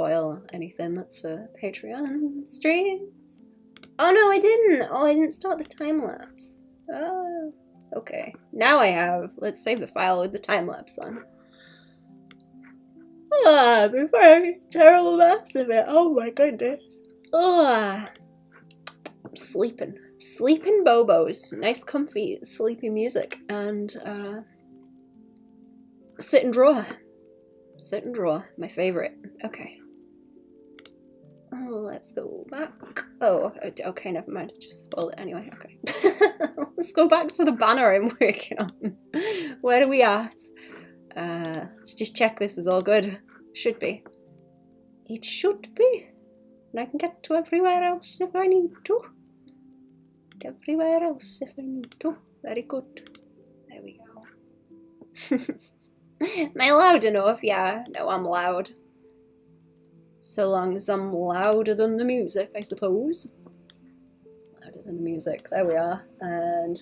spoil anything. That's for Patreon streams. Oh no, I didn't. Oh, I didn't start the time lapse. Oh, okay. Now I have. Let's save the file with the time lapse on. Ah, before I terrible mess of it. Oh my goodness. Ah, I'm sleeping. Sleeping bobos. Nice, comfy, sleepy music, and sit and draw. Sit and draw. My favorite. Okay. Let's go back. Oh, okay, never mind. Just spoil it anyway. Okay. Let's go back to the banner I'm working on. Where are we at? Let's just check this is all good. Should be. It should be. And I can get to everywhere else if I need to. Everywhere else if I need to. Very good. There we go. Am I loud enough? Yeah. No, I'm loud. So long as I'm louder than the music, I suppose. Louder than the music. There we are. And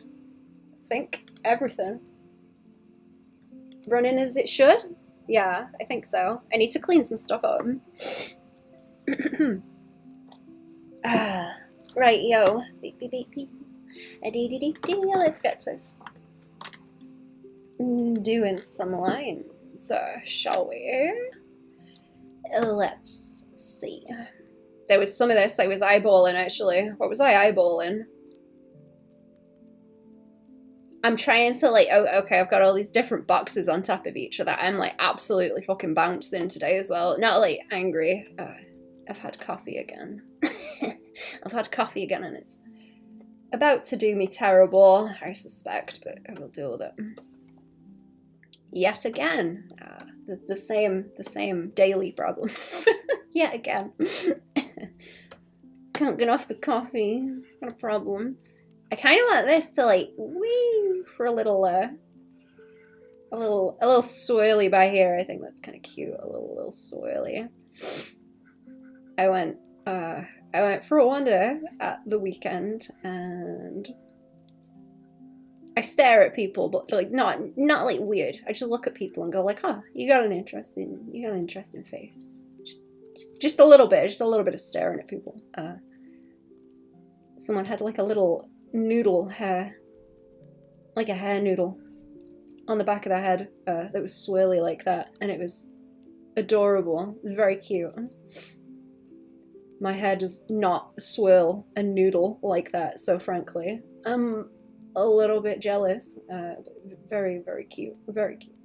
I think everything running as it should. Yeah, I think so. I need to clean some stuff up. Right, yo. Beep, beep, beep, beep. Let's get to doing some lines, shall we? Let's see. There was some of this I was eyeballing, actually. What was I eyeballing? I'm trying to, like, oh, okay, I've got all these different boxes on top of each other. I'm, like, absolutely fucking bouncing today as well. Not, like, angry. I've had coffee again. I've had coffee again, and it's about to do me terrible, I suspect, but I will deal with it. Yet again. The same daily problem. Yet again. Can't get off the coffee. Got a problem. I kind of want this to, like, wee for a little swirly by here. I think that's kind of cute. A little swirly. I went for a wander at the weekend, and I stare at people, but like not like weird. I just look at people and go like, "Oh, you got an interesting face." Just a little bit of staring at people. Someone had like a little noodle hair, like a hair noodle, on the back of their head that was swirly like that, and it was adorable. It was very cute. My hair does not swirl a noodle like that, so frankly, I'm a little bit jealous. Very, very cute. Very cute.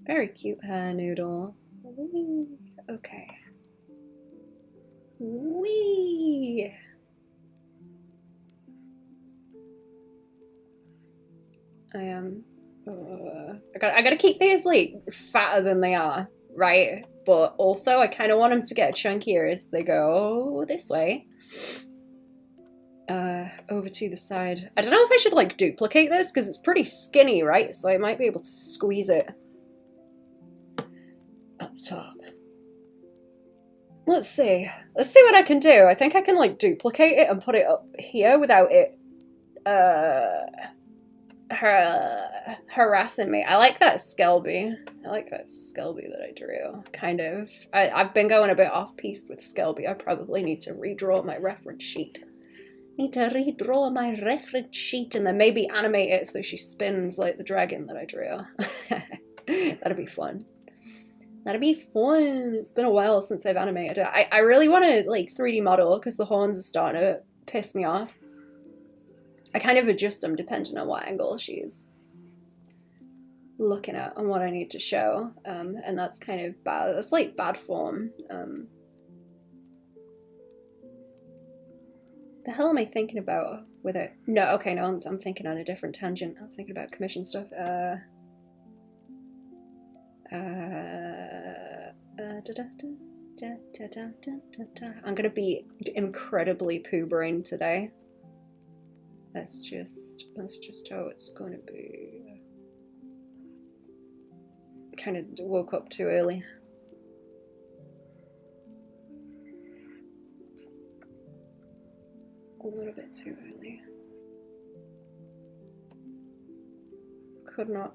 Very cute hair noodle. Whee. Okay. Whee! I am... I gotta keep these, like, fatter than they are, right? But also, I kind of want them to get chunkier as they go this way. Over to the side. I don't know if I should, like, duplicate this, because it's pretty skinny, right? So I might be able to squeeze it at the top. Let's see. Let's see what I can do. I think I can, like, duplicate it and put it up here without it, harassing me. I like that Skelby. I like that Skelby that I drew, kind of. I've been going a bit off-piste with Skelby. I probably need to redraw my reference sheet. Need to redraw my reference sheet and then maybe animate it so she spins like the dragon that I drew. That'd be fun. That'd be fun. It's been a while since I've animated it. I really want to like 3D model because the horns are starting to piss me off. I kind of adjust them depending on what angle she's looking at and what I need to show. And that's kind of bad. That's like bad form. The hell am I thinking about with it? No, okay, no, I'm thinking on a different tangent. I'm thinking about commission stuff. I'm gonna be incredibly poo-brained today. That's just how it's gonna be. Kind of woke up too early. A little bit too early. Could not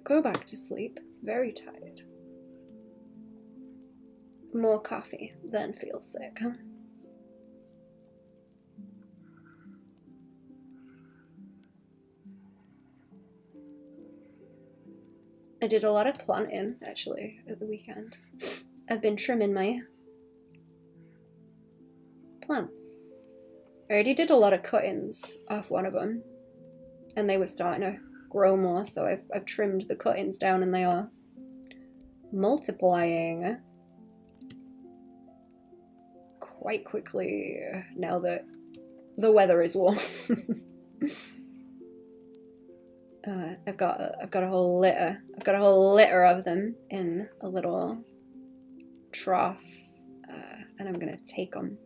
go back to sleep. Very tired. More coffee than feel sick. I did a lot of planting, actually, at the weekend. I've been trimming my plants. I already did a lot of cuttings off one of them, and they were starting to grow more, so I've trimmed the cuttings down, and they are multiplying quite quickly now that the weather is warm. I've got a whole litter. I've got a whole litter of them in a little trough, and I'm gonna take them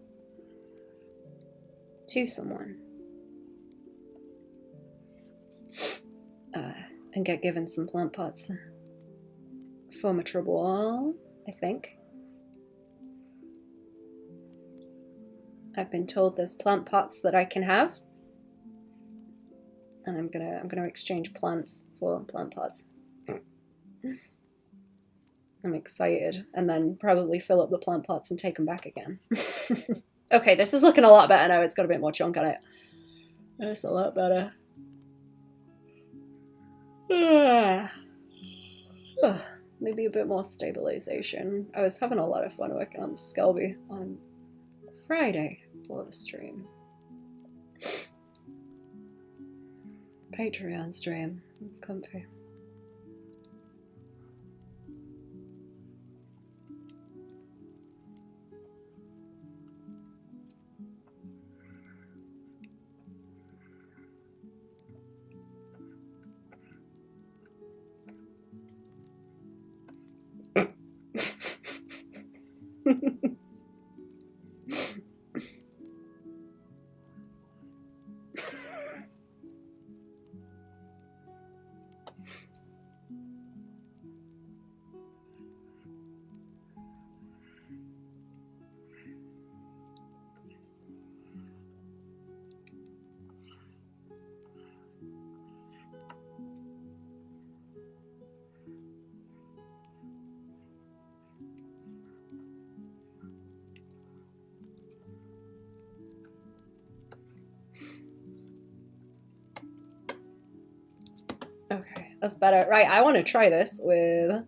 to someone and get given some plant pots for my trouble, I think. I've been told there's plant pots that I can have, and I'm gonna exchange plants for plant pots. I'm excited, and then probably fill up the plant pots and take them back again. Okay, this is looking a lot better now. It's got a bit more chunk on it. That's a lot better. Maybe a bit more stabilization. I was having a lot of fun working on the Skelby on Friday for the stream. Patreon stream. It's comfy. Okay, that's better. Right, I want to try this with...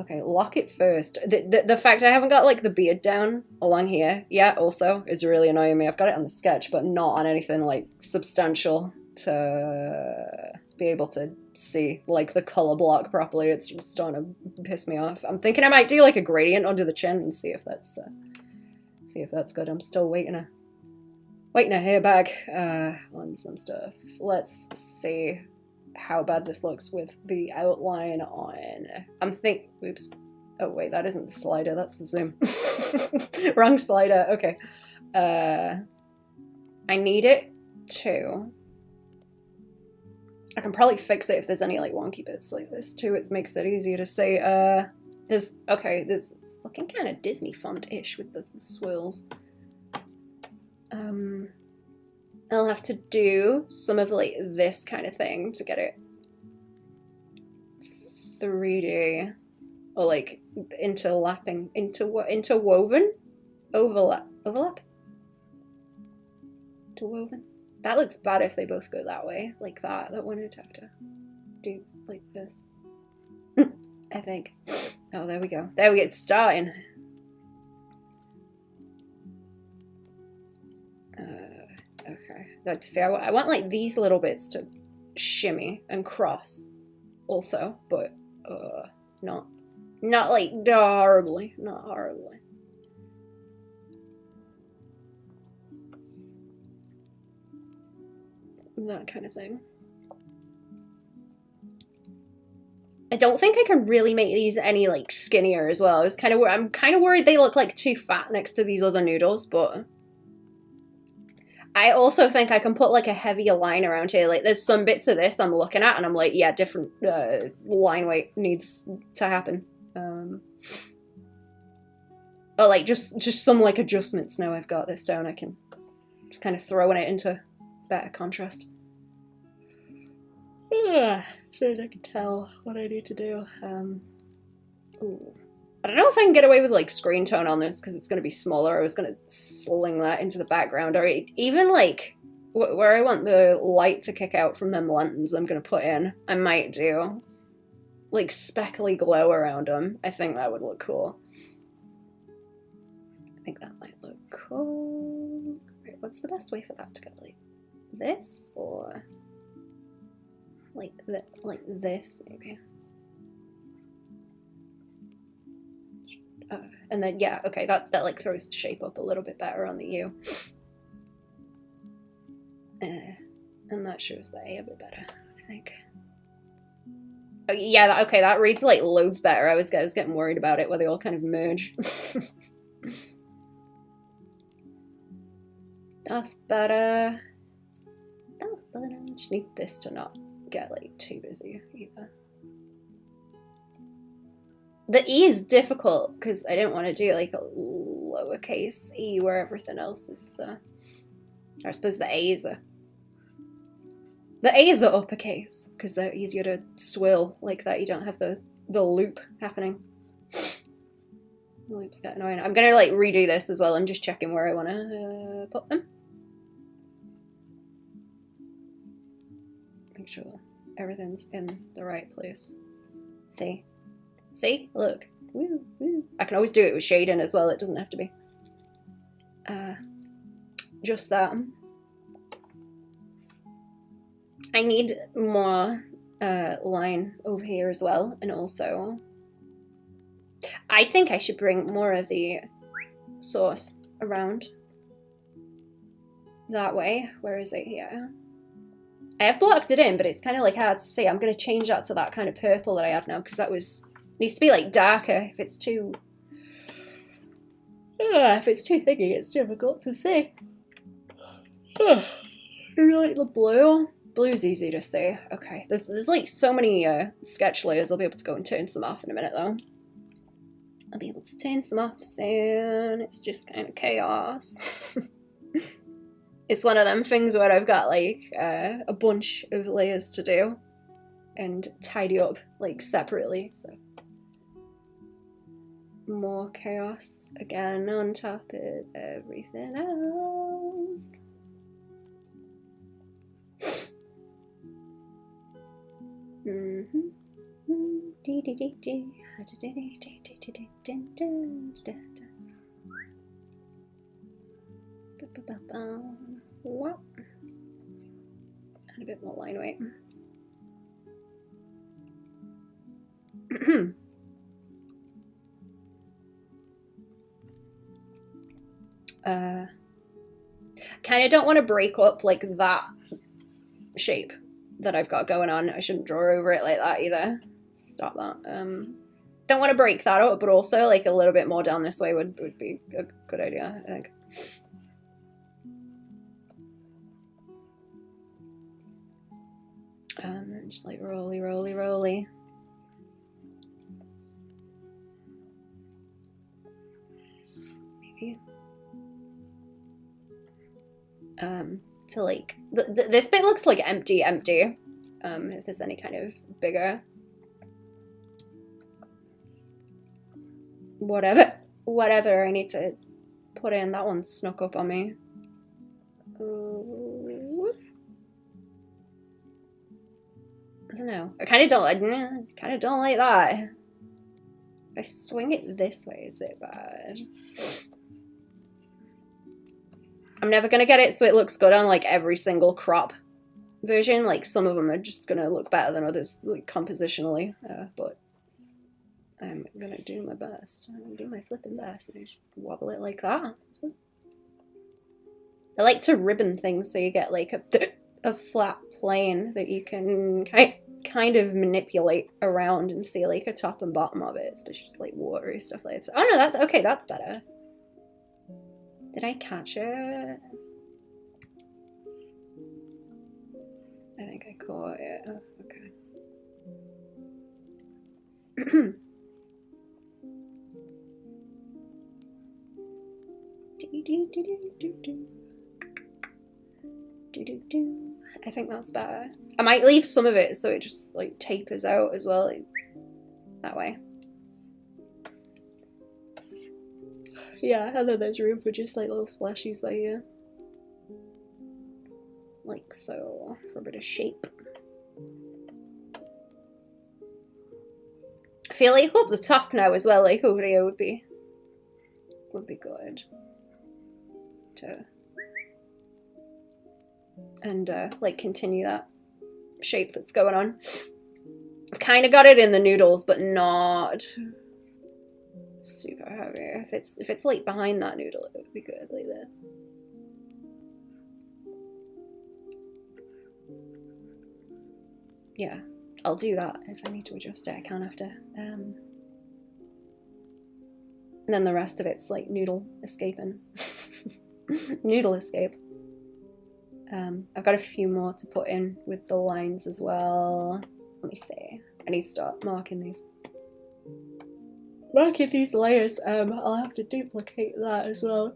Okay, lock it first. The fact I haven't got, like, the beard down along here yet also is really annoying me. I've got it on the sketch, but not on anything, like, substantial to be able to see, like, the color block properly. It's just starting to piss me off. I'm thinking I might do, like, a gradient under the chin and see if that's good. I'm still waiting to hear back on some stuff. Let's see how bad this looks with the outline on. Oops. Oh wait, that isn't the slider, that's the zoom. Wrong slider, okay. I need it to... I can probably fix it if there's any like wonky bits like this too. It makes it easier to say, it's looking kind of Disney font-ish with the swirls. I'll have to do some of like this kind of thing to get it 3D or like interwoven, overlap, interwoven. That looks bad if they both go that way, like that. That one I'd have to do like this. I think. Oh, there we go. There we get starting. Okay, I'd like to say I want like these little bits to shimmy and cross also, but not like horribly, not horribly. That kind of thing. I don't think I can really make these any like skinnier as well. I'm kind of worried they look like too fat next to these other noodles, but I also think I can put like a heavier line around here. Like there's some bits of this I'm looking at and I'm like, yeah, different line weight needs to happen. Or like just some like adjustments. Now I've got this down, I can just kind of throwing it into better contrast. As soon as I can tell what I need to do. Ooh. I don't know if I can get away with like screen tone on this because it's going to be smaller. I was going to sling that into the background, or even like where I want the light to kick out from them lanterns I'm going to put in. I might do like speckly glow around them. I think that would look cool. I think that might look cool. Right, what's the best way for that to go? Like this, or like this maybe? And then yeah, okay, that like throws the shape up a little bit better on the U. And that shows the A a bit better, I think. Oh, yeah, okay, that reads like loads better. I was getting worried about it where they all kind of merge. That's better. That's better. I just need this to not get like too busy either. The E is difficult because I didn't want to do like a lowercase e where everything else is. I suppose the A's are uppercase because they're easier to swill like that. You don't have the loop happening. The loops get annoying. I'm gonna like redo this as well. I'm just checking where I want to put them. Make sure everything's in the right place. See? See? Look. Woo, woo. I can always do it with shading as well. It doesn't have to be just that. I need more line over here as well. And also, I think I should bring more of the source around that way. Where is it here? I have blocked it in, but it's kind of like hard to see. I'm going to change that to that kind of purple that I have now because that needs to be like darker. If it's too thicky, it's difficult to see. I really like the blue. Blue's easy to see. Okay, there's like so many sketch layers. I'll be able to go and turn some off in a minute though. I'll be able to turn some off soon. It's just kind of chaos. It's one of them things where I've got like a bunch of layers to do and tidy up like separately. So more chaos again on top of everything else. What? Add a bit more line weight. Kind of don't want to break up like that shape that I've got going on. I shouldn't draw over it like that either. Stop that. Don't want to break that up, but also like a little bit more down this way would be a good idea, I think. Just like rolly, rolly, rolly. Maybe. To like, this bit looks like empty. If there's any kind of bigger. Whatever I need to put in. That one snuck up on me. I don't know. I kind of don't like that. If I swing it this way, is it bad? I'm never gonna get it so it looks good on like every single crop version. Like some of them are just gonna look better than others, like compositionally. But I'm gonna do my best. I'm gonna do my flipping best and just wobble it like that. I like to ribbon things so you get like a flat plane that you can kind of manipulate around and see like a top and bottom of it, especially just like watery stuff like that. Oh no, that's okay, that's better. Did I catch it? I think I caught it. Oh, okay. I think that's better. I might leave some of it so it just like tapers out as well, like, that way. Yeah, and then there's room for just like little splashies by here. Like so, for a bit of shape. I feel like up the top now as well, like over here would be good to, and like continue that shape that's going on. I've kind of got it in the noodles, but not super heavy. If it's like behind that noodle, it would be good like that. Yeah, I'll do that if I need to adjust it. I can after. And then the rest of it's like noodle escaping. Noodle escape. I've got a few more to put in with the lines as well. Let me see. I need to start marking these. Marking these layers. I'll have to duplicate that as well.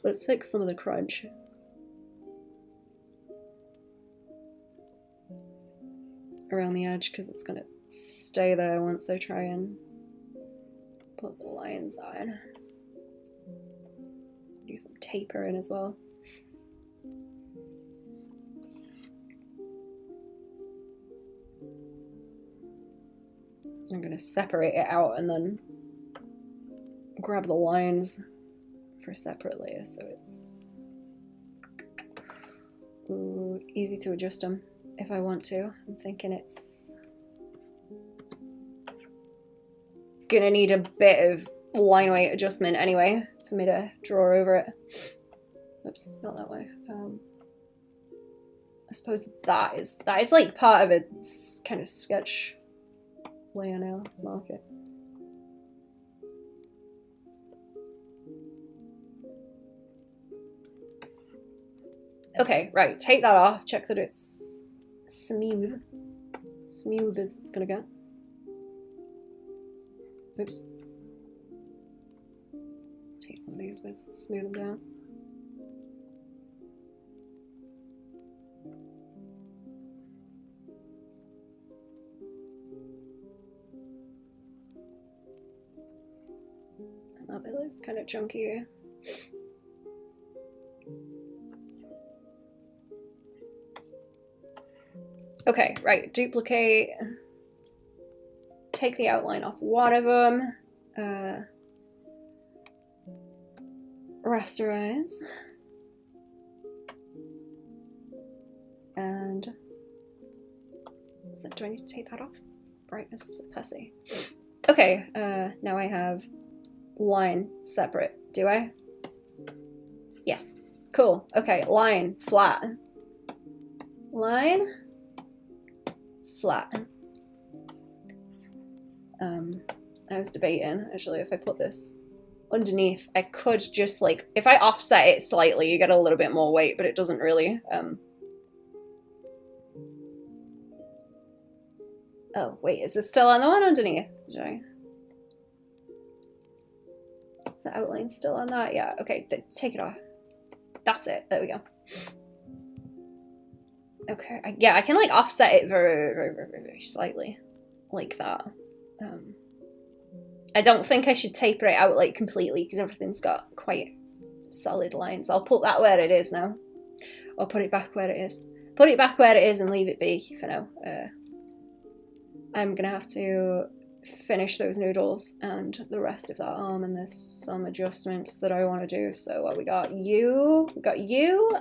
Let's fix some of the crunch. Around the edge because it's gonna stay there once I try and put the lines on. Do some taper in as well. I'm gonna separate it out and then grab the lines for separate layers so it's easy to adjust them if I want to. I'm thinking it's gonna need a bit of line weight adjustment anyway for me to draw over it. Oops, not that way. I suppose that is like part of its kind of sketch layer now. Let's mark it. Okay, right, take that off, check that it's smooth. Smooth as it's gonna get. Oops. Take some of these bits and smooth them down. And that bit looks kind of chunky. Okay, right, duplicate. Take the outline off one of them. Rasterize. And do I need to take that off? Brightness opacity. Okay, now I have line separate. Do I? Yes. Cool. Okay, line flat. Line flat. I was debating actually if I put this underneath, I could just like, if I offset it slightly, you get a little bit more weight, but it doesn't really. Oh, wait, is it still on the one underneath? Did I? Is the outline still on that? Yeah, okay, take it off. That's it, there we go. Okay, yeah, I can like offset it very, very, very, very slightly, like that. I don't think I should taper it out like completely because everything's got quite solid lines. I'll put that where it is now, or put it back where it is. Put it back where it is and leave it be for now. I'm gonna have to finish those noodles and the rest of that arm, and there's some adjustments that I want to do. So we got you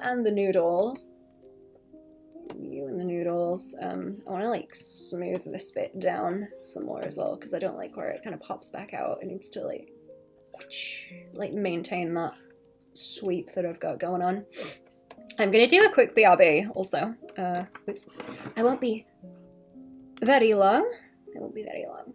and the noodles. You and the noodles. I want to like smooth this bit down some more as well because I don't like where it kind of pops back out. It needs to like maintain that sweep that I've got going on. I'm gonna do a quick BRB also. Oops. I won't be very long. It won't be very long.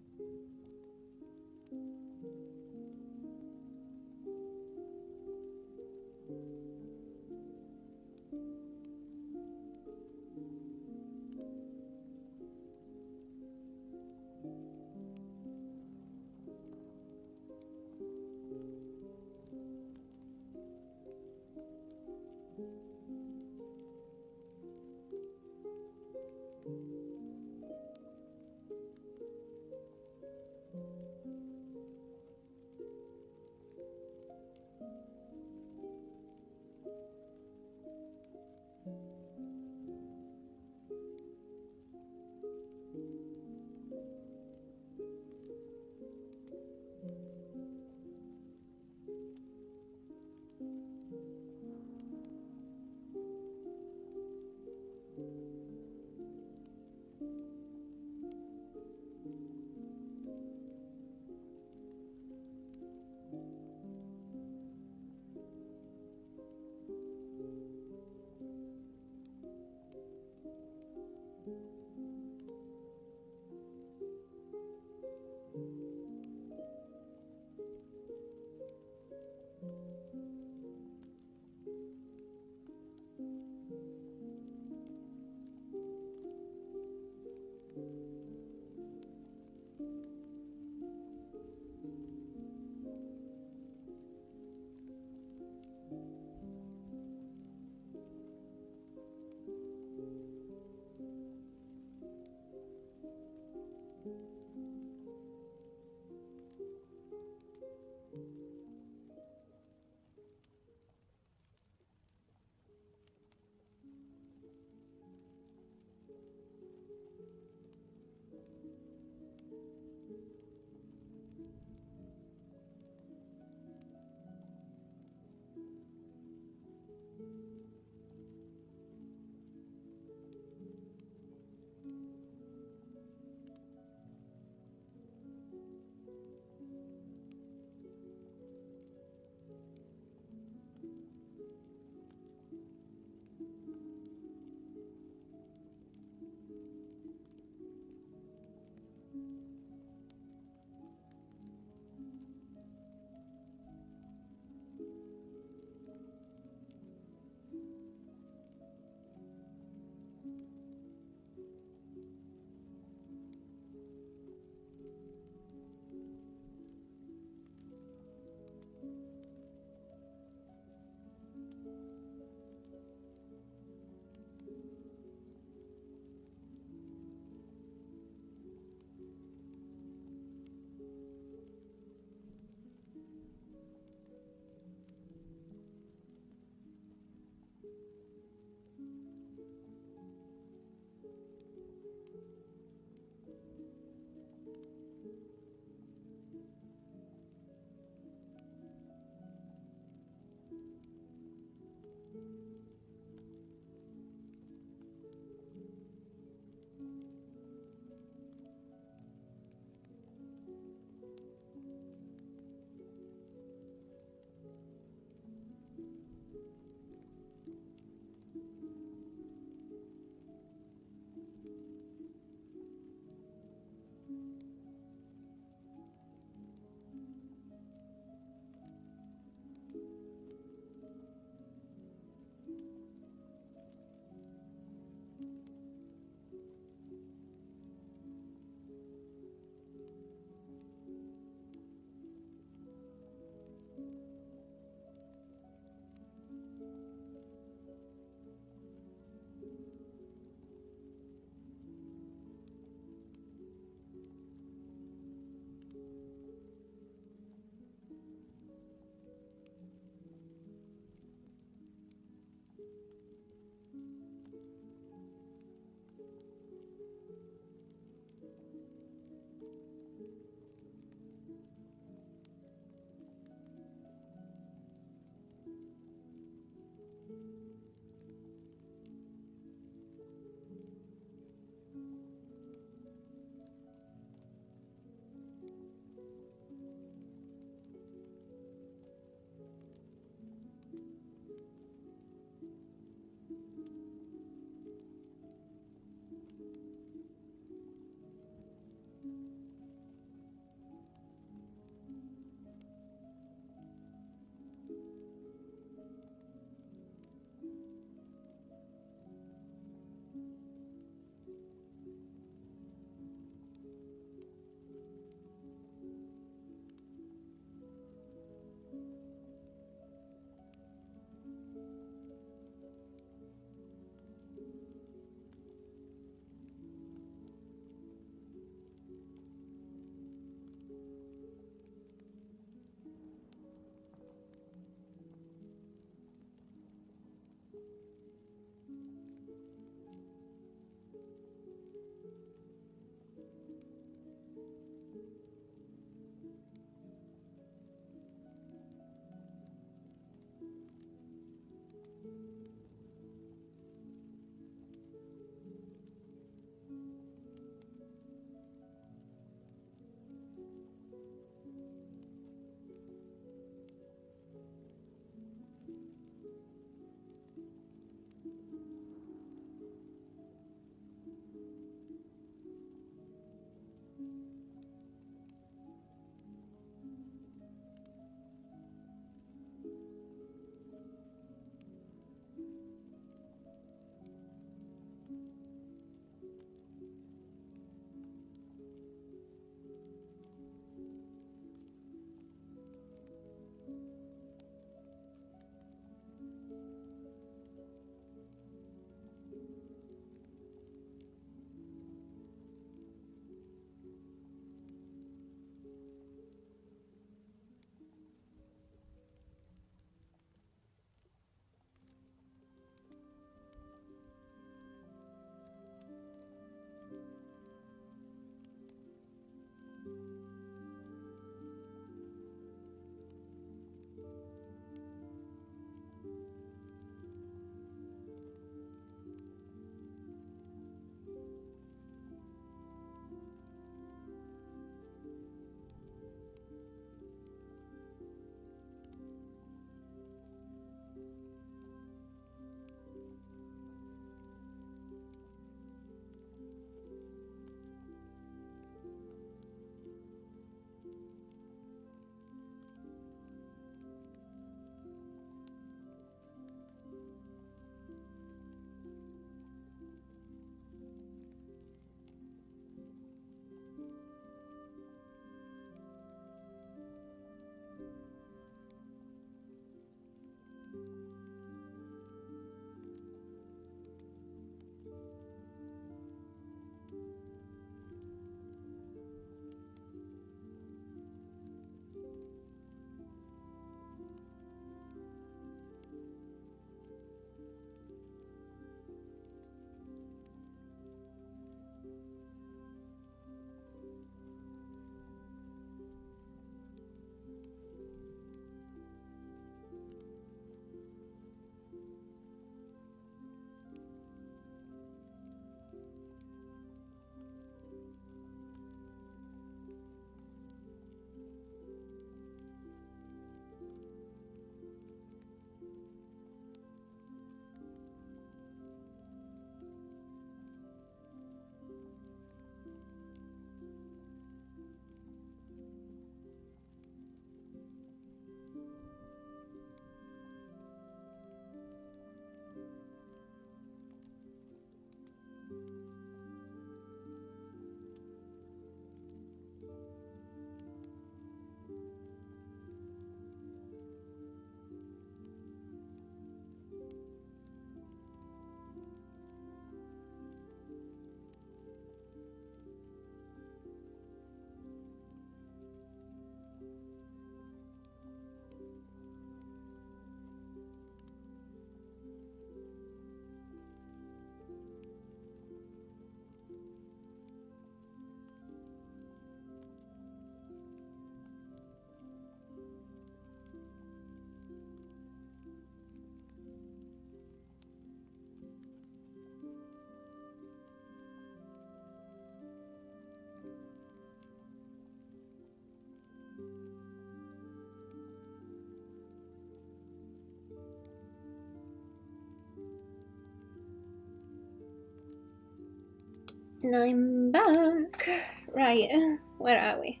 And I'm back. Right, where are we?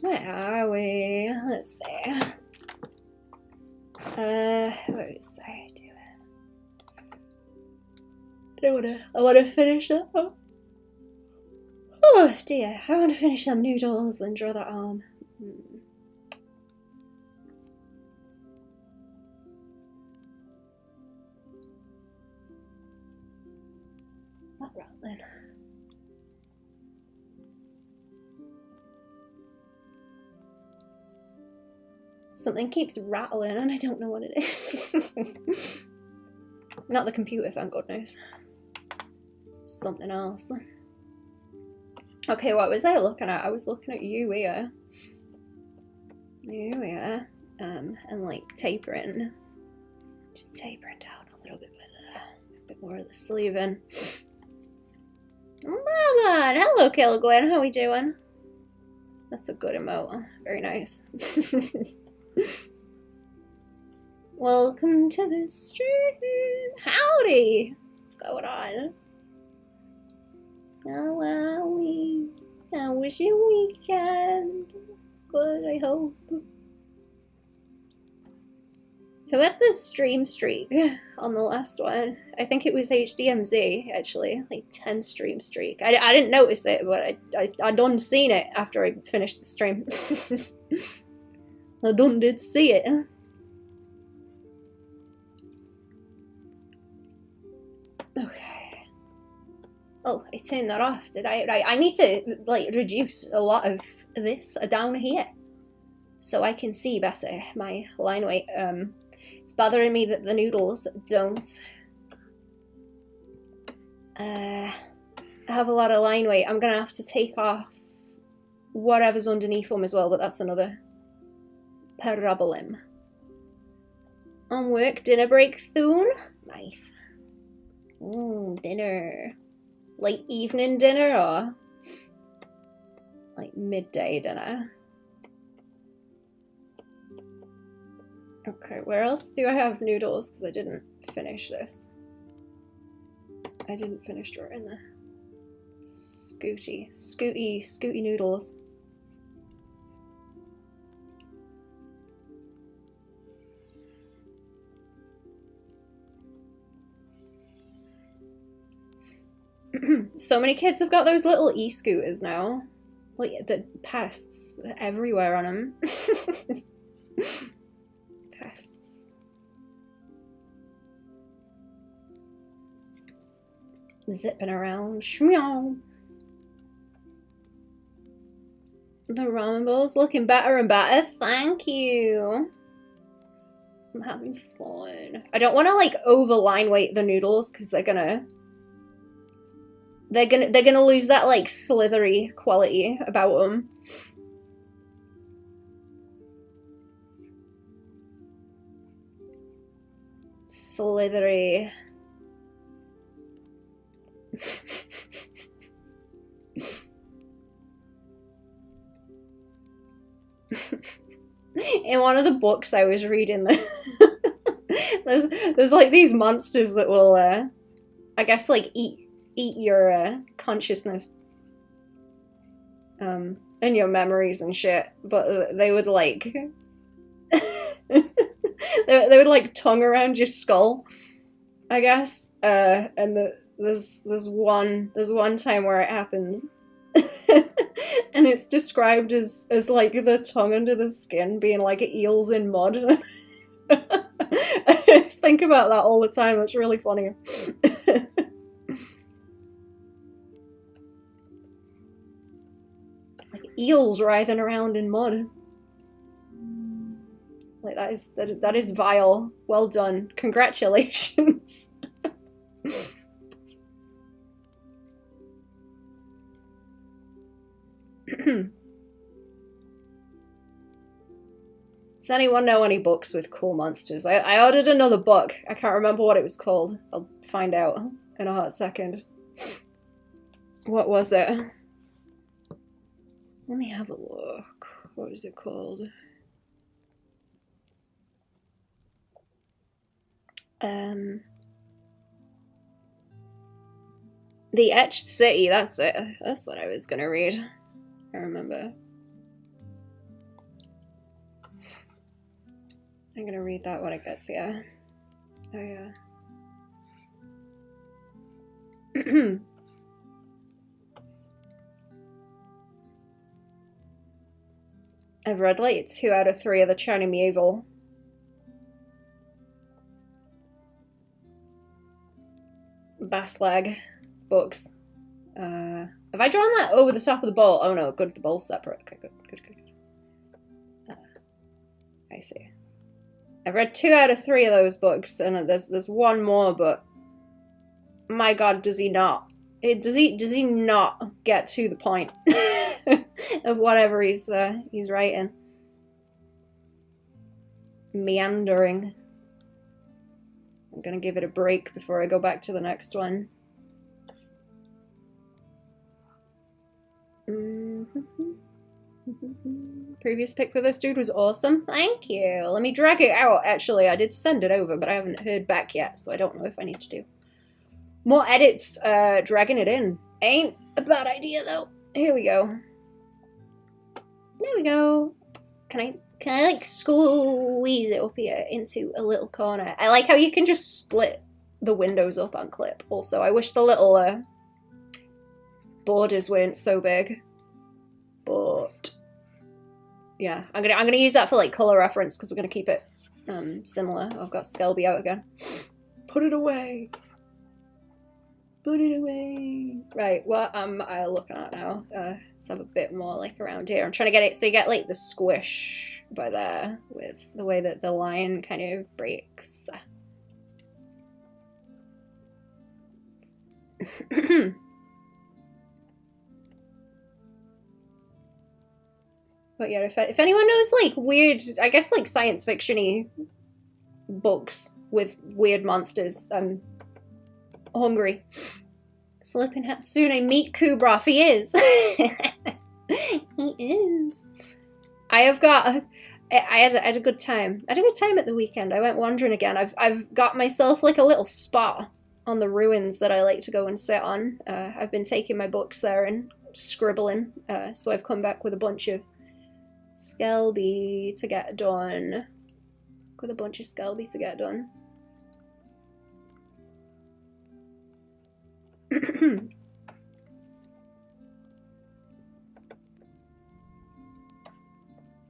Where are we? Let's see. What was I doing? I wanna finish that. Oh dear, I wanna finish them noodles and draw that arm. Is that rattling? Something keeps rattling and I don't know what it is. Not the computer, thank goodness. Something else. Okay, what was I looking at? I was looking at you here. You here. And like tapering. Just tapering down a little bit with a bit more of the sleeving. Baban! Hello, Kilgwyn. How we doing? That's a good emote. Very nice. Welcome to the stream. Howdy! What's going on? How are we? How was your weekend? Good, I hope. Who had the stream streak on the last one? I think it was HDMZ, actually. Like 10 stream streak. I didn't notice it, but I done seen it after I finished the stream. I done did see it. Okay. Oh, I turned that off, did I? Right, I need to, like, reduce a lot of this down here so I can see better my line weight. It's bothering me that the noodles don't have a lot of line weight. I'm gonna have to take off whatever's underneath them as well, but that's another problem. On work, dinner break soon? Nice. Dinner. Late evening dinner or like midday dinner? Okay, where else do I have noodles? Because I didn't finish this. I didn't finish drawing the Scooty noodles. So many kids have got those little e-scooters now. Like, the pests everywhere on them. Pests. Zipping around. Shmeow. The ramen bowl's looking better and better. Thank you. I'm having fun. I don't want to like over line weight the noodles because they're gonna lose that like slithery quality about them. Slithery. In one of the books I was reading, there's like these monsters that will, I guess, like eat your consciousness, and your memories and shit. But they would like, they would like tongue around your skull, I guess. And there's one time where it happens. And it's described as like the tongue under the skin being like eels in mud. I think about that all the time. It's really funny. Like eels writhing around in mud. Like that is vile. Well done. Congratulations. Does anyone know any books with cool monsters? I ordered another book. I can't remember what it was called. I'll find out in a hot second. What was it? Let me have a look. What is it called? The Etched City, that's it. That's what I was gonna read. I remember. I'm gonna read that when it gets here. Oh yeah. I've read like 2 out of 3 of the China Medieval. Baslag books. Have I drawn that over the top of the bowl? Oh no, good, the bowl's separate. Okay, good. I see. I've read 2 out of 3 of those books, and there's one more, but my god, does he not? Does he not get to the point of whatever he's writing? Meandering. I'm gonna give it a break before I go back to the next one. Previous pick for this dude was awesome. Thank you. Let me drag it out. Actually, I did send it over, but I haven't heard back yet, so I don't know if I need to do more edits. Dragging it in ain't a bad idea though. Here we go. There we go. Can I like squeeze it up here into a little corner? I like how you can just split the windows up on clip. Also, I wish the little borders weren't so big. But yeah, I'm gonna use that for like color reference because we're gonna keep it similar. I've got Skelby out again. Put it away. Put it away. Right, what am I looking at now? Let's have a bit more like around here. I'm trying to get it so you get like the squish by there with the way that the line kind of breaks. But yeah, if anyone knows like weird, I guess like science fiction-y books with weird monsters, I'm hungry. Slipping Hatsune, meet Kubroff, he is. He is. I had a good time. I had a good time at the weekend. I went wandering again. I've got myself like a little spot on the ruins that I like to go and sit on. I've been taking my books there and scribbling. So I've come back with a bunch of Skelby to get done. With a bunch of Skelby to get done.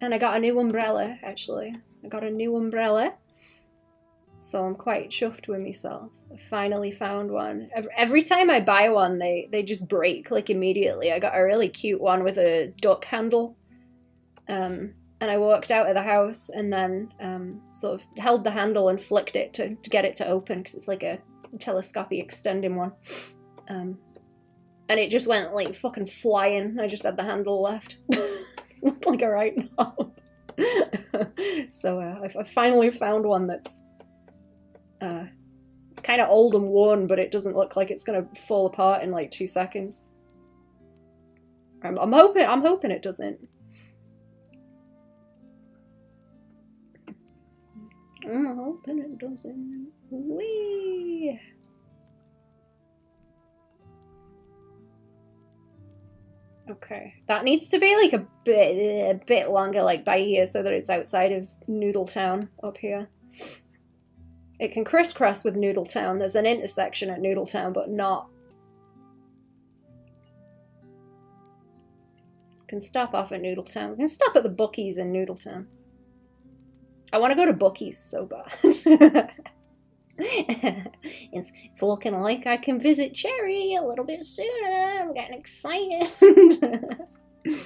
And I got a new umbrella, actually. I got a new umbrella. So I'm quite chuffed with myself. I finally found one. Every time I buy one, they just break, like, immediately. I got a really cute one with a duck handle. And I walked out of the house and then sort of held the handle and flicked it to get it to open, because it's like a telescopic extending one. And it just went, like, fucking flying. I just had the handle left. Looked like a right knob. So I finally found one that's it's kind of old and worn, but it doesn't look like it's gonna fall apart in like 2 seconds. I'm hoping it doesn't. I'm hoping it doesn't. Whee! Okay, that needs to be like a bit longer, like by here, so that it's outside of Noodletown up here. It can crisscross with Noodletown. There's an intersection at Noodletown, but not. Can stop off at Noodletown. We can stop at the Bookies in Noodletown. I want to go to Bookies so bad. It's looking like I can visit Cherry a little bit sooner. I'm getting excited. I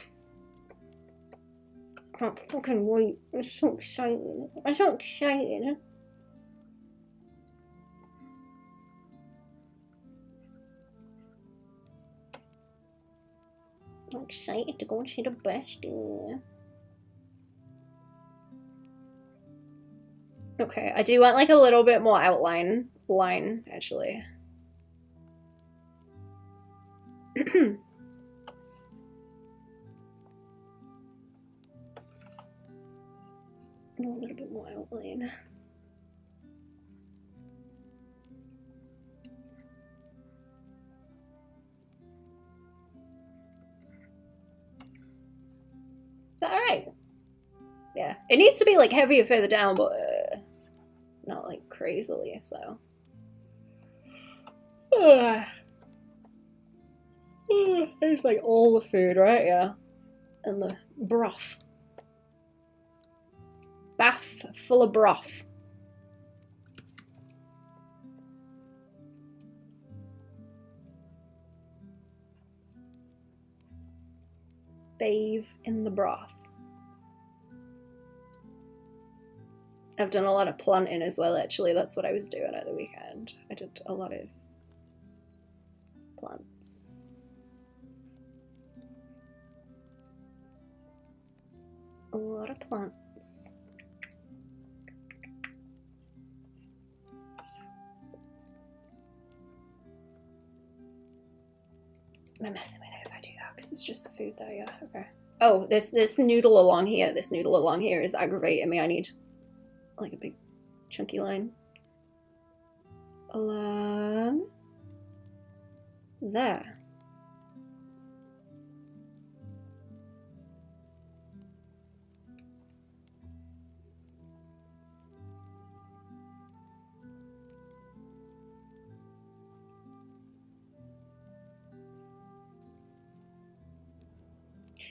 can't fucking wait. I'm so excited. I'm so excited. I'm excited to go and see the bestie. Okay, I do want like a little bit more outline line, actually. A little bit more outline. Yeah, it needs to be like heavier further down, but not like crazily, so. There's like all the food, right? Yeah. And the broth. Bath full of broth. Bathe in the broth. I've done a lot of planting as well, actually. That's what I was doing at the weekend. I did a lot of plants. A lot of plants. I'm messing with it if I do that, because it's just the food there, yeah, okay. Oh, this noodle along here, is aggravating me. I need like a big chunky line along there.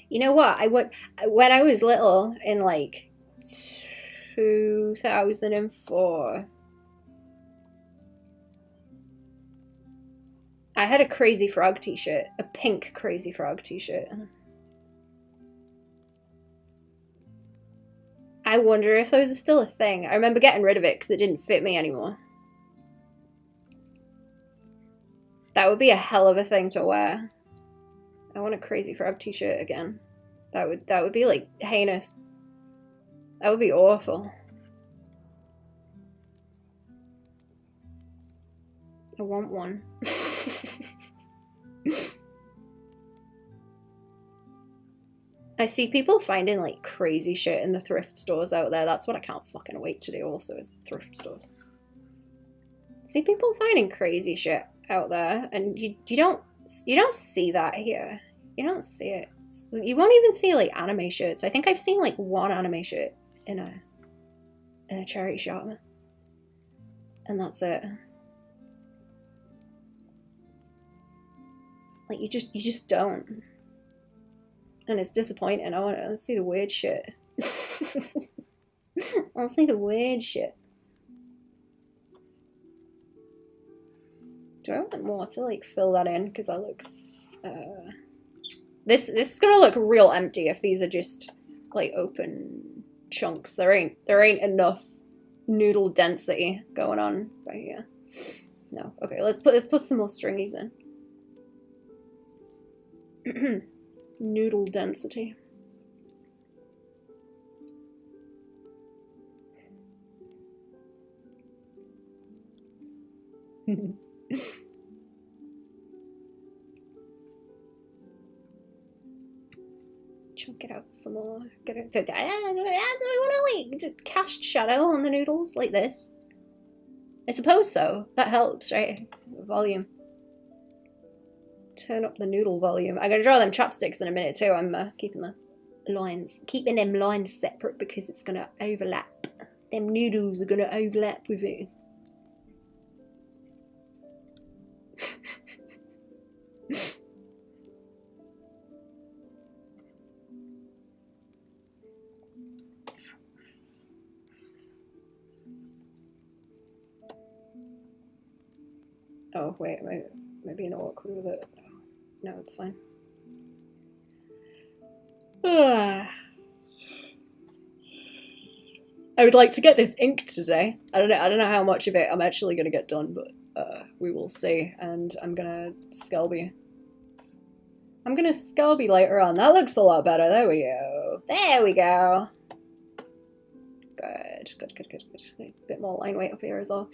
You know what? When I was little in like 2004, I had a Crazy Frog t-shirt, a pink Crazy Frog t-shirt. I wonder if those are still a thing. I remember getting rid of it because it didn't fit me anymore. That would be a hell of a thing to wear. I want a Crazy Frog t-shirt again. That would be like heinous. That would be awful. I want one. I see people finding like crazy shit in the thrift stores out there. That's what I can't fucking wait to do also, is thrift stores. See people finding crazy shit out there, and you don't see that here. You don't see it. You won't even see like anime shirts. I think I've seen like one anime shirt in a charity shop, and that's it. Like you just don't. And it's disappointing. I want to see the weird shit. I'll see the weird shit. Do I want more to like fill that in? Because that looks this is gonna look real empty if these are just like open chunks. There ain't enough noodle density going on right here. No. Okay, let's put some more stringies in. Noodle density. Chunk it out some more. Get it. Do I want to like cast shadow on the noodles like this? I suppose so. That helps, right? Volume. Turn up the noodle volume. I'm gonna draw them chopsticks in a minute too. I'm keeping them lines separate because it's gonna overlap. Them noodles are gonna overlap with it. Oh wait, maybe an awkward with it. No, it's fine. I would like to get this inked today. I don't know how much of it I'm actually gonna get done, but we will see. And I'm gonna Skelby. I'm gonna Skelby later on. That looks a lot better. There we go. There we go. Good. A bit more line weight up here as well.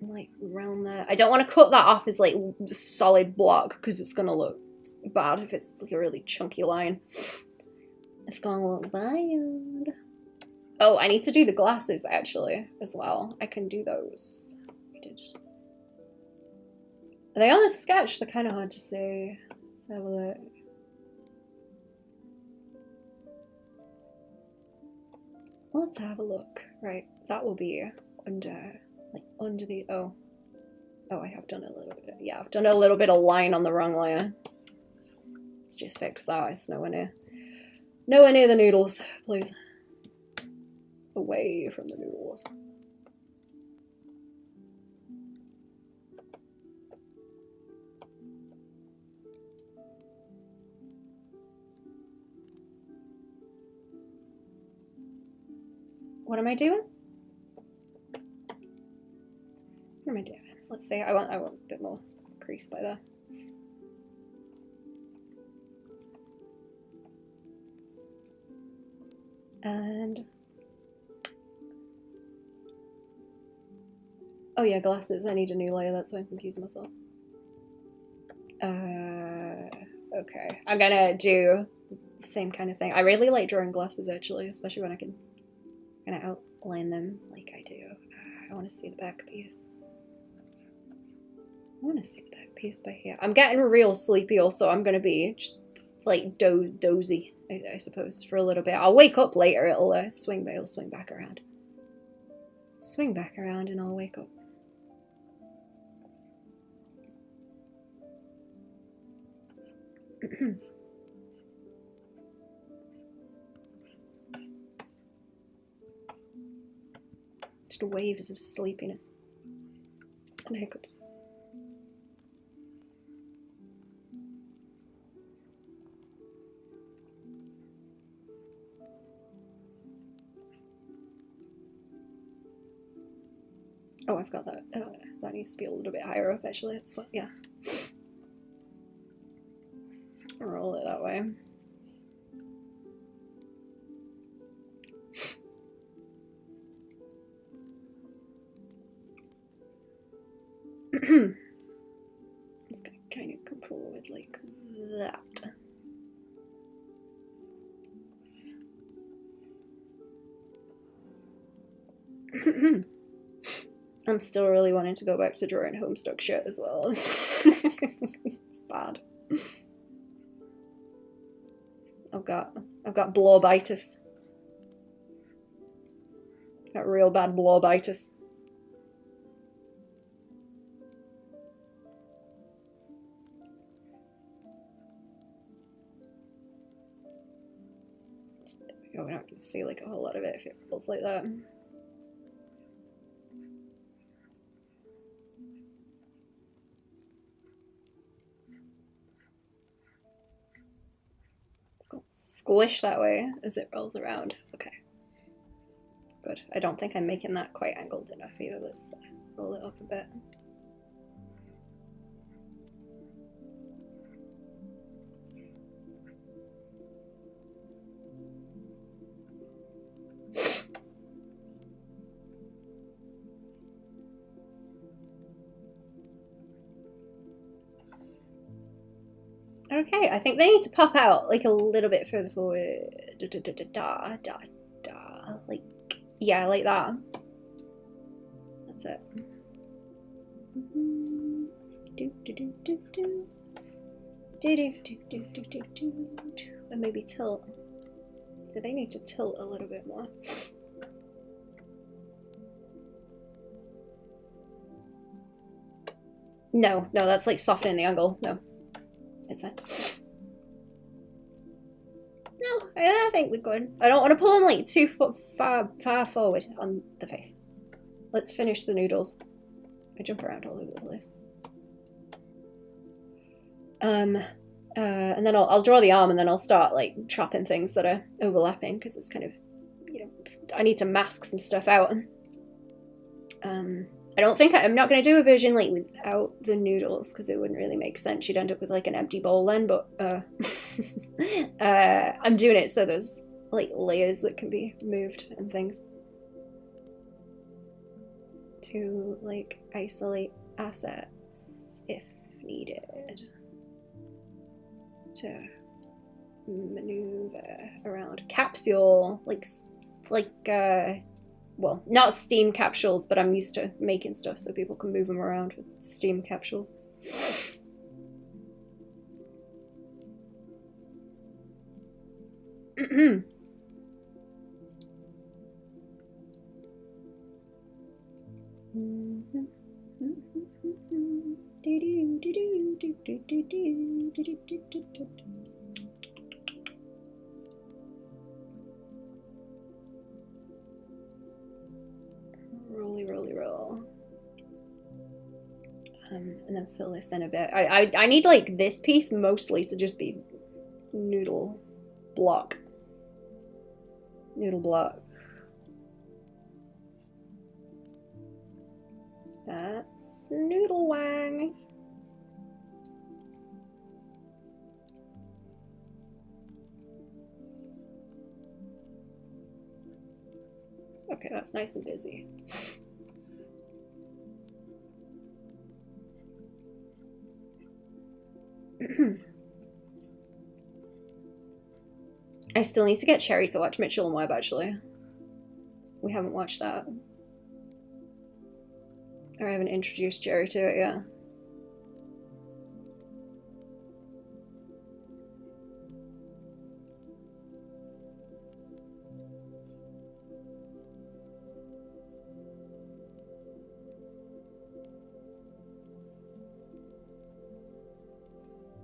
Like around there. I don't want to cut that off as like solid block because it's gonna look bad if it's like a really chunky line. It's gonna look bad. Oh, I need to do the glasses actually as well. I can do those. Are they on the sketch? They're kind of hard to see. Let's have a look. Let's have a look. Right, that will be under, like, under the, oh, I have done a little bit, yeah, I've done a little bit of line on the wrong layer. Let's just fix that. It's nowhere near the noodles, please. Away from the noodles. What am I doing? What am I doing? Let's see. I want a bit more crease by there. And oh yeah, glasses. I need a new layer. That's why I'm confusing myself. Okay. I'm gonna do the same kind of thing. I really like drawing glasses actually, especially when I can kind of outline them like I do. I want to see the back piece. I want to see the back piece by here. I'm getting real sleepy also. I'm gonna be just like dozy, I suppose, for a little bit. I'll wake up later. It'll swing back around. Swing back around and I'll wake up. Just waves of sleepiness and hiccups. Oh, I've got that. That needs to be a little bit higher up, actually. That's what, yeah. Roll it that way. It's gonna kind of come forward like that. I'm still really wanting to go back to drawing Homestuck shit as well. It's bad. I've got blobitis. Got real bad blobitis. There we go. We're not gonna see like a whole lot of it if it feels like that. Squish that way as it rolls around. Okay. Good. I don't think I'm making that quite angled enough either. Let's roll it up a bit. Okay, I think they need to pop out like a little bit further forward. Like, yeah, like that. That's it. And maybe tilt. So they need to tilt a little bit more. No, that's like softening the angle. No. It's fine. No, I think we're good. I don't want to pull them like too far forward on the face. Let's finish the noodles. I jump around all over the place. And then I'll draw the arm and then I'll start like chopping things that are overlapping because it's kind of, you know, I need to mask some stuff out. I don't think I'm not going to do a version like without the noodles because it wouldn't really make sense. You'd end up with like an empty bowl then, but I'm doing it so there's like layers that can be moved and things to like isolate assets if needed to maneuver around. Capsule, like well, not steam capsules, but I'm used to making stuff so people can move them around with steam capsules. Roll. And then fill this in a bit. I need like this piece mostly to just be noodle block. Noodle block. That's noodle wang. Okay, that's nice and busy. I still need to get Cherry to watch Mitchell and Webb, actually. We haven't watched that. Or I haven't introduced Cherry to it yet.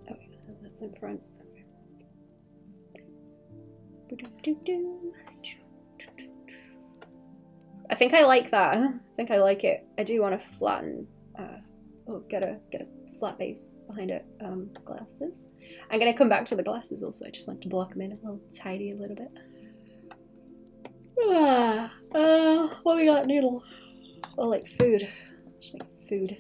Okay, that's in front. I think I like that. I think I like it. I do want to flatten. Get a flat base behind it. Glasses. I'm gonna come back to the glasses also. I just want to block them in a little tidy a little bit. What we got? Noodle. Oh, like food. Just make food.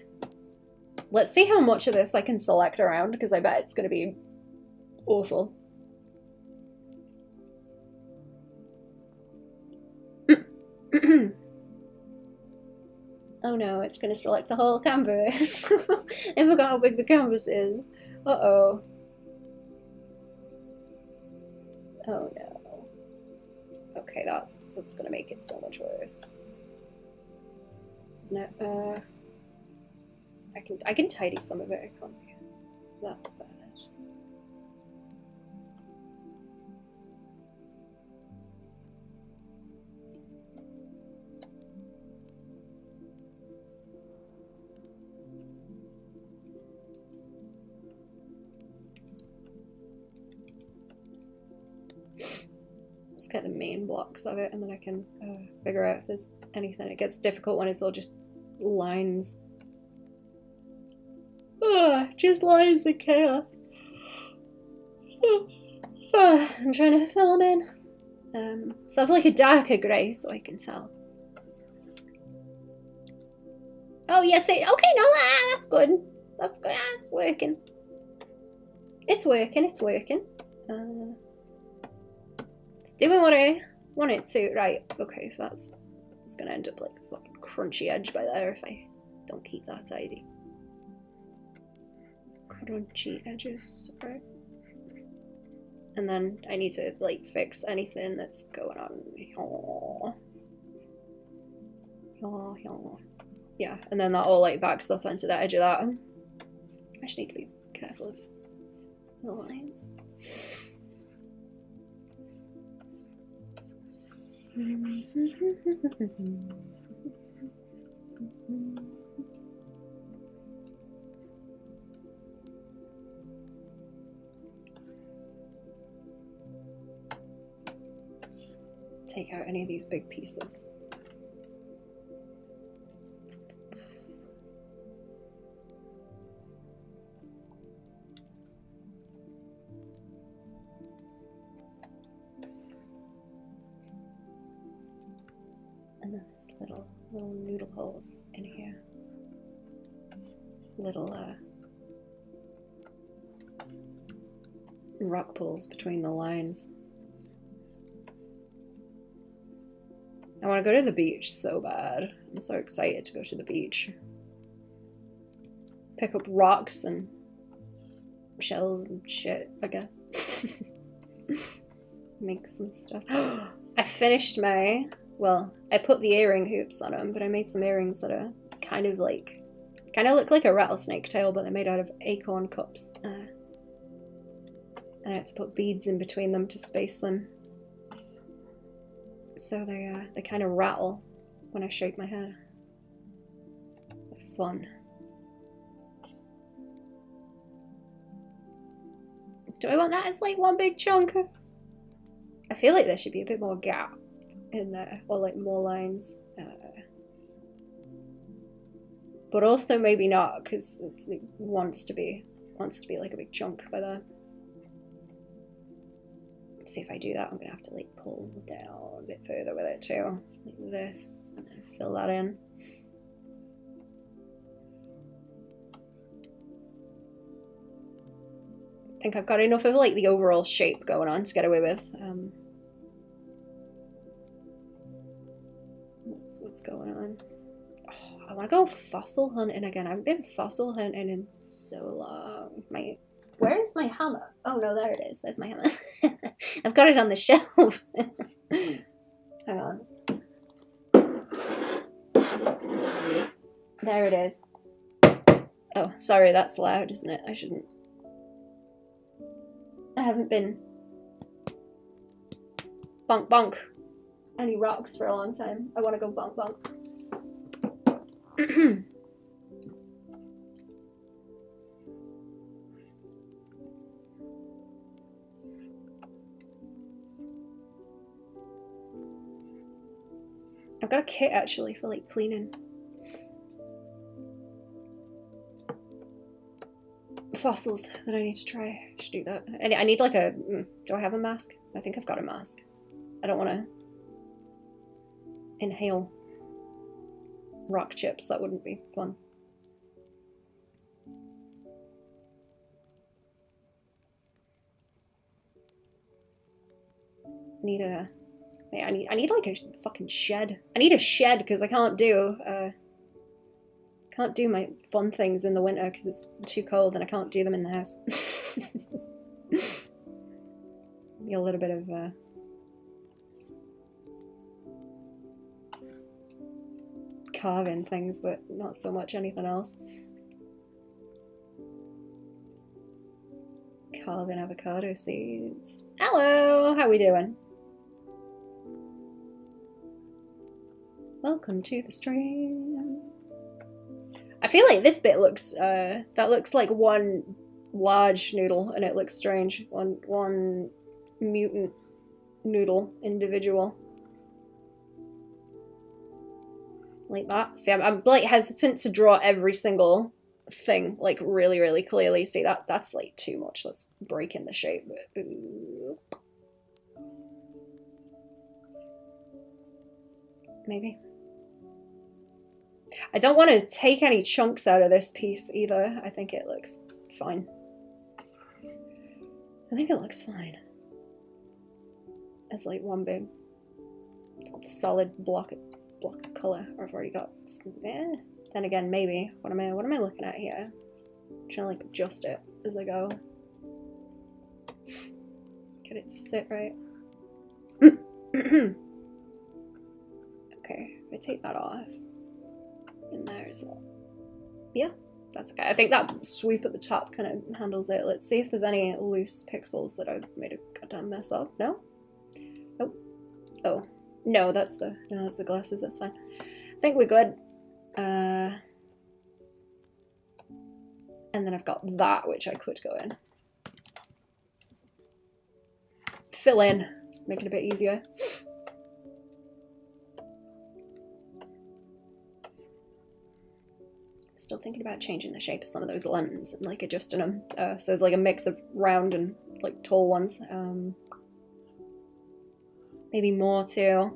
Let's see how much of this I can select around, because I bet it's gonna be awful. Oh no, it's gonna select the whole canvas. I forgot how big the canvas is. Uh-oh. Oh no. Okay, that's gonna make it so much worse. Isn't it? I can tidy some of it, I can't be that bad. Get the main blocks of it, and then I can figure out if there's anything. It gets difficult when it's all just lines. Just lines and chaos. I'm trying to film in. So I have like a darker grey so I can tell. Oh yes, okay, no, that's good. That's good. It's working. It's working. It's working. It's doing what I want it to. Right, okay, so it's gonna end up like a fucking crunchy edge by there if I don't keep that tidy. Crunchy edges, right? And then I need to like fix anything that's going on. Yeah, and then that all like backs up onto the edge of that. I just need to be careful of the lines. Take out any of these big pieces. And then there's little noodle holes in here. Little rock pools between the lines. I want to go to the beach so bad. I'm so excited to go to the beach. Pick up rocks and shells and shit, I guess. Make some stuff. I finished my... Well, I put the earring hoops on them, but I made some earrings that are kind of like Kind of look like a rattlesnake tail, but they're made out of acorn cups. And I had to put beads in between them to space them. So they kind of rattle when I shake my head. They're fun. Do I want that as like one big chunk? I feel like there should be a bit more gap in there, or like more lines. But also maybe not, because it wants to be like a big chunk by there. Let's see if I do that, I'm gonna have to like pull down a bit further with it too, like this, and then fill that in. I think I've got enough of like the overall shape going on to get away with. What's going on? Oh, I want to go fossil hunting again. I haven't been fossil hunting in so long. Where is my hammer? Oh no, there it is. There's my hammer. I've got it on the shelf. Hang on. There it is. Oh, sorry, that's loud, isn't it? I shouldn't. I haven't been bonk bonk any rocks for a long time. I want to go bonk bonk. I've got a kit actually for like cleaning fossils that I need to try. I should do that. And I need like a, do I have a mask? I think I've got a mask. I don't want to inhale rock chips. That wouldn't be fun. I need like a fucking shed. I need a shed because I can't do my fun things in the winter because it's too cold and I can't do them in the house. Be a little bit of carving things, but not so much anything else. Carving avocado seeds. Hello, how we doing? Welcome to the stream. I feel like this bit looks, that looks like one large noodle, and it looks strange. One mutant noodle individual. Like that. See, I'm like hesitant to draw every single thing like really, really clearly. See, that's like too much. Let's break in the shape. Ooh. Maybe. I don't want to take any chunks out of this piece either. I think it looks fine. I think it looks fine. It's like one big solid block of color. I've already got. Then again, maybe. What am I looking at here? I'm trying to like adjust it as I go. Get it to sit right. Okay, if I take that off. In there as well. Yeah, that's okay. I think that sweep at the top kind of handles it. Let's see if there's any loose pixels that I've made a goddamn mess of. No? Nope. Oh. No, that's the glasses, that's fine. I think we're good. And then I've got that, which I could go in. Fill in. Make it a bit easier. Still thinking about changing the shape of some of those lenses and like adjusting them. So there's like a mix of round and like tall ones. Maybe more too.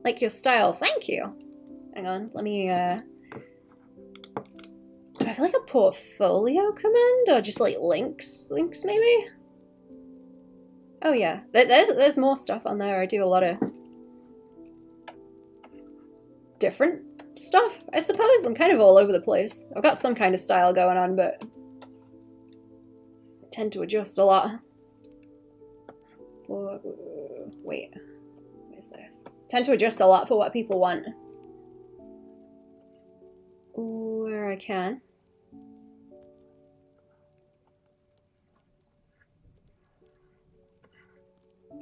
Like your style, thank you. Hang on, let me, do I have like a portfolio command or just like links maybe? Oh yeah, there's more stuff on there. I do a lot of different stuff, I suppose. I'm kind of all over the place. I've got some kind of style going on, but I tend to adjust a lot. Wait, where's this? Tend to adjust a lot for what people want. Where I can.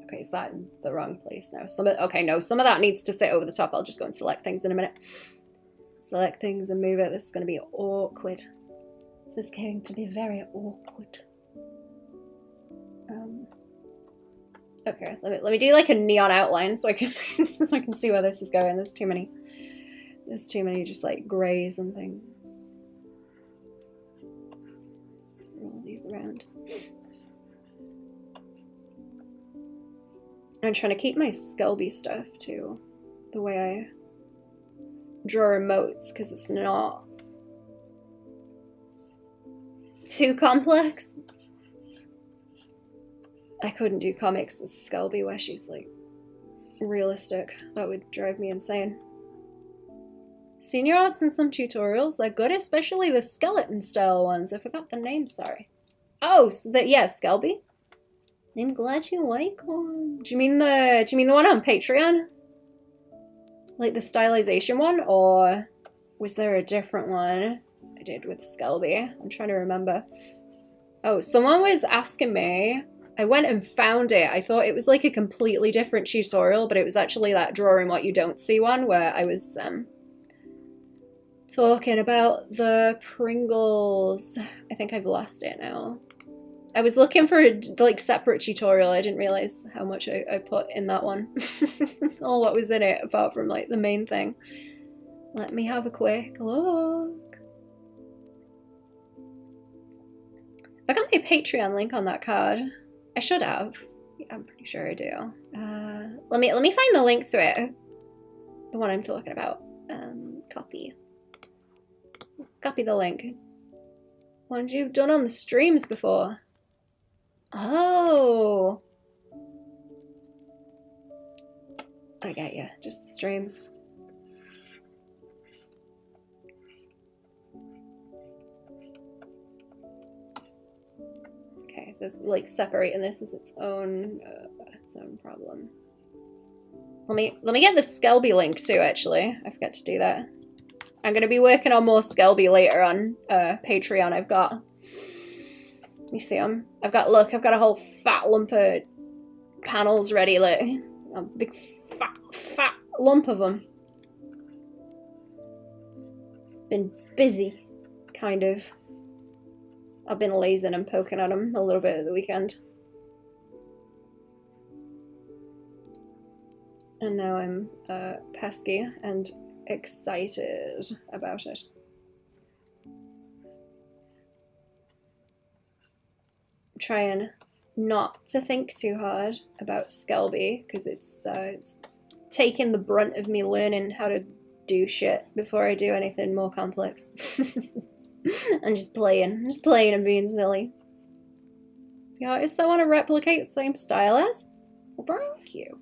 Okay, is that in the wrong place now? Okay, no, some of that needs to sit over the top. I'll just go and select things in a minute. Select things and move it. This is going to be awkward. This is going to be very awkward. Okay, let me do like a neon outline so I can so I can see where this is going. There's too many just like grays and things. Roll these around. I'm trying to keep my Skelby stuff too, the way I draw emotes, because it's not too complex. I couldn't do comics with Skelby where she's like realistic. That would drive me insane. Senior arts and some tutorials, they're good, especially the skeleton style ones. I forgot the name, sorry. Oh, so yeah, Skelby. I'm glad you like one. Do you mean the one on Patreon? Like the stylization one, or was there a different one I did with Skelby? I'm trying to remember. Oh, someone was asking me. I went and found it. I thought it was like a completely different tutorial, but it was actually that drawing what you don't see one where I was talking about the Pringles. I think I've lost it now. I was looking for a like separate tutorial. I didn't realize how much I put in that one. Or what was in it apart from like the main thing. Let me have a quick look. I got my Patreon link on that card. I should have. Yeah, I'm pretty sure I do. Let me find the link to it. The one I'm talking about. Copy. Copy the link. Ones you've done on the streams before. Oh. I get you. Just the streams. Okay, this like separating this is its own problem. Let me get the Skelby link too. Actually, I forgot to do that. I'm gonna be working on more Skelby later on Patreon. I've got. Let me see them. I've got a whole fat lump of panels ready. Look, a big fat lump of them. Been busy, kind of. I've been lazing and poking at them a little bit at the weekend. And now I'm pesky and excited about it. Trying not to think too hard about Skelby because it's taking the brunt of me learning how to do shit before I do anything more complex. And just playing and being silly. The artists I want to replicate the same style as? Well, thank you.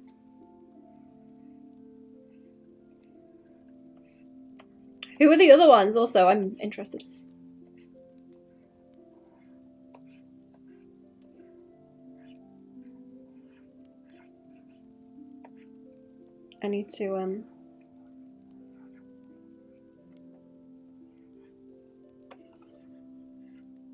Who are the other ones also? I'm interested. I need to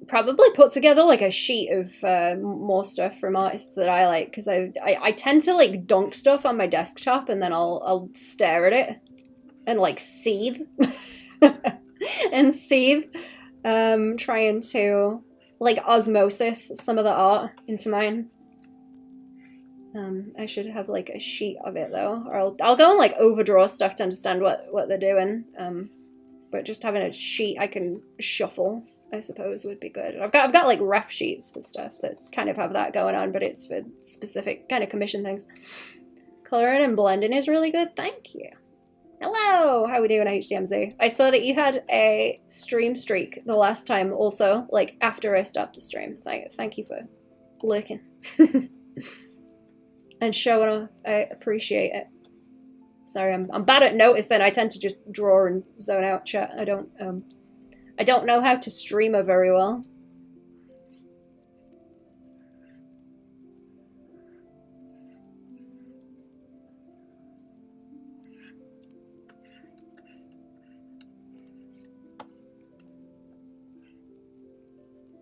probably put together like a sheet of more stuff from artists that I like, because I tend to like dunk stuff on my desktop and then I'll stare at it and like seethe and seethe, trying to like osmosis some of the art into mine. I should have like a sheet of it though, or I'll go and like overdraw stuff to understand what they're doing. But just having a sheet I can shuffle, I suppose, would be good. I've got like ref sheets for stuff that kind of have that going on, but it's for specific kind of commission things. Coloring and blending is really good. Thank you. Hello, how are we doing, HDMZ? I saw that you had a stream streak the last time also, like after I stopped the stream. Thank you for lurking. And showing off. I appreciate it. Sorry, I'm bad at noticing. I tend to just draw and zone out chat. I don't know how to streamer very well.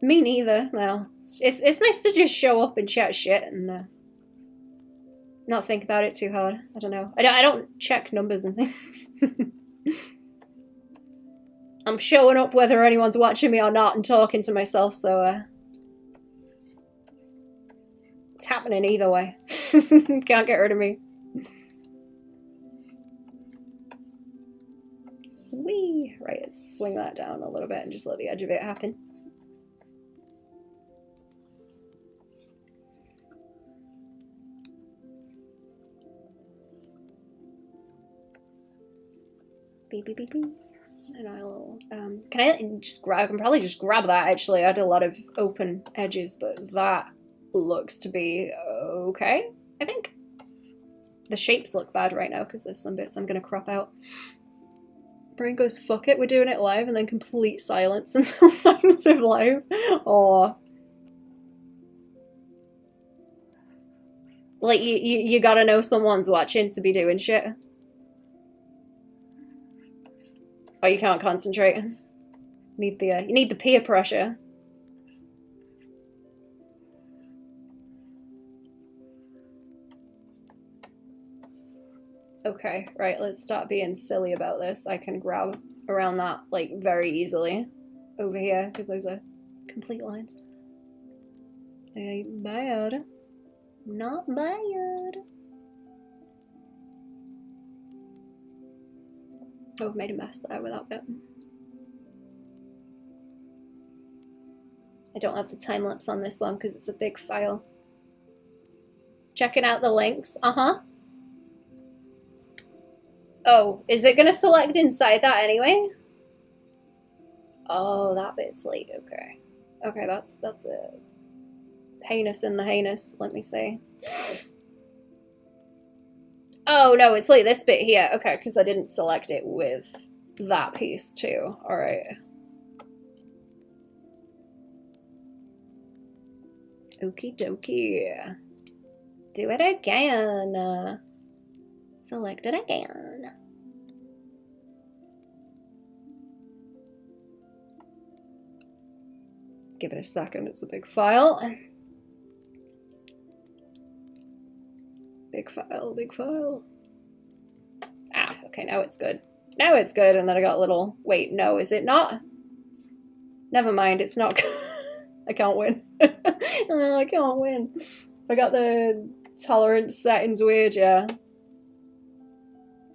Me neither. Well, it's nice to just show up and chat shit and not think about it too hard. I don't know. I don't check numbers and things. I'm showing up whether anyone's watching me or not and talking to myself, so it's happening either way. Can't get rid of me. Whee! Right, let's swing that down a little bit and just let the edge of it happen. Beep, beep, beep, beep. And I'll, can I just grab, I can probably just grab that actually. I had a lot of open edges, but that looks to be okay, I think. The shapes look bad right now because there's some bits I'm gonna crop out. Brain goes, fuck it, we're doing it live, and then complete silence until silence of live. Or like you gotta know someone's watching to be doing shit. Or you can't concentrate. You need the peer pressure. Okay, right, let's stop being silly about this. I can grab around that, like, very easily over here, because those are complete lines. They ain't bad. Not bad. Oh, I've made a mess there with that bit. I don't have the time lapse on this one because it's a big file. Checking out the links. Uh-huh. Oh, is it gonna select inside that anyway? Oh, that bit's late. Okay. Okay, that's a heinous in the heinous. Let me see. Oh, no, it's like this bit here. Okay, because I didn't select it with that piece too. All right. Okie dokie. Do it again. Select it again. Give it a second, it's a big file. Big file, big file. Ah, okay, now it's good. Now it's good, and then I got a little... Wait, no, is it not? Never mind, it's not good. I can't win. Oh, I can't win. I got the tolerance settings weird, yeah.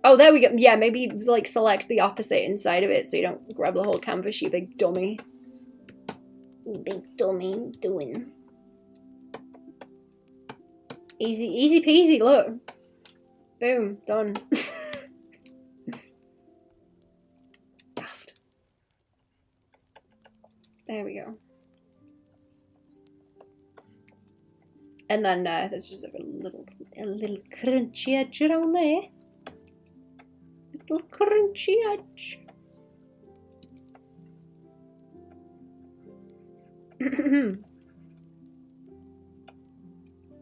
Oh, there we go. Yeah, maybe like select the opposite inside of it so you don't grab the whole canvas, you big dummy. You big dummy doing. Easy, easy peasy, look. Boom, done. Daft. There we go. And then there's just a little crunchy edge around there. Little crunchy edge.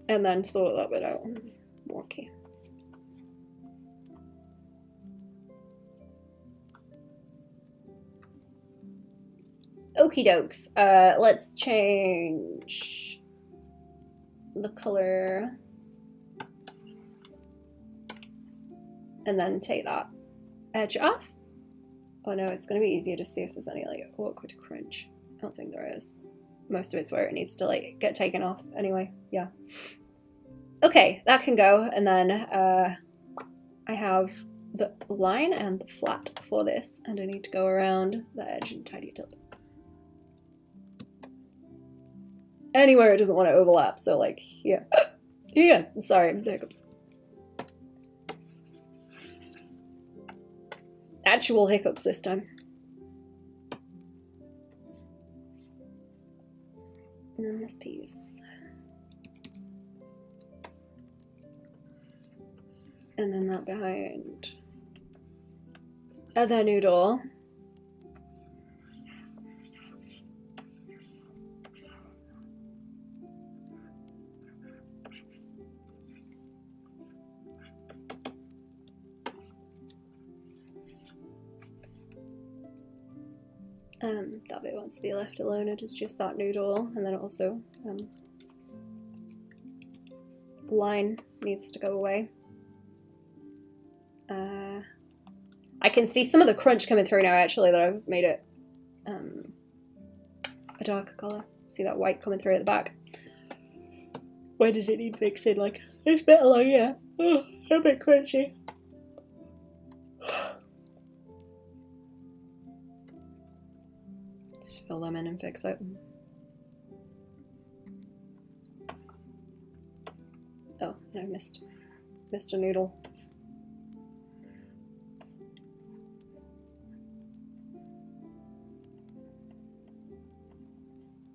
And then sort that bit out. Okay. Okie dokes. Let's change the color. And then take that edge off. Oh no, it's going to be easier to see if there's any like awkward crunch. I don't think there is. Most of it's where it needs to like get taken off anyway. Yeah. Okay, that can go. And then I have the line and the flat for this, and I need to go around the edge and tidy it up. Anywhere it doesn't want to overlap, so like here. Yeah, sorry, the hiccups. Actual hiccups this time. And then this piece. And then that behind. Other noodle. That bit wants to be left alone. It is just that noodle, and then also line needs to go away. I can see some of the crunch coming through now, actually, that I've made it a darker colour. See that white coming through at the back? Where does it need fixing? Like, this bit along here. Oh, a bit crunchy. Just fill them in and fix it. Oh, I missed a noodle.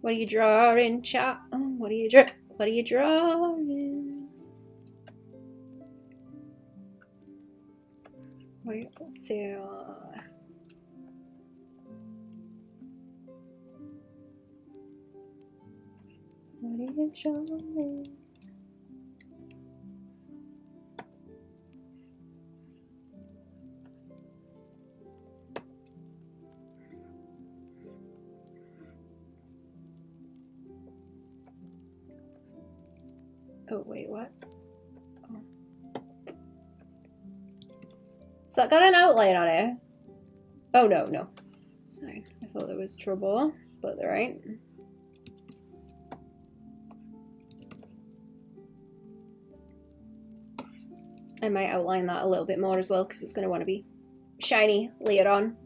What are you drawing, chat? Oh, what are you drawing? What are you drawing? What are you up to? What are you drawing? Oh, wait, what? Oh. Has that got an outline on it? Oh, no, no. Sorry, I thought there was trouble, but there ain't. I might outline that a little bit more as well, because it's going to want to be shiny later on.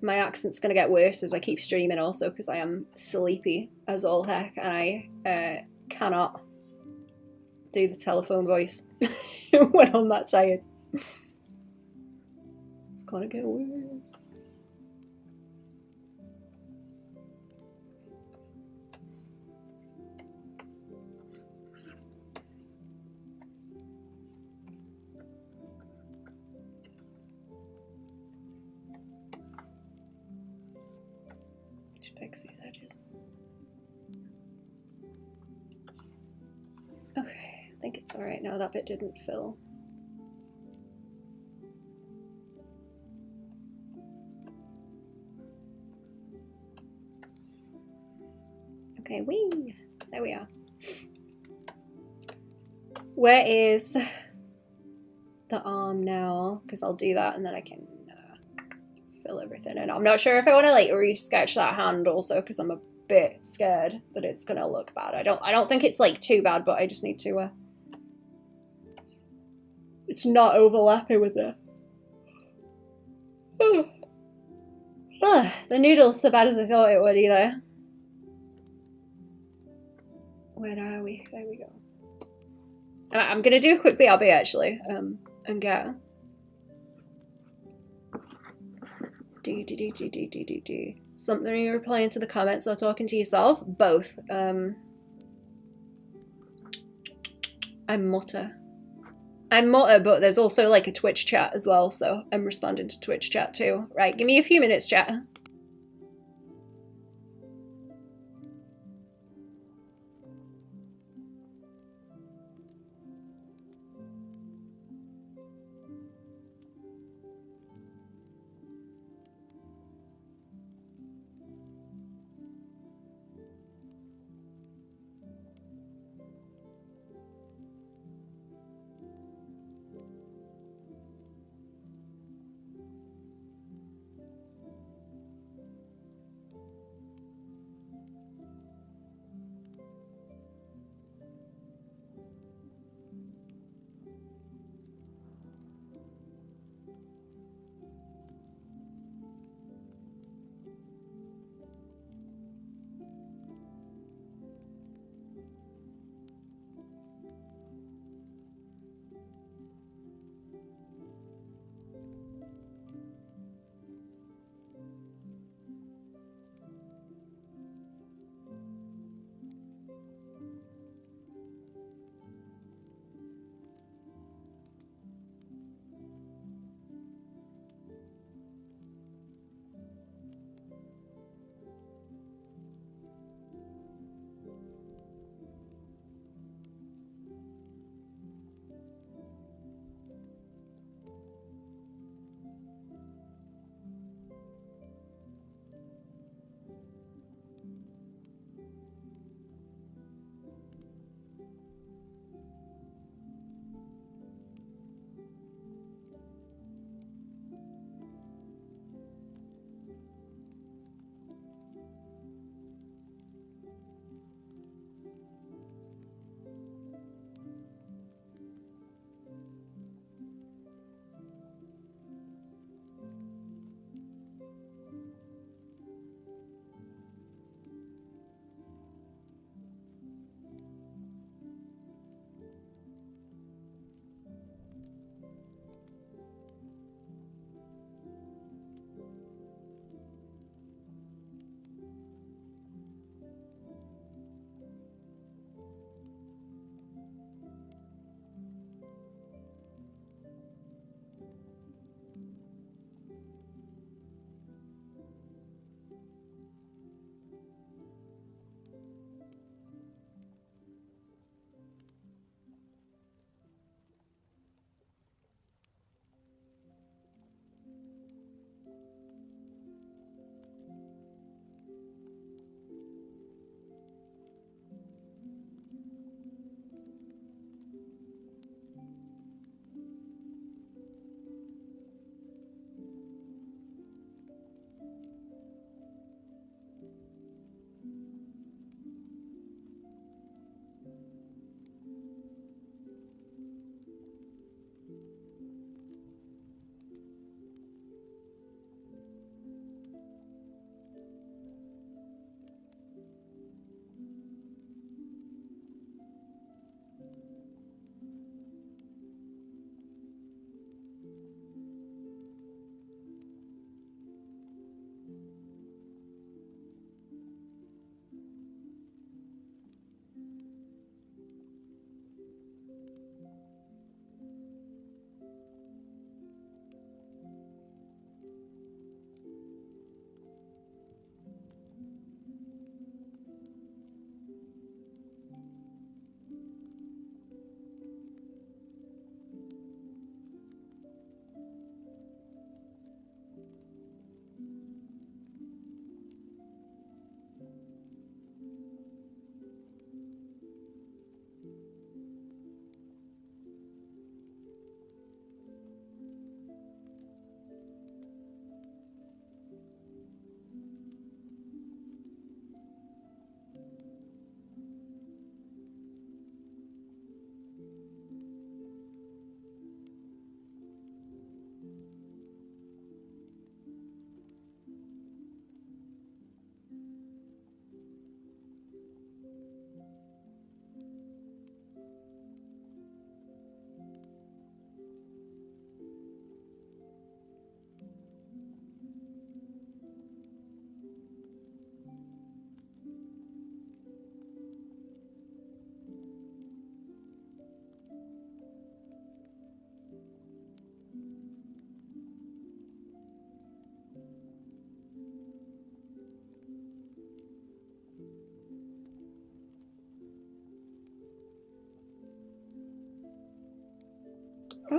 My accent's going to get worse as I keep streaming also, because I am sleepy as all heck, and I cannot do the telephone voice when I'm that tired. It's going to get worse. Fix these edges. Okay, I think it's all right now. That bit didn't fill. Okay, whee! There we are. Where is the arm now? Because I'll do that and then I can fill everything in. I'm not sure if I want to like re-sketch that hand also, because I'm a bit scared that it's gonna look bad. I don't think it's like too bad, but I just need to it's not overlapping with the the noodle's so bad as I thought it would either. Where are we? There we go. I'm gonna do a quick BRB actually, and get something. Are you replying to the comments or talking to yourself? Both. I mutter, but there's also like a Twitch chat as well, so I'm responding to Twitch chat too. Right, give me a few minutes, chat.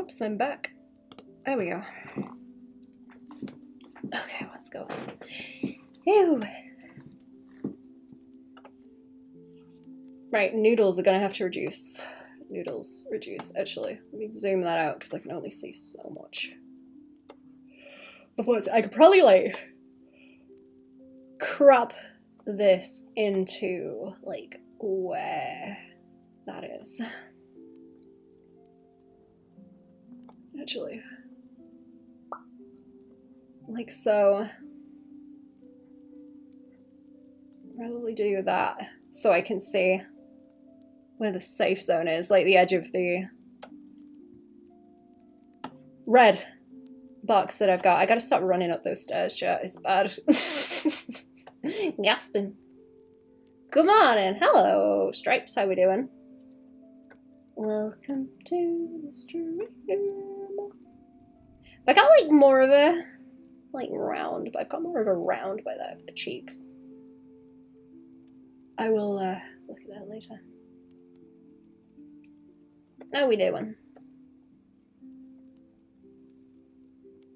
Oops, I'm back. There we go. Okay, let's go. Ew. Right, noodles are gonna have to reduce. Noodles, reduce. Actually, let me zoom that out because I can only see so much. Otherwise, I could probably like crop this into like where that is. Actually, like so. Probably do that so I can see where the safe zone is, like the edge of the red box that I've got. I gotta stop running up those stairs, chat. It's bad. Gasping. Good morning. Hello, Stripes. How we doing? Welcome to the stream. I got like more of a like round, but I've got more of a round by that for the cheeks. I will look at that later. How we doing?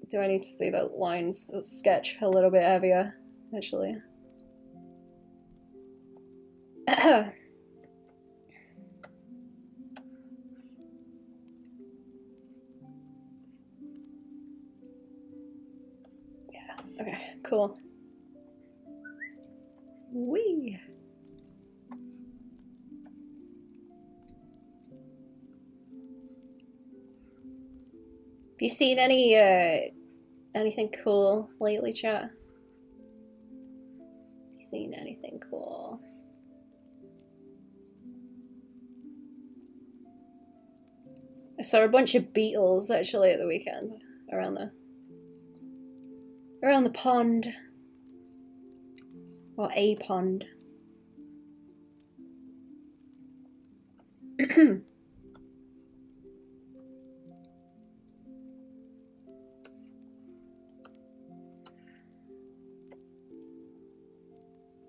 Do I need to see the lines of sketch a little bit heavier, actually? Yeah, okay, cool. Whee! Have you seen any, anything cool lately, chat? Have you seen anything cool? I saw a bunch of beetles, actually, at the weekend, around the pond. Or a pond.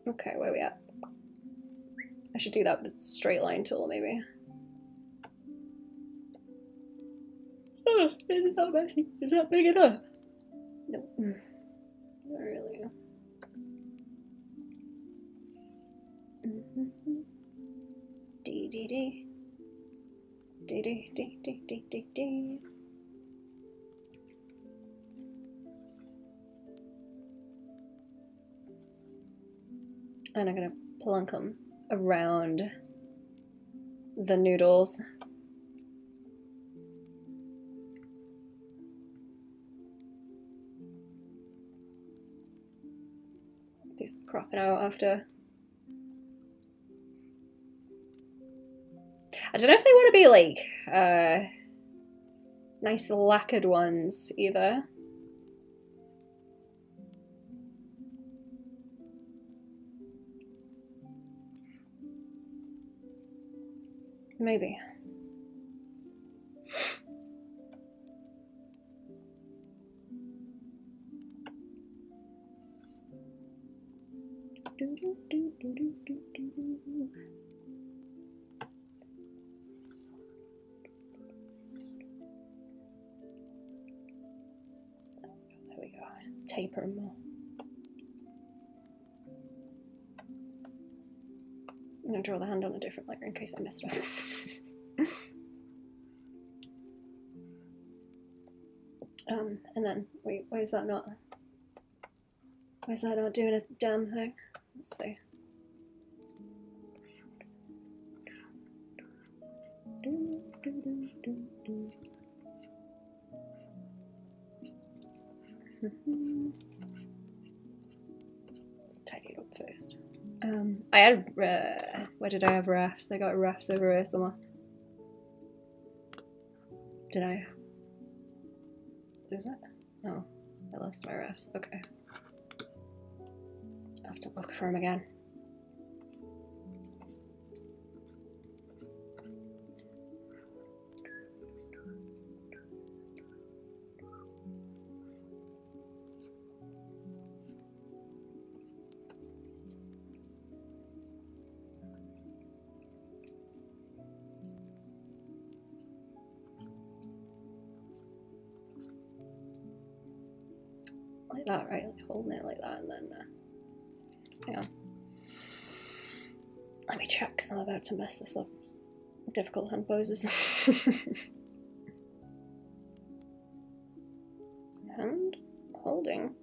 Okay, where are we at? I should do that with the straight line tool, maybe. Oh, is that messy? Is that big enough? Nope. Not really. D D D. D D D D D D D. And I'm gonna plunk them around the noodles. Do some cropping out after. I don't know if they want to be like nice lacquered ones either. Maybe. There we go. Taper them more. I'm gonna draw the hand on a different layer in case I messed up. And then wait, why is that not? Why is that not doing a damn thing? Let's see. Tidy it up first. I had where did I have rafts? I got rafts over here somewhere. Did I lose it? Oh, I lost my rafts. Okay. I'll have to look for them again. like that, right? Like holding it like that, and then hang on. Let me check because I'm about to mess this up. Difficult hand poses. Hand holding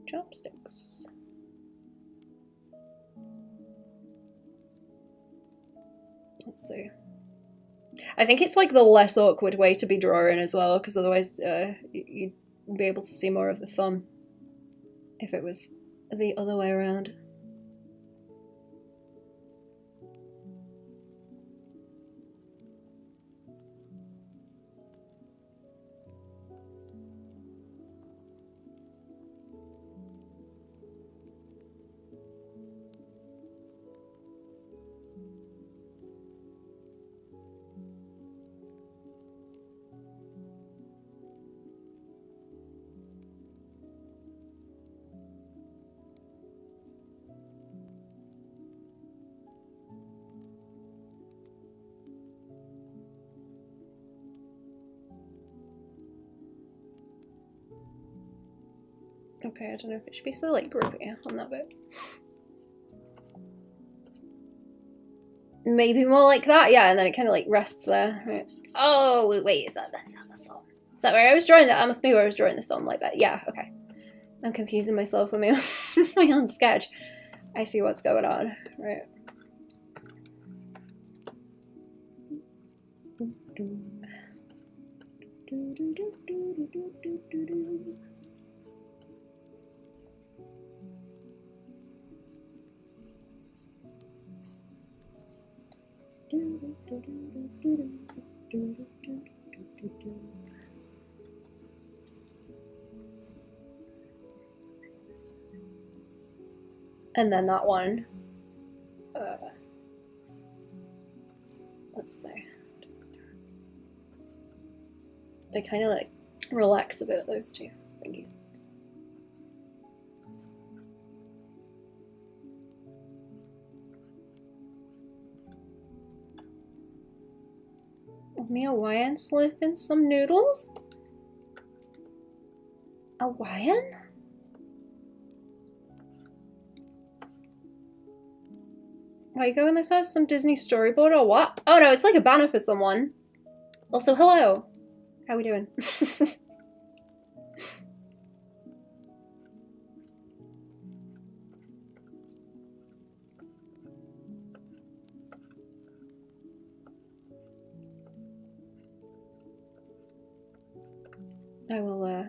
chopsticks. Let's see. I think it's like the less awkward way to be drawing as well, because otherwise you'd be able to see more of the thumb if it was the other way around. Okay, I don't know if it should be so like grippy on that bit. Maybe more like that, yeah, and then it kind of like rests there. Right. Oh, wait, is that the thumb? Is that where I was drawing that? That must be where I was drawing the thumb like that. Yeah, okay. I'm confusing myself with my own, my own sketch. I see what's going on. Right. And then that one, let's see. They kind of like relax a bit, those two thingies. Me Hawaiian slurping some noodles? Hawaiian? Are you going this has some Disney storyboard or what? Oh no, it's like a banner for someone. Also, hello. How we doing? I will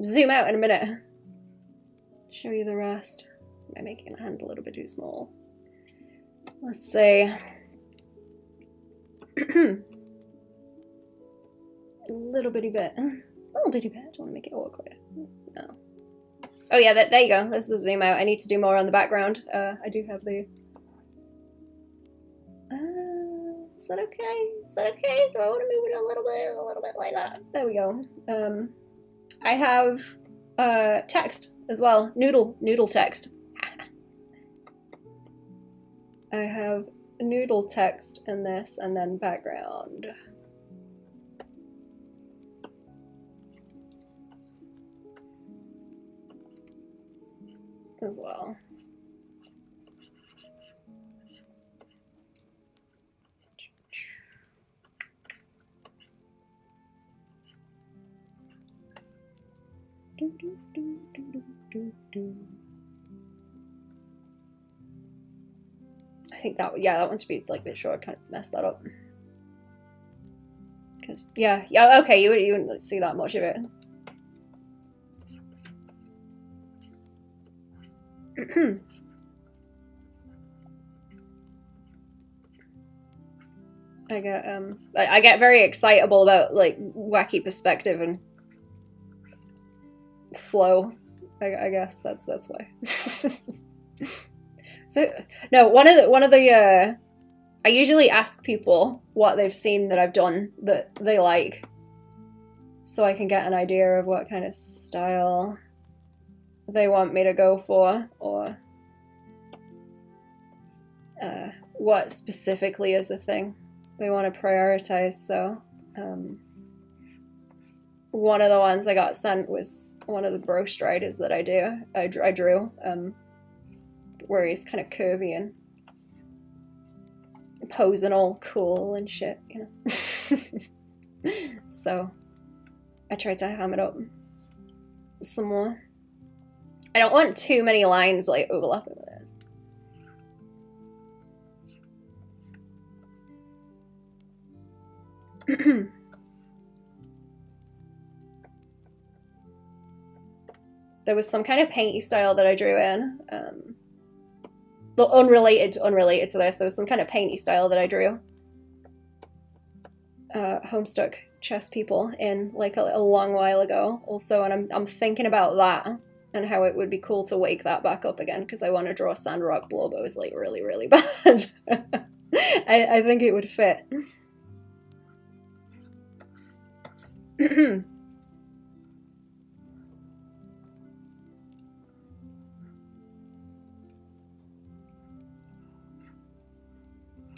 zoom out in a minute. Show you the rest. Am I making the hand a little bit too small? Let's see. A little bitty bit. A little bitty bit. I don't want to make it awkward. No. Oh yeah, there you go. There's the zoom out. I need to do more on the background. I do have the... is that okay? Is that okay? So I want to move it a little bit like that. There we go. I have text as well. Noodle text. I have noodle text in this, and then background. As well. I think that, yeah, that one should be like a bit short. I kind of messed that up. Because, yeah, okay, you wouldn't see that much of it. I get very excitable about like wacky perspective and flow. I guess that's why. So no, one of the I usually ask people what they've seen that I've done that they like, so I can get an idea of what kind of style they want me to go for, or what specifically is a thing they want to prioritize. So one of the ones I got sent was one of the bro striders that I drew, where he's kind of curvy and posing all cool and shit, you know. So I tried to ham it up some more. I don't want too many lines like overlapping with this. There was some kind of painty style that I drew in. Unrelated to this, there was some kind of painty style that I drew. Homestuck chess people in like a long while ago also, and I'm thinking about that and how it would be cool to wake that back up again, because I want to draw Sandrock Blobos like really, really bad. I think it would fit.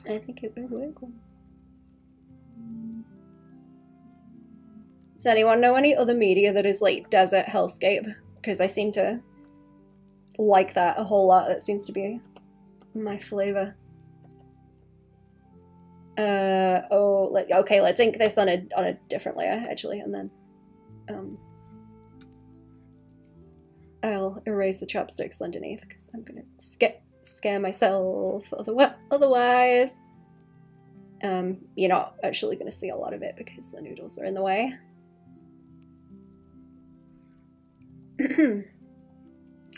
I think it would work. Does anyone know any other media that is like desert hellscape? Because I seem to like that a whole lot. That seems to be my flavor. Okay, let's ink this on a different layer actually, and then I'll erase the chopsticks underneath because I'm gonna scare myself otherwise. You're not actually gonna see a lot of it because the noodles are in the way. Oh,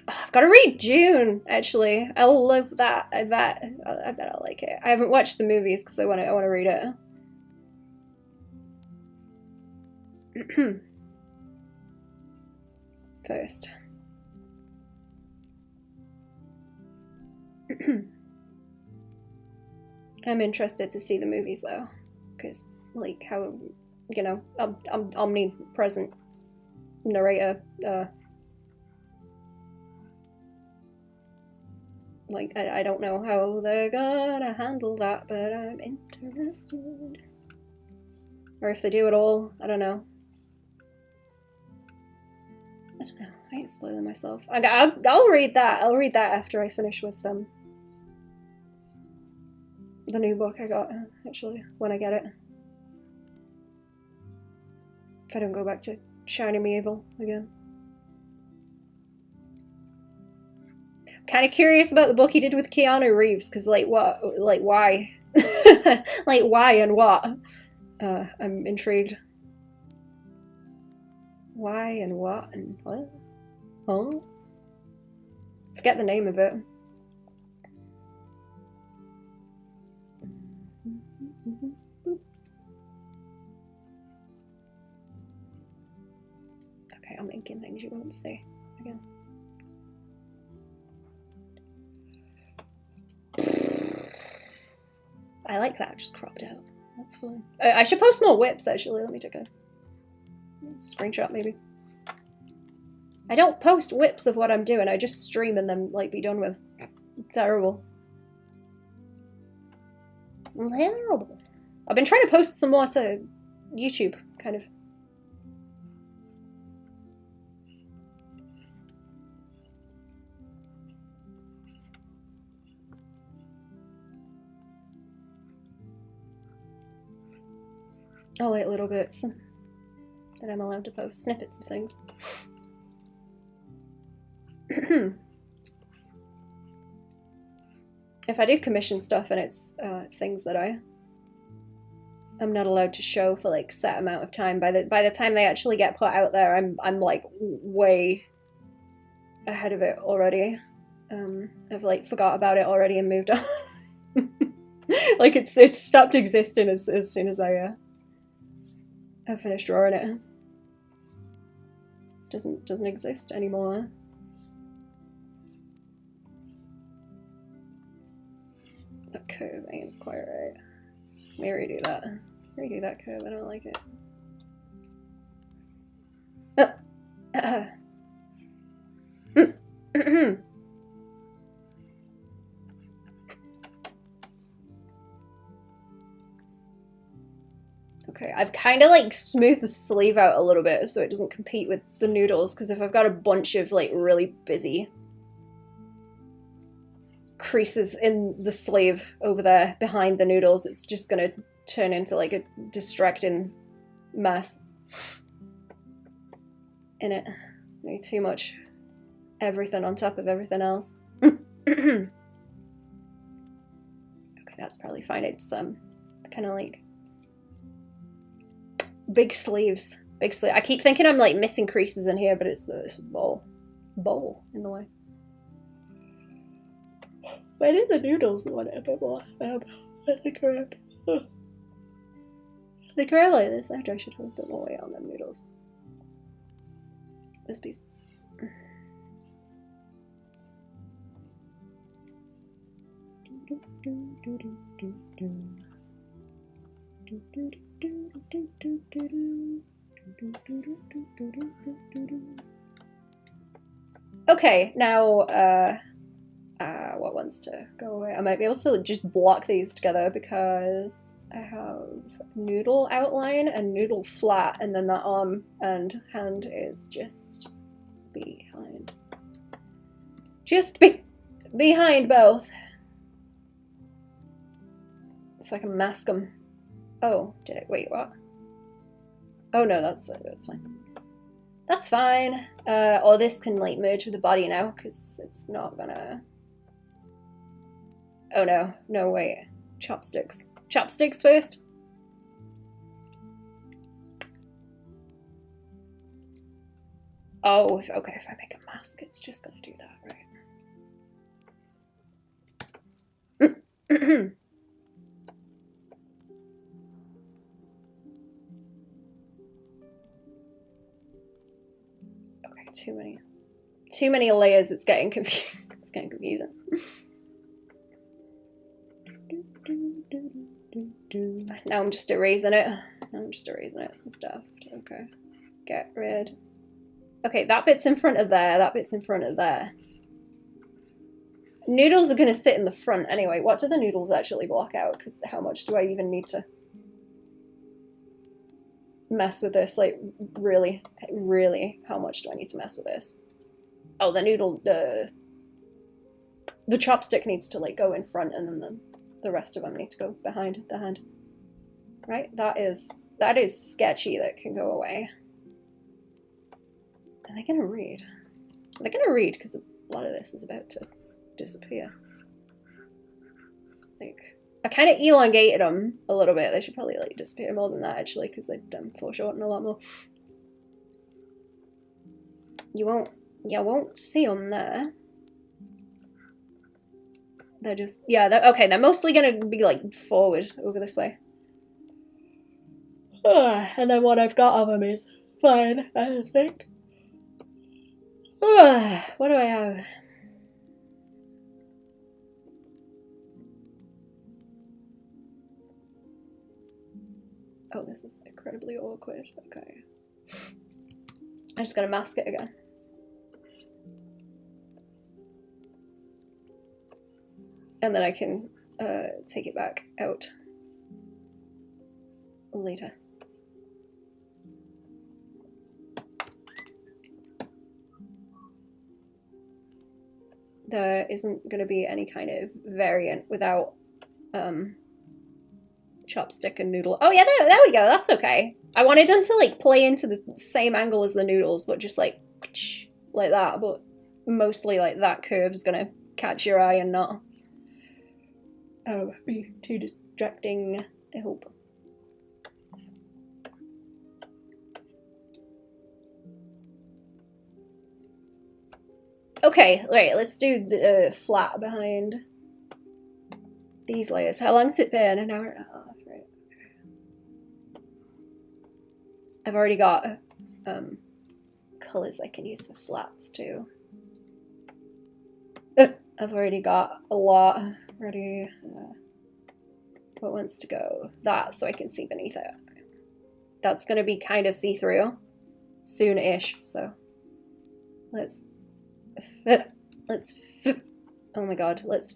I've got to read June. Actually, I love that. I bet I'll like it. I haven't watched the movies because I want to read it first. I'm interested to see the movies though, because like how, you know, I'm omnipresent narrator. Like, I don't know how they're gonna handle that, but I'm interested. Or if they do it all, I don't know. I don't know. I ain't spoiling myself. I'll read that. I'll read that after I finish with the new book I got, actually, when I get it. If I don't go back to Shiny Me Evil again. Kind of curious about the book he did with Keanu Reeves, because like what, like why, like why and what? I'm intrigued. Why and what and what? Huh? Forget the name of it. Okay, I'm making things you won't see again. I like that, just cropped out. That's fun. I should post more whips, actually. Let me take a screenshot, maybe. I don't post whips of what I'm doing. I just stream and then, like, be done with. Terrible. Terrible. I've been trying to post some more to YouTube, kind of. Oh, like little bits that I'm allowed to post, snippets of things. If I do commission stuff and it's things that I'm not allowed to show for like set amount of time, by the time they actually get put out there, I'm like way ahead of it already. I've like forgot about it already and moved on. Like it's stopped existing as soon as I finished drawing it. Doesn't exist anymore. The curve ain't quite right. Let me redo that. Redo that curve. I don't like it. Okay, I've kind of like smoothed the sleeve out a little bit so it doesn't compete with the noodles, because if I've got a bunch of like really busy creases in the sleeve over there behind the noodles, it's just gonna turn into like a distracting mess in it. Maybe too much everything on top of everything else. Okay, that's probably fine. It's kind of like big sleeves. Big sleeve. I keep thinking I'm like missing creases in here, but it's the bowl in the way. Why did the noodles want it a bit more? I think around. Like this, I should have a bit more weight on them noodles. This piece. Okay, now what wants to go away? I might be able to just block these together because I have noodle outline and noodle flat, and then that arm and hand is just behind. Just behind both. So I can mask them. Oh, did it? Wait, what? Oh no, that's fine. That's fine. Or this can like merge with the body now, because it's not gonna... Oh no, no wait. Chopsticks. Chopsticks first. Oh, okay, if I make a mask, it's just gonna do that, right? Okay, too many layers. It's getting confusing. It's getting confusing. Now I'm just erasing it. It's daft. Okay, get rid. Okay, that bit's in front of there. That bit's in front of there. Noodles are gonna sit in the front anyway. What do the noodles actually block out? Because how much do I even need to mess with this? Like, really, how much do I need to mess with this? Oh, the noodle, the chopstick needs to like go in front, and then the rest of them need to go behind the hand. Right? That is sketchy. That can go away. Are they gonna read? They're gonna read because a lot of this is about to disappear. Like, I kind of elongated them a little bit. They should probably like disappear more than that actually, because they've foreshortened a lot more. You won't see them there. They're just, yeah, okay, they're mostly gonna be like forward over this way. And then what I've got of them is fine, I think. What do I have? Oh, this is incredibly awkward. Okay. I'm just gonna mask it again. And then I can take it back out later. There isn't going to be any kind of variant without chopstick and noodle. Oh yeah, there we go. That's okay. I wanted them to like play into the same angle as the noodles, but just like that. But mostly like that curve's gonna catch your eye and not be too distracting, I hope. Okay, right, let's do the flat behind these layers. How long's it been? An hour and a half, right? I've already got colors I can use for flats too. I've already got a lot ready. What wants to go? That, so I can see beneath it. That's gonna be kind of see-through soon-ish, so let's oh my god, let's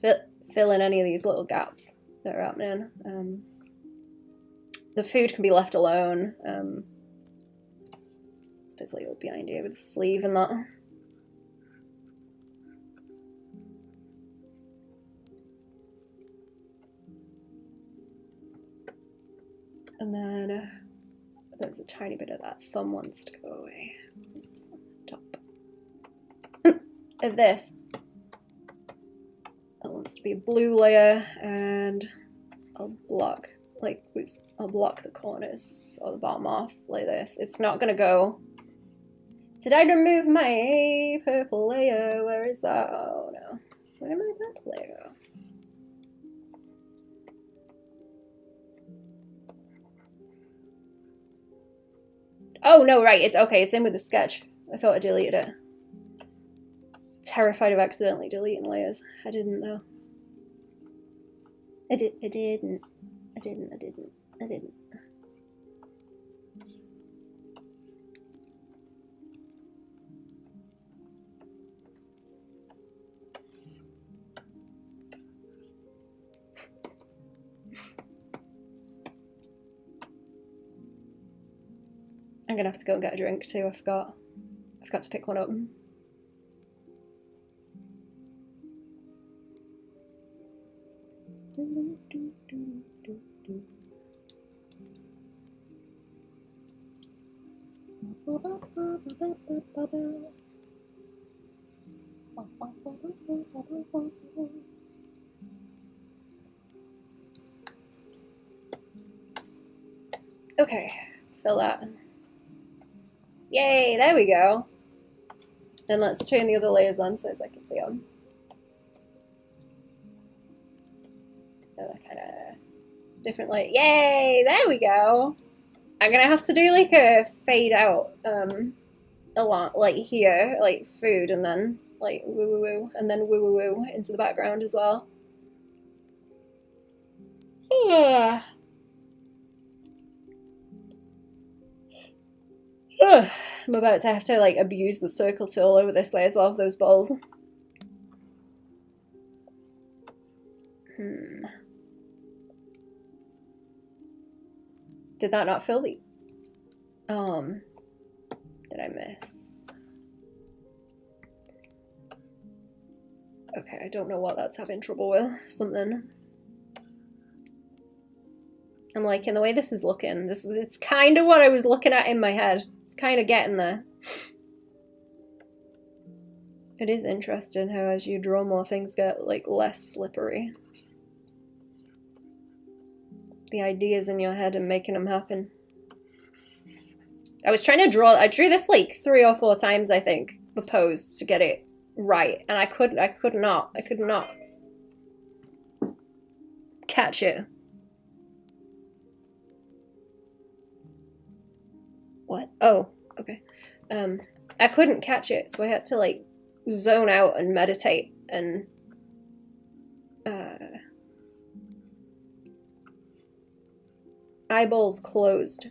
fill in any of these little gaps that are happening. the food can be left alone. It's basically what behind here with the sleeve and that. And then there's a tiny bit of that thumb wants to go away. Top of this. That wants to be a blue layer, and I'll block, like, oops, I'll block the corners or the bottom off like this. It's not gonna go. Did I remove my purple layer? Where is that? Oh no. Where did my purple layer go? Oh no, right, it's okay, it's in with the sketch. I thought I deleted it. Terrified of accidentally deleting layers. I didn't though. I didn't. I'm gonna have to go and get a drink too, I forgot to pick one up. Okay, fill that. Yay, there we go. And let's turn the other layers on so as I can see them. They're kind of different light. Yay, there we go. I'm gonna have to do like a fade out a lot, like here, like food, and then like woo woo woo, and then woo woo woo into the background as well. I'm about to have to like abuse the circle tool over this way as well for those balls. Did that not fill the... did I miss? Okay, I don't know what that's having trouble with. Something. I'm liking the way this is looking. It's kind of what I was looking at in my head. It's kind of getting there. It is interesting how as you draw more things get like less slippery. The ideas in your head and making them happen. I was trying to draw, I drew this like 3 or 4 times, I think, the pose to get it right, and I could not catch it. What? Oh, okay. I couldn't catch it, so I had to like zone out and meditate and eyeballs closed.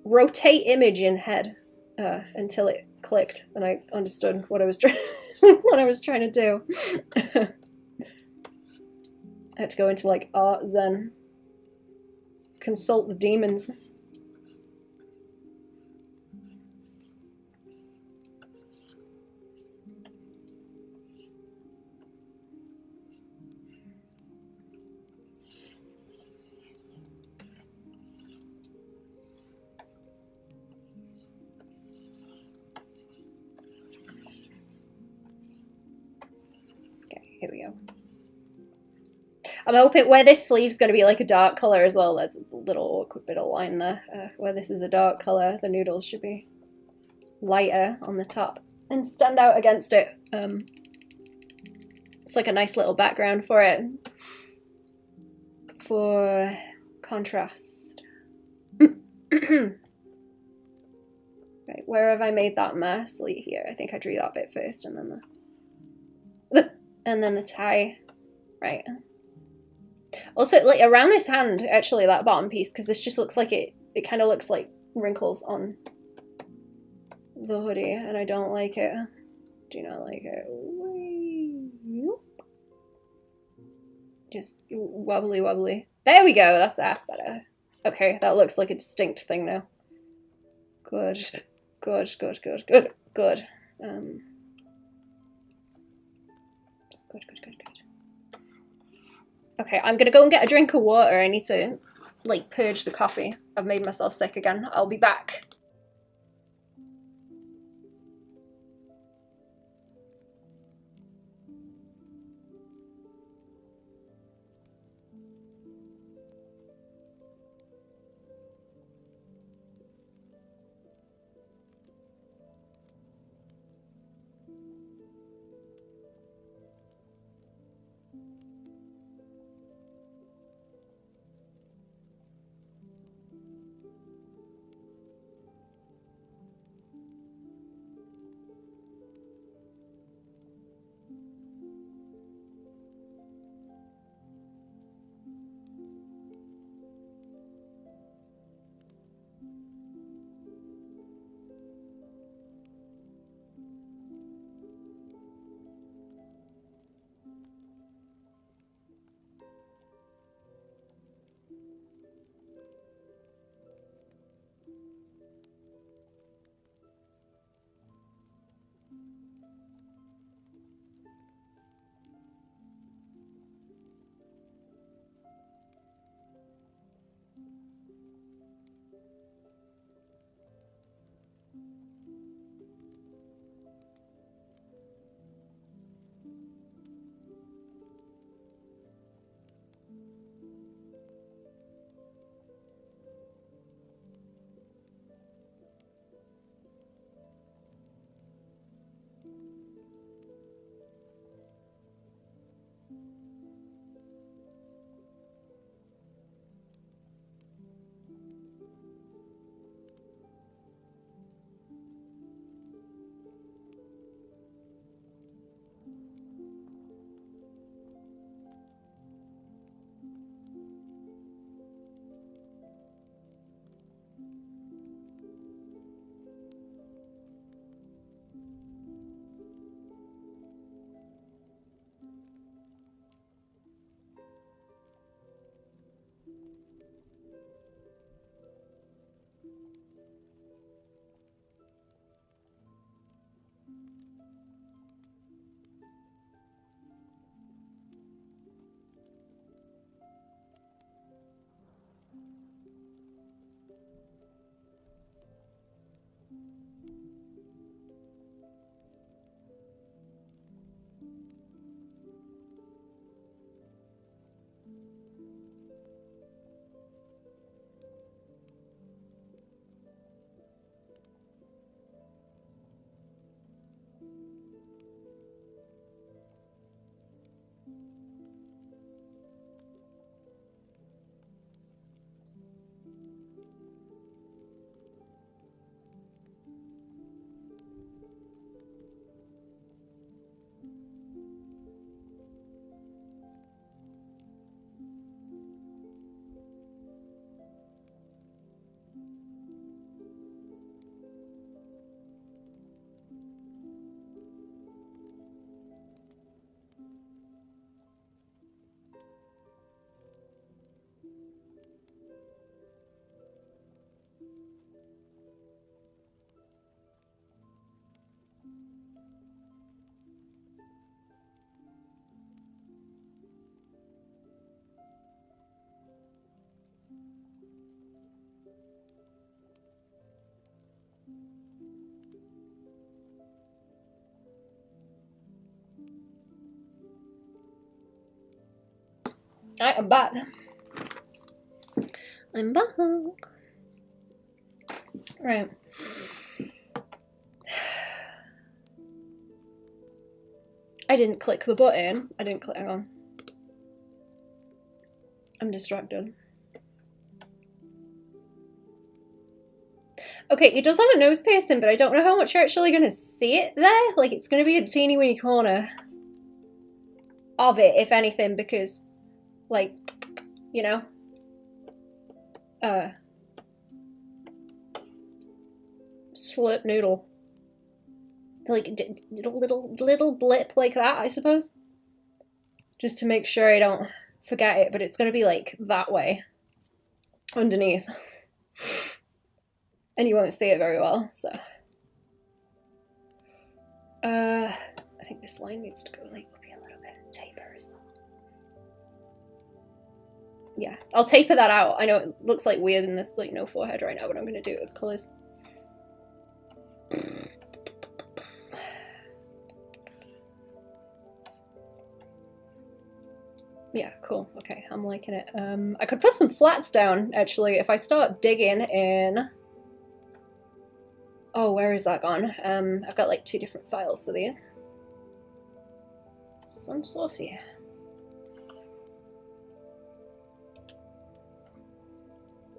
Rotate image in head until it clicked and I understood what I was trying to do. I had to go into like art zen. Consult the demons. Here we go. I'm hoping where this sleeve's going to be like a dark colour as well. That's a little awkward bit of line there. Where this is a dark colour, the noodles should be lighter on the top and stand out against it. It's like a nice little background for it. For contrast. Right, where have I made that mess? Like here. I think I drew that bit first and then the tie, right. Also, like around this hand, actually, that bottom piece, because this just looks like it kind of looks like wrinkles on the hoodie, and I don't like it. Do not like it. Just wobbly wobbly. There we go, that's better. Okay, that looks like a distinct thing now. Good. Good, good, good, good, good. Good, good, good, good. Okay, I'm gonna go and get a drink of water. I need to, like, purge the coffee. I've made myself sick again. I'll be back. Alright, I'm back. I'm back. Right. I didn't click the button. I didn't click, hang on. I'm distracted. Okay, it does have a nose piercing, but I don't know how much you're actually going to see it there. Like, it's going to be a teeny weeny corner of it, if anything, because, like, you know, slurp noodle. Like, little blip like that, I suppose. Just to make sure I don't forget it, but it's going to be, like, that way. underneath. And you won't see it very well, so. I think this line needs to go like up here a little bit. Taper as well. Yeah, I'll taper that out. I know it looks like weird in this like no forehead right now, but I'm gonna do it with colours. Yeah, cool. Okay, I'm liking it. I could put some flats down, actually, if I start digging in... Oh, where is that gone? I've got like 2 different files for these. Some saucy.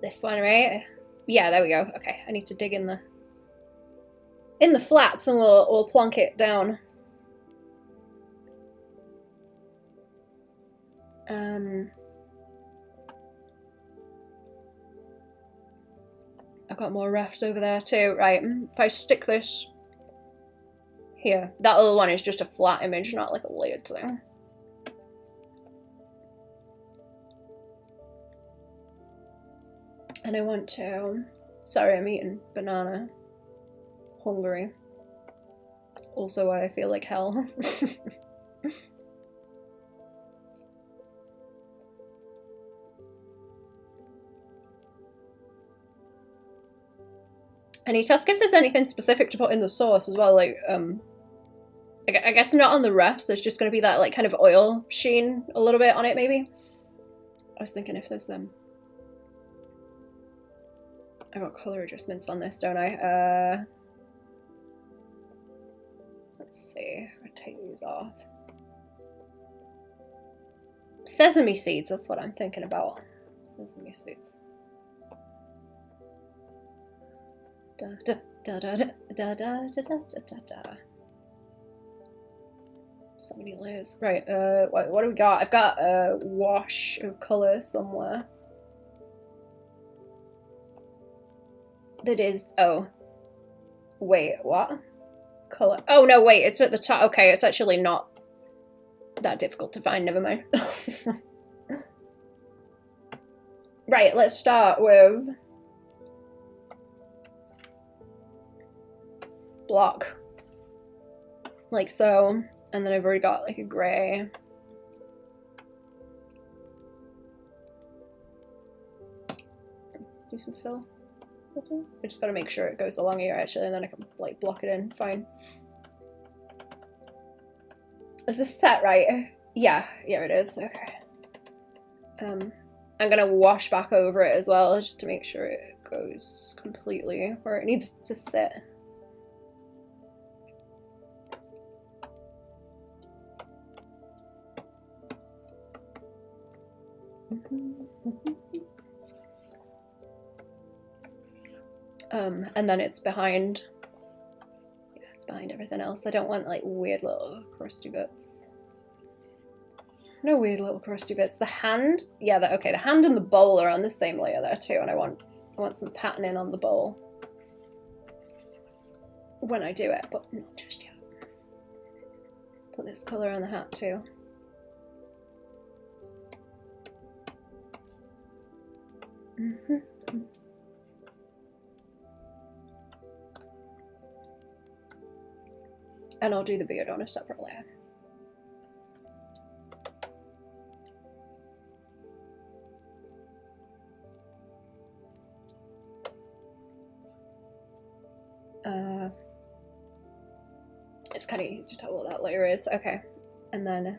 This one, right? Yeah, there we go. Okay, I need to dig in the flats and we'll plonk it down. I've got more refs over there too. Right, if I stick this here, that other one is just a flat image, not like a layered thing. And I want to... Sorry, I'm eating banana. Hungry. Also why I feel like hell. I need to ask if there's anything specific to put in the sauce as well, like, I guess not on the refs, there's just going to be that, like, kind of oil sheen a little bit on it, maybe? I was thinking if there's, I got colour adjustments on this, don't I? Let's see, I'll take these off. Sesame seeds, that's what I'm thinking about. Sesame seeds. Da da da da da da da da da da. So many layers. Right, what do we got? I've got a wash of colour somewhere. That is, oh. Wait, what? Colour. Oh no, wait, it's at the top. Okay, it's actually not that difficult to find, never mind. Right, let's start with block. Like so. And then I've already got like a grey. Do some fill. I just gotta make sure it goes along here actually, and then I can like block it in. Fine. Is this set right? Yeah, it is. Okay. I'm gonna wash back over it as well, just to make sure it goes completely where it needs to sit. And then it's behind. Yeah, it's behind everything else. I don't want like weird little crusty bits. No weird little crusty bits. The hand, yeah, okay. The hand and the bowl are on the same layer there too, and I want some patterning on the bowl when I do it, but not just yet. Put this colour on the hat too. And I'll do the beard on a separate layer. It's kind of easy to tell what that layer is. Okay, and then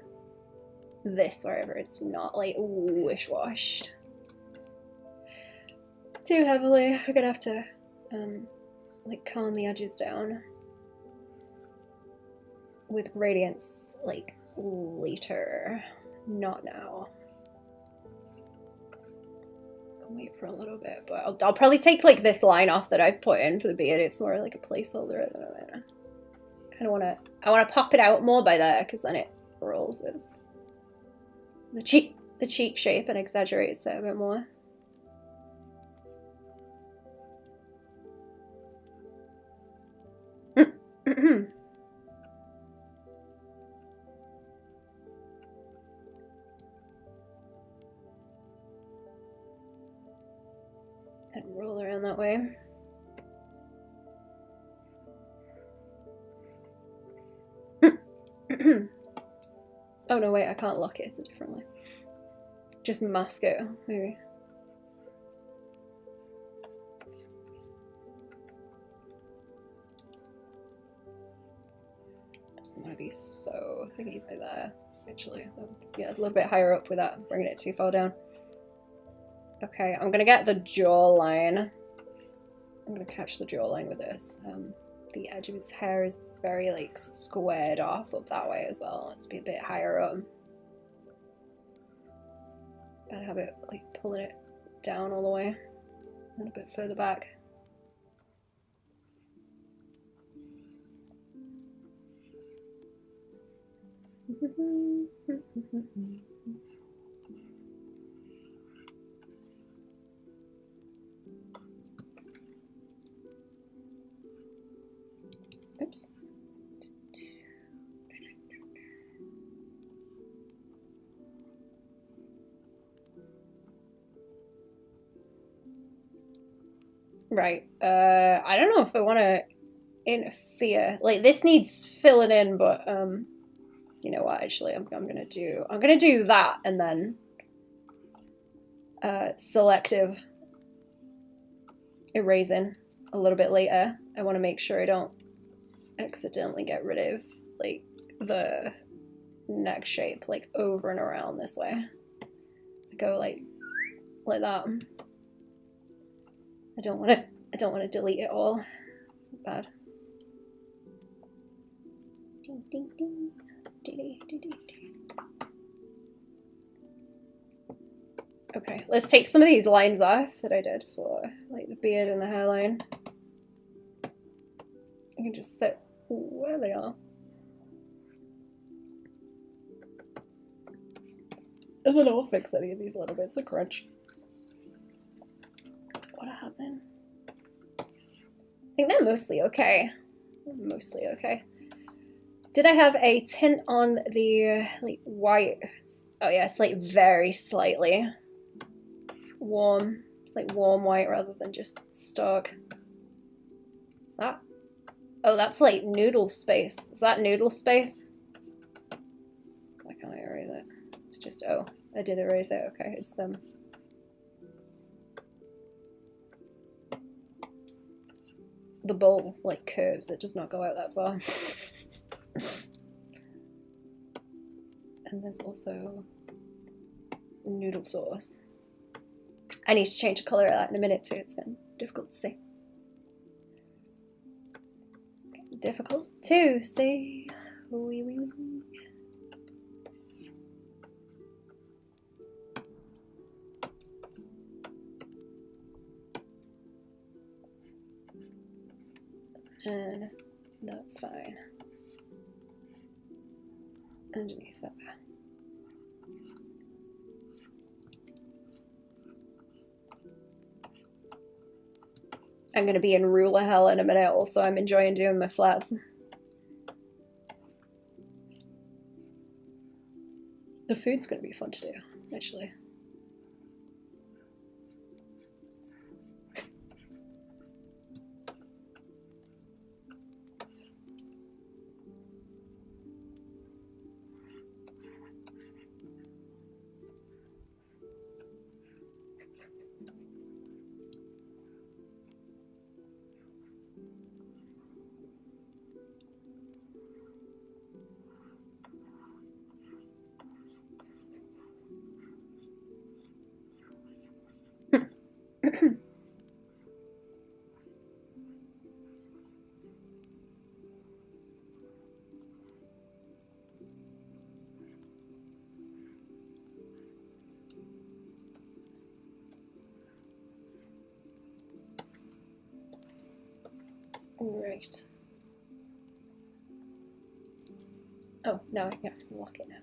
this wherever it's not like wish-washed too heavily. I'm gonna have to like calm the edges down with gradients like later, not now. Can wait for a little bit, but I'll probably take like this line off that I've put in for the beard. It's more like a placeholder at the moment. I want to pop it out more by there because then it rolls with the cheek shape and exaggerates it a bit more. And roll around that way. Oh no, wait, I can't lock it, it's a different way. Just mask it, maybe. Doesn't want to be so thingy by there, actually. Yeah, a little bit higher up without bringing it too far down. Okay, I'm gonna get the jawline. I'm gonna catch the jawline with this. The edge of his hair is very like squared off up that way as well. Let's be a bit higher up. Better have it like pulling it down all the way and a bit further back. Oops. Right. I don't know if I want to interfere. Like this needs filling in, but you know what? Actually, I'm gonna do that and then selective erasing a little bit later. I want to make sure I don't accidentally get rid of like the neck shape like over and around this way. I go like that. I don't want to delete it all. Bad. Ding, ding, ding. Okay, let's take some of these lines off that I did for like the beard and the hairline. I can just sit where they are. And then I'll fix any of these little bits of crunch. What happened? I think they're mostly okay. Mostly okay. Did I have a tint on the like white? Oh yeah, it's like very slightly warm. It's like warm white rather than just stark. Is that? Oh, that's like noodle space. Is that noodle space? Why can't I erase it? It's just, oh, I did erase it. Okay, it's the bowl like curves. It does not go out that far. And there's also noodle sauce. I need to change the color of that in a minute too. It's difficult to see. Difficult to see. Wee, wee, wee. And that's fine. Underneath that. I'm going to be in ruler hell in a minute also. I'm enjoying doing my flats. The food's going to be fun to do, actually. Right. Oh, now I can lock it now.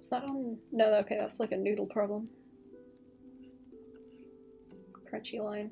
Is that on? No, okay, that's like a noodle problem. Crunchy line.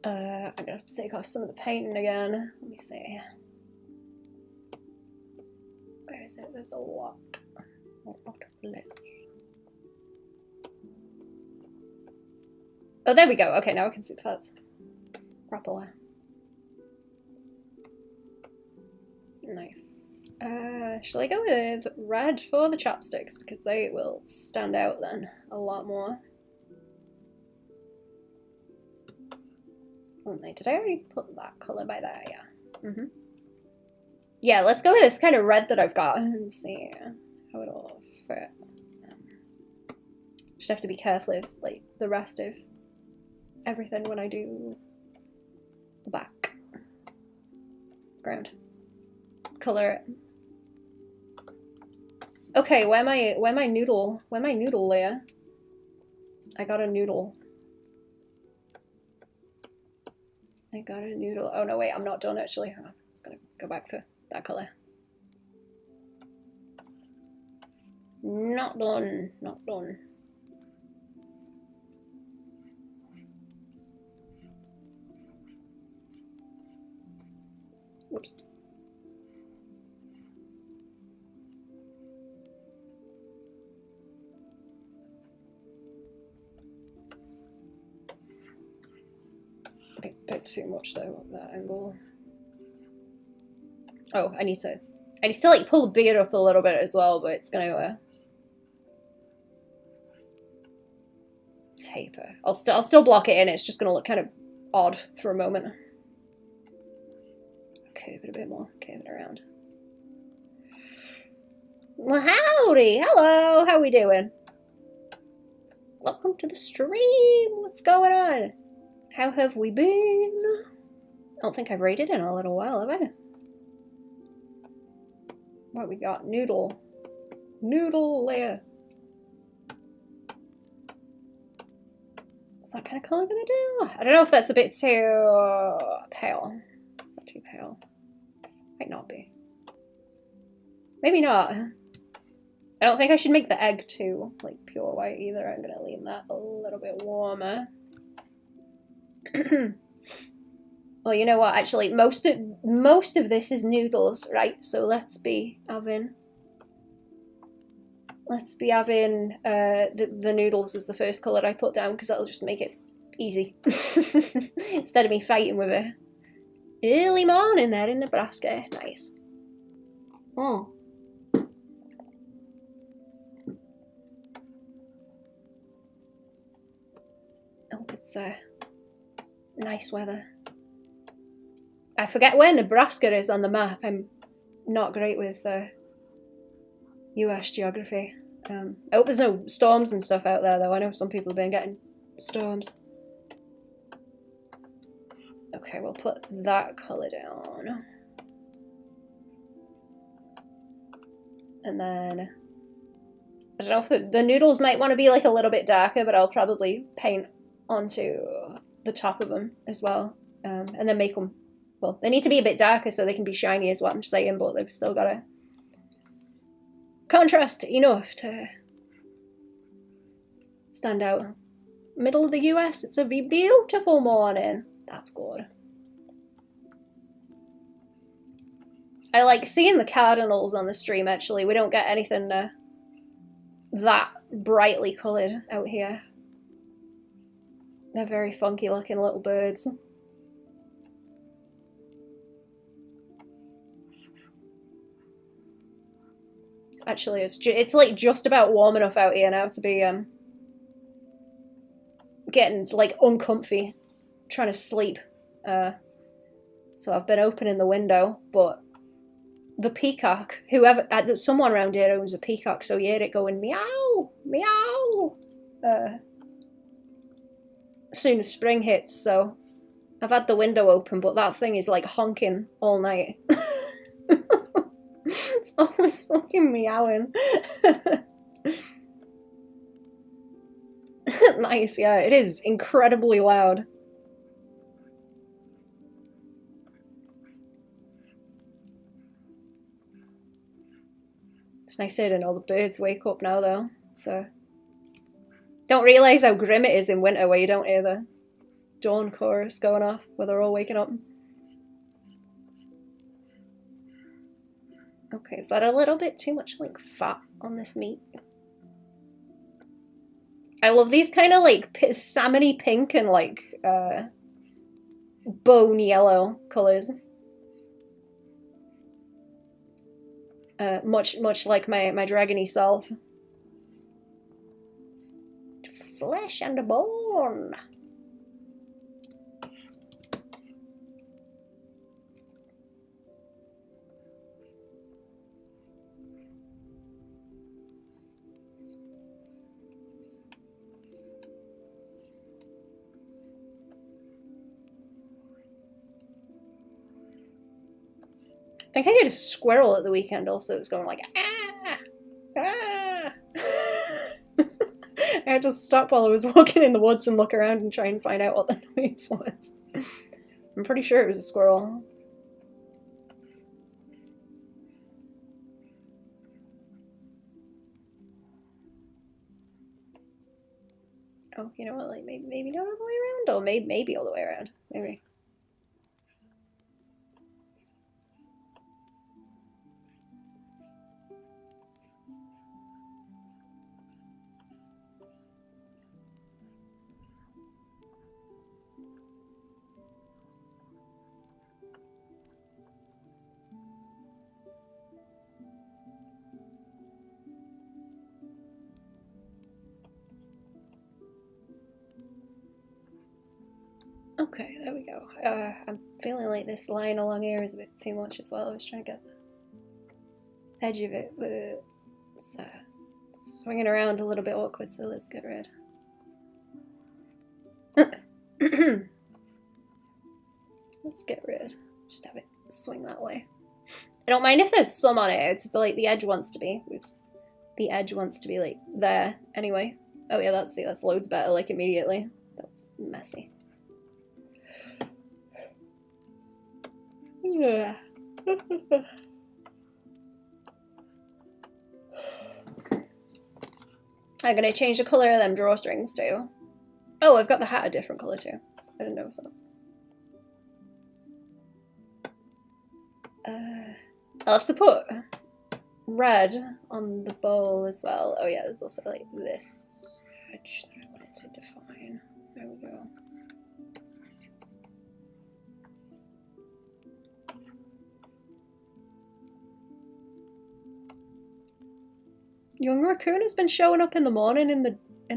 I'm gonna have to take off some of the painting again. Let me see. Where is it? There's a lot. A lot of lit. Oh, there we go. Okay, now I can see the parts properly. Nice. Shall I go with red for the chopsticks? Because they will stand out then a lot more. Did I already put that colour by there? Yeah. Yeah, let's go with this kind of red that I've got and see how it'll fit. Just have to be careful of like the rest of everything when I do the back ground. Colour it. Okay, where my noodle layer? I got a noodle. Oh no, wait, I'm not done actually. Hang on. I'm just gonna go back for that colour. Not done. Not done. Whoops. Bit too much though at that angle. Oh, I need to like pull the beard up a little bit as well, but it's gonna taper. I'll still block it in. It's just gonna look kind of odd for a moment. Curve it a bit more. Curve it around. Well, howdy, hello. How we doing? Welcome to the stream. What's going on? How have we been? I don't think I've rated in a little while, have I? What we got? Noodle layer. What's that kind of color gonna do? I don't know if that's a bit too pale. Not too pale. Might not be. Maybe not. I don't think I should make the egg too like pure white either. I'm gonna leave that a little bit warmer. Well, you know what? Actually, most of this is noodles, right? So let's be having the noodles as the first colour I put down because that'll just make it easy instead of me fighting with it. Early morning there in Nebraska. Nice. Oh. hope it's nice weather. I forget where Nebraska is on the map. I'm not great with US geography. I hope there's no storms and stuff out there, though. I know some people have been getting storms. Okay, we'll put that colour down. And then, I don't know if the noodles might want to be like a little bit darker, but I'll probably paint onto the top of them as well. And then make them, well, they need to be a bit darker so they can be shiny is what I'm saying, but they've still got to contrast enough to stand out. Middle of the US, it's a beautiful morning. That's good. I like seeing the cardinals on the stream, actually. We don't get anything that brightly coloured out here. They're very funky looking little birds. Actually, it's like just about warm enough out here now to be getting like uncomfy, trying to sleep. So I've been opening the window, but the peacock, someone around here owns a peacock, so you hear it going meow, meow. As soon as spring hits, so I've had the window open, but that thing is like honking all night. It's always fucking meowing. Nice, yeah, it is incredibly loud. It's nice hearing all the birds wake up now, though. So, don't realise how grim it is in winter where you don't hear the dawn chorus going off, where they're all waking up. Okay, is that a little bit too much, like, fat on this meat? I love these kind of, like, salmon-y pink and, like, bone yellow colours. Much like my dragony self. Flesh and bone. I think I did a squirrel at the weekend also. It was going like, ah, ah. I had to stop while I was walking in the woods and look around and try and find out what the noise was. I'm pretty sure it was a squirrel. Oh, you know what, like maybe not all the way around? Or maybe all the way around. Maybe. Okay, there we go. I'm feeling like this line along here is a bit too much as well. I was trying to get the edge of it, but it's swinging around a little bit awkward, so let's get rid. Let's get rid. Just have it swing that way. I don't mind if there's some on it. It's like the edge wants to be. Oops. The edge wants to be like there anyway. Oh yeah, that's loads better. Like immediately. That was messy. Yeah. I'm gonna change the colour of them drawstrings too. Oh, I've got the hat a different colour too. I didn't notice that. I'll have to put red on the bowl as well. Oh yeah, there's also like this edge that I wanted to define. There we go. Young Raccoon has been showing up in the morning in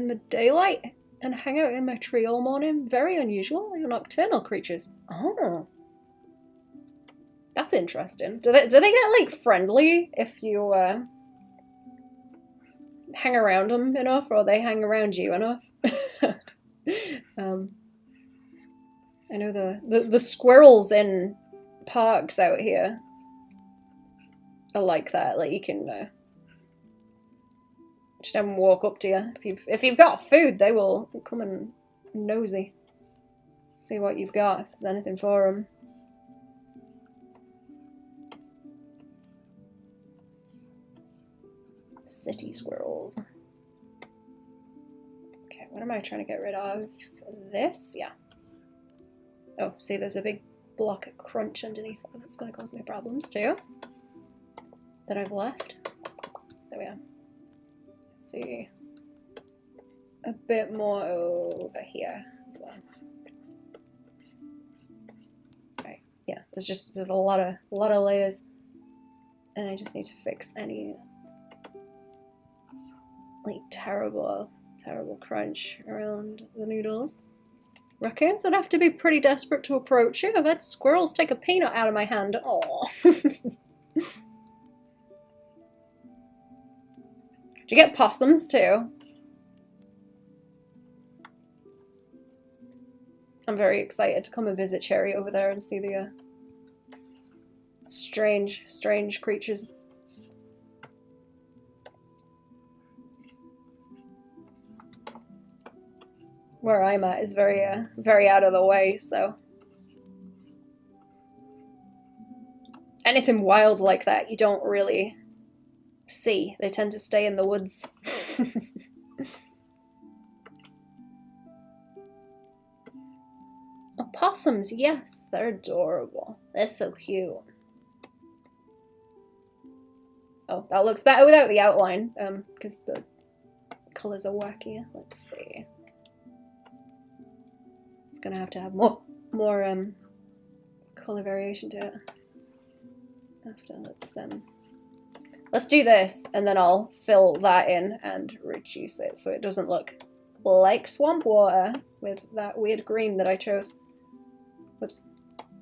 the daylight. and hang out in my tree all morning. Very unusual. You're nocturnal creatures. Oh. That's interesting. Do they get, like, friendly if you, hang around them enough, or they hang around you enough? I know the squirrels in parks out here are like that. Like, you can just have them walk up to you. If you've got food, they will come and nosy, see what you've got, if there's anything for them. City squirrels. Okay, what am I trying to get rid of? This? Yeah. Oh, see, there's a big block of crunch underneath that. That's going to cause me problems too. That I've left. There we are. Let's see. A bit more over here. So. Right. Yeah, there's a lot of layers. And I just need to fix any like terrible crunch around the noodles. Raccoons would have to be pretty desperate to approach you. I've had squirrels take a peanut out of my hand. Aww. Do you get possums too? I'm very excited to come and visit Cherry over there and see the strange creatures. Where I'm at is very out of the way, so anything wild like that you don't really see. They tend to stay in the woods. Opossums, yes, they're adorable. They're so cute. Oh, that looks better without the outline, because the colours are wacky. Let's see. It's gonna have to have more colour variation to it. After, let's do this, and then I'll fill that in and reduce it so it doesn't look like swamp water with that weird green that I chose. Whoops,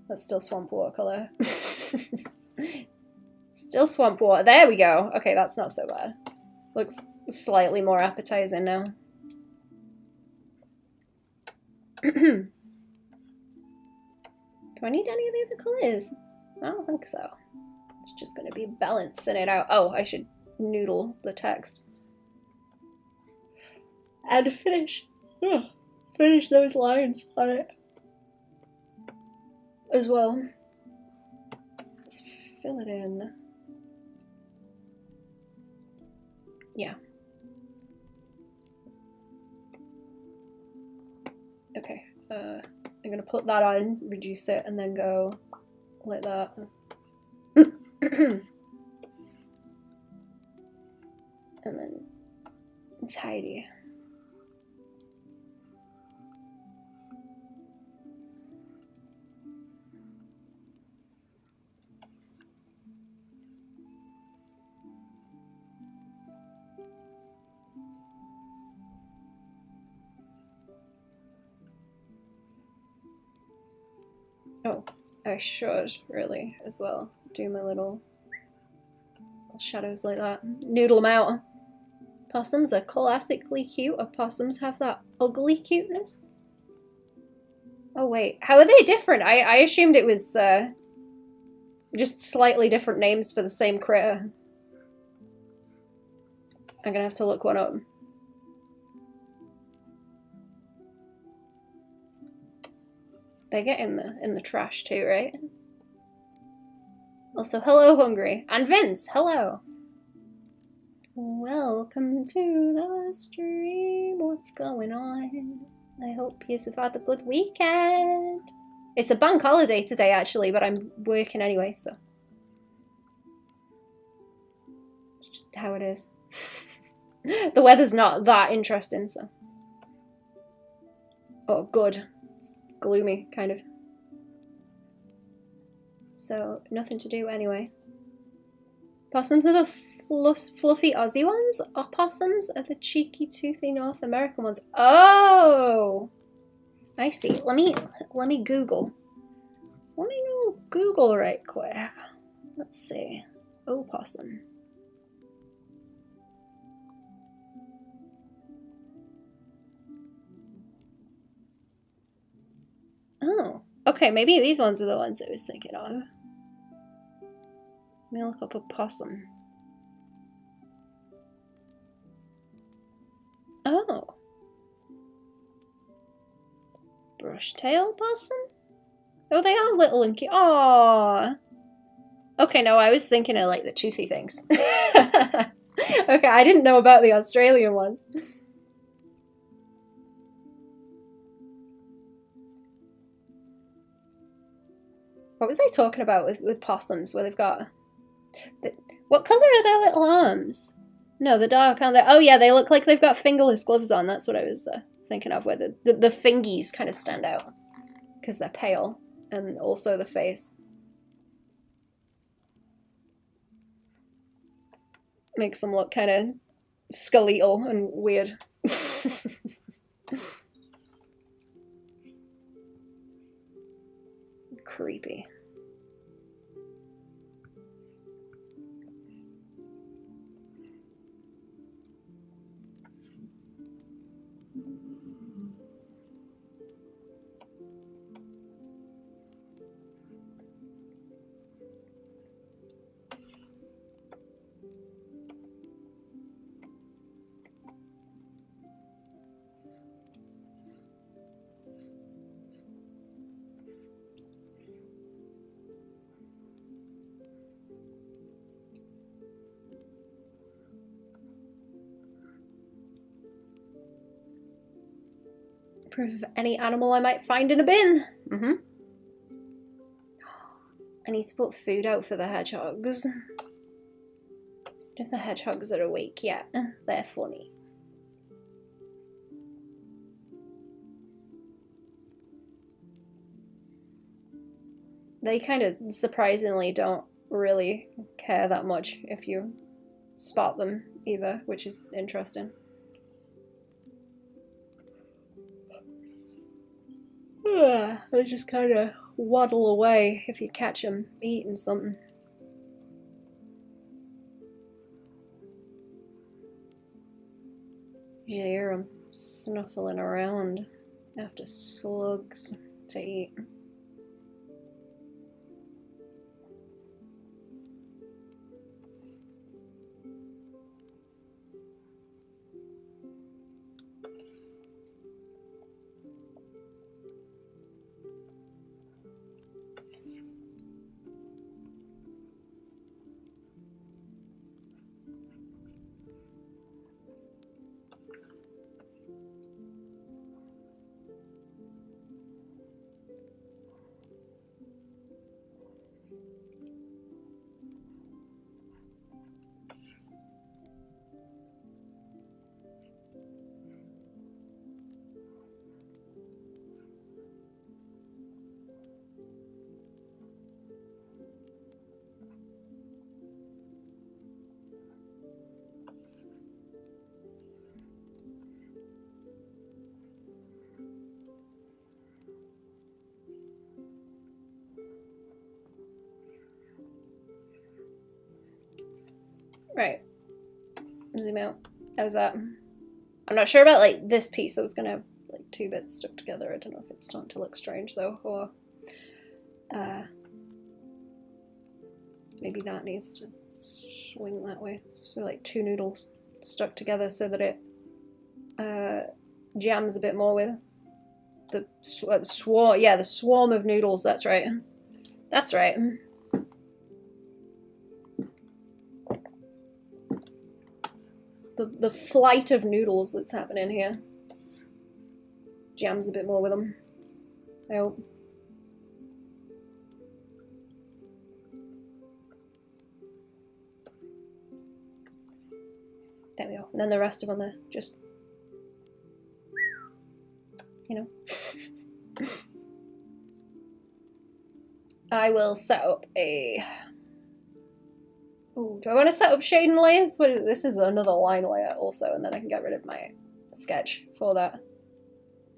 that's still swamp water colour. Still swamp water. There we go. Okay, that's not so bad. Looks slightly more appetizing now. Do I need any of the other colours? I don't think so. It's just going to be balancing it out. Oh, I should noodle the text. And finish those lines on it as well. Let's fill it in. Yeah. Okay. I'm gonna put that on, reduce it, and then go like that. And then tidy. Oh, I should really as well do my little shadows like that. Noodle them out. Possums are classically cute. Opossums have that ugly cuteness. Oh wait, how are they different? I assumed it was just slightly different names for the same critter. I'm gonna have to look one up. They get in the trash too, right? Also, hello, Hungry. And Vince, hello. Welcome to the stream. What's going on? I hope you've had a good weekend. It's a bank holiday today, actually, but I'm working anyway, so. Just how it is. The weather's not that interesting, so. Oh, good. Gloomy, kind of. So, nothing to do anyway. Possums are the fluffy Aussie ones. Opossums are the cheeky, toothy North American ones. Oh, I see. Let me Google. Let me Google right quick. Let's see. Opossum. Oh, okay. Maybe these ones are the ones I was thinking of. Let me look up opossum. Oh. Brush-tail possum? Oh, they are little and cute. Aww. Okay, no, I was thinking of like the toothy things. Okay, I didn't know about the Australian ones. What was I talking about with possums where they've got... What colour are their little arms? No, the dark, aren't they? Oh yeah, they look like they've got fingerless gloves on. That's what I was thinking of, where the fingies kind of stand out. Because they're pale. And also the face. Makes them look kind of skeletal and weird. Creepy. Proof of any animal I might find in a bin. Mm-hmm. I need to put food out for the hedgehogs. If the hedgehogs are awake yet, they're funny. They kind of surprisingly don't really care that much if you spot them either, which is interesting. They just kind of waddle away if you catch them eating something. You hear them snuffling around after slugs to eat. Right. Zoom out. How's that? I'm not sure about like this piece that was gonna have like two bits stuck together. I don't know if it's starting to look strange though, or maybe that needs to swing that way. So like two noodles stuck together so that it jams a bit more with the swarm. Yeah, the swarm of noodles. That's right. That's right. The flight of noodles that's happening here jams a bit more with them. I hope. There we go. And then the rest of them are just, you know. I will set up a... Oh, Do I want to set up shading layers? This is another line layer also, and then I can get rid of my sketch for that.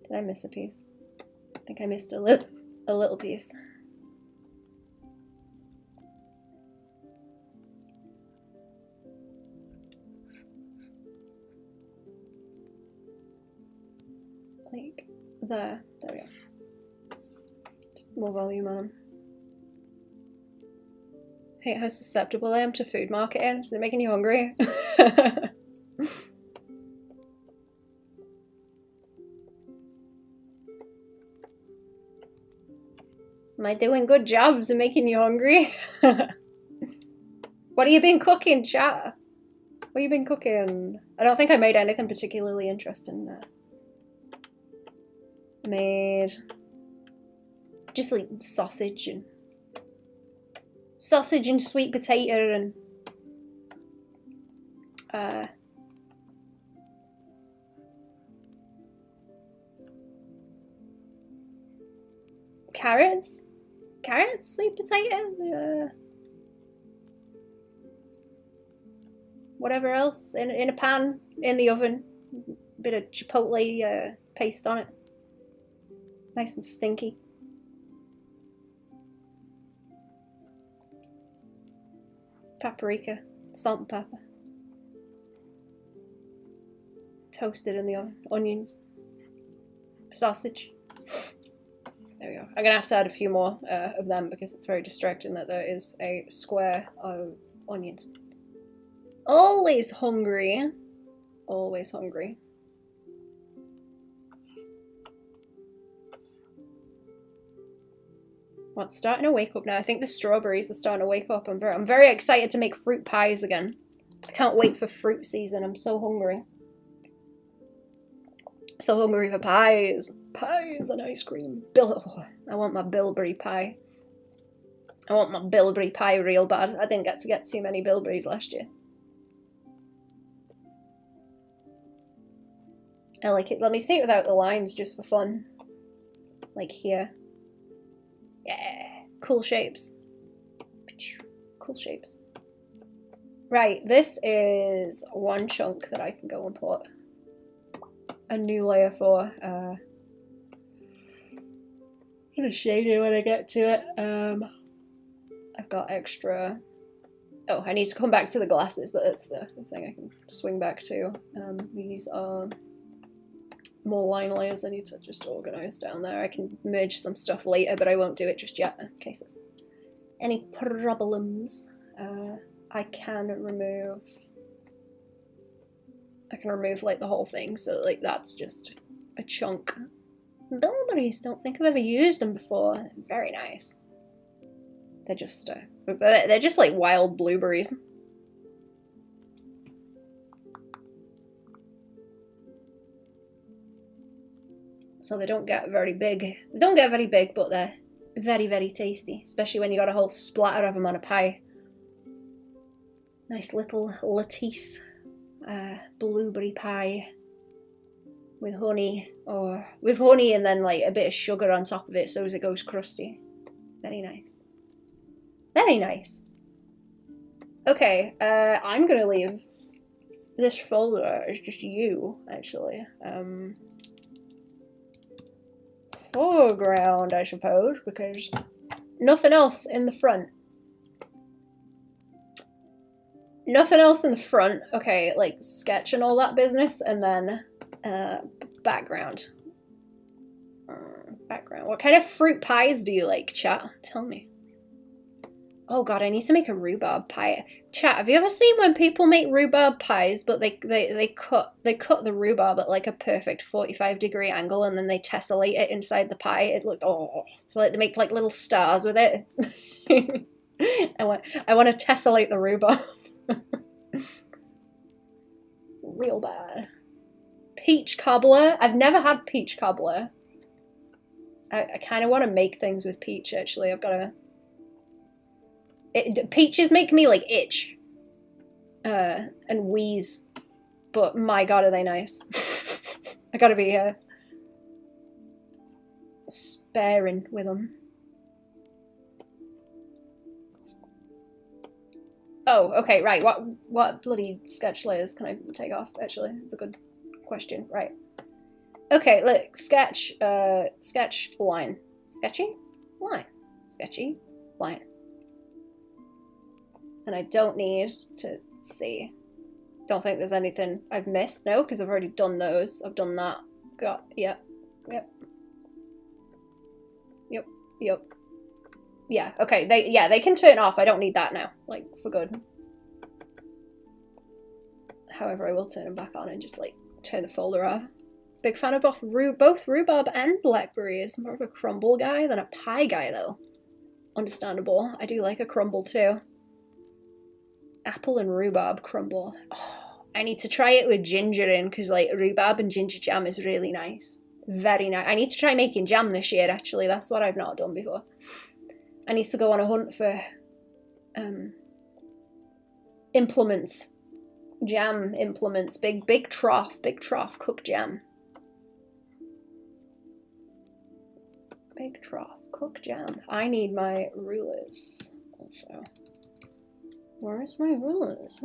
Did I miss a piece? I think I missed a little piece. Like there. There we go. More volume on them. Hate how susceptible I am to food marketing. Is it making you hungry? Am I doing good jobs and making you hungry? What have you been cooking, chat? What have you been cooking? I don't think I made anything particularly interesting. Made just like sausage and sweet potato and carrots, sweet potato, whatever else in a pan in the oven, bit of chipotle paste on it, nice and stinky. Paprika, salt and pepper. Toasted in the oven. Onions. Sausage. There we go. I'm gonna have to add a few more of them because it's very distracting that there is a square of onions. Always hungry. Always hungry. What's starting to wake up now? I think the strawberries are starting to wake up. I'm very excited to make fruit pies again. I can't wait for fruit season. I'm so hungry. So hungry for pies. Pies and ice cream. I want my bilberry pie. I want my bilberry pie real bad. I didn't get to get too many bilberries last year. I like it. Let me see it without the lines just for fun. Like here. Yeah, cool shapes. Cool shapes. Right, this is one chunk that I can go and put a new layer for. I'm gonna shade it when I get to it. I've got extra. Oh, I need to come back to the glasses, but that's the thing I can swing back to. These are more line layers I need to just organize down there. I can merge some stuff later, but I won't do it just yet in case there's any problems. I can remove like the whole thing, so like that's just a chunk. Bilberries, don't think I've ever used them before. Very nice. They're just like wild blueberries. So they don't get very big. They don't get very big, but they're very, very tasty. Especially when you got a whole splatter of them on a pie. Nice little lattice blueberry pie with honey, or with honey and then like a bit of sugar on top of it so as it goes crusty. Very nice. Very nice. Okay, I'm gonna leave this folder as just you, actually. Foreground, I suppose, because nothing else in the front. Nothing else in the front. Okay, like sketch and all that business, and then background. Background. What kind of fruit pies do you like, chat? Tell me. Oh god, I need to make a rhubarb pie. Chat, have you ever seen when people make rhubarb pies, but they cut the rhubarb at like a perfect 45-degree angle, and then they tessellate it inside the pie? It looks so like they make like little stars with it. I want to tessellate the rhubarb. Real bad. Peach cobbler. I've never had peach cobbler. I kind of want to make things with peach. Actually, I've got to. Peaches make me like itch and wheeze, but my god are they nice. I gotta be sparing with them. Oh, okay, right. What bloody sketch layers can I take off? Actually, it's a good question. Right. Okay, look, sketch line. Sketchy line. Sketchy line. And I don't need to see. Don't think there's anything I've missed. No, because I've already done those. I've done that. Got, yep. Yeah, okay, they can turn off. I don't need that now, like, for good. However, I will turn them back on and just, like, turn the folder off. Big fan of both rhubarb and blackberries. More of a crumble guy than a pie guy, though. Understandable. I do like a crumble, too. Apple and rhubarb crumble. Oh, I need to try it with ginger in, because, like, rhubarb and ginger jam is really nice. Very nice. I need to try making jam this year, actually. That's what I've not done before. I need to go on a hunt for implements. Jam implements. Big trough cooked jam. Big trough cooked jam. I need my rulers also. Where's my rulers?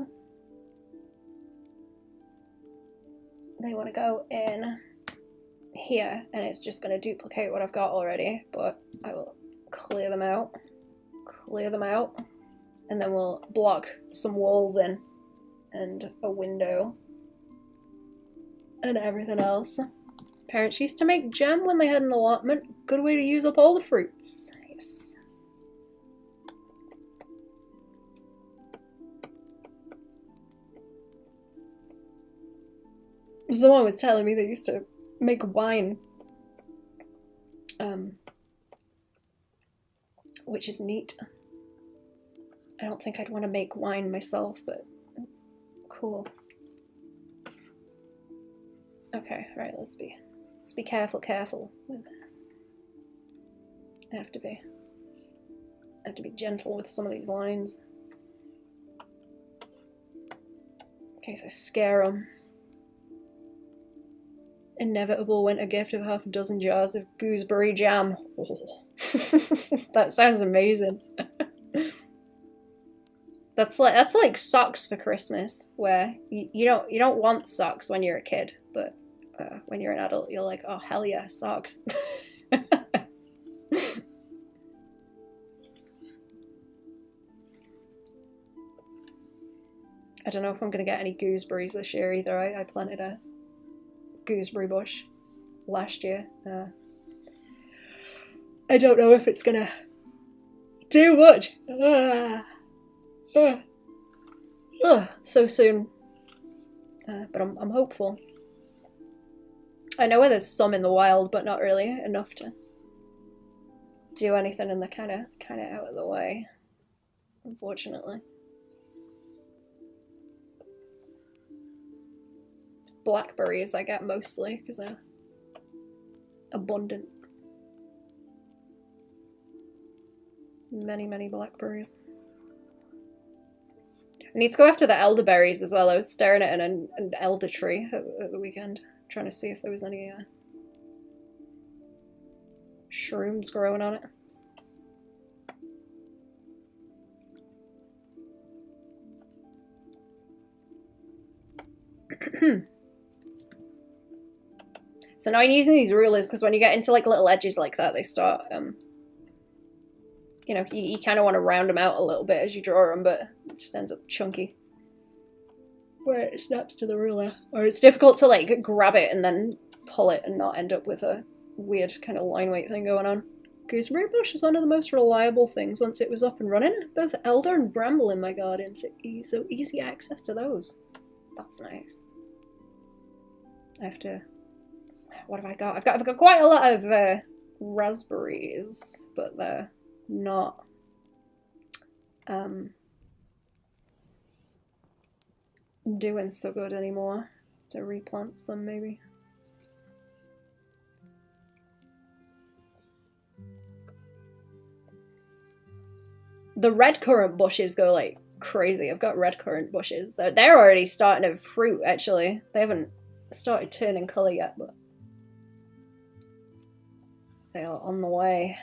They want to go in here, and it's just going to duplicate what I've got already, but I will clear them out, and then we'll block some walls in, and a window, and everything else. Parents used to make jam when they had an allotment. Good way to use up all the fruits. Yes. Someone was telling me they used to make wine. Which is neat. I don't think I'd want to make wine myself, but it's cool. Okay, right, let's be careful with this. I have to be gentle with some of these lines. In case I scare them. Inevitable winter gift of half a dozen jars of gooseberry jam. Oh. That sounds amazing. That's like socks for Christmas, where you don't want socks when you're a kid, but when you're an adult, you're like, oh hell yeah, socks. I don't know if I'm gonna get any gooseberries this year either. I planted a gooseberry bush last year. I don't know if it's gonna do much. So soon. But I'm hopeful. I know where there's some in the wild, but not really enough to do anything, and they're kind of out of the way, unfortunately. Just blackberries I get mostly because they're abundant. Many blackberries. I need to go after the elderberries as well. I was staring at an elder tree at the weekend, trying to see if there was any shrooms growing on it. So now I'm using these rulers because when you get into like little edges like that, they start, you know, you kind of want to round them out a little bit as you draw them, but it just ends up chunky where it snaps to the ruler. Or it's difficult to like grab it and then pull it and not end up with a weird kind of line weight thing going on. Gooseberry bush is one of the most reliable things once it was up and running. Both elder and bramble in my garden, so easy access to those. That's nice. I have to... What have I got? I've got quite a lot of raspberries, but they're not doing so good anymore. To replant some maybe. The red currant bushes go like crazy. I've got red currant bushes. They're already starting to fruit actually. They haven't started turning colour yet, but they are on the way.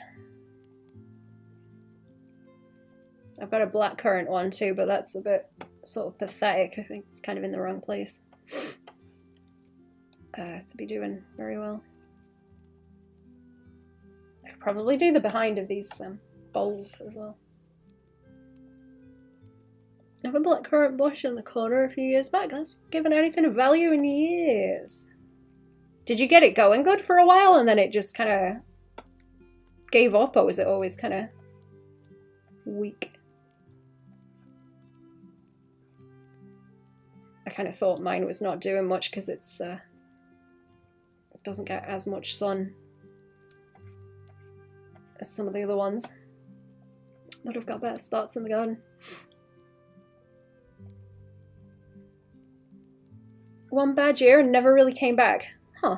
I've got a blackcurrant one too, but that's a bit sort of pathetic. I think it's kind of in the wrong place to be doing very well. I could probably do the behind of these bowls as well. I have a blackcurrant bush in the corner a few years back. That's given anything of value in years. Did you get it going good for a while and then it just kind of gave up, or was it always kind of weak? I kind of thought mine was not doing much because it doesn't get as much sun as some of the other ones that have got better spots in the garden. One bad year and never really came back. Huh.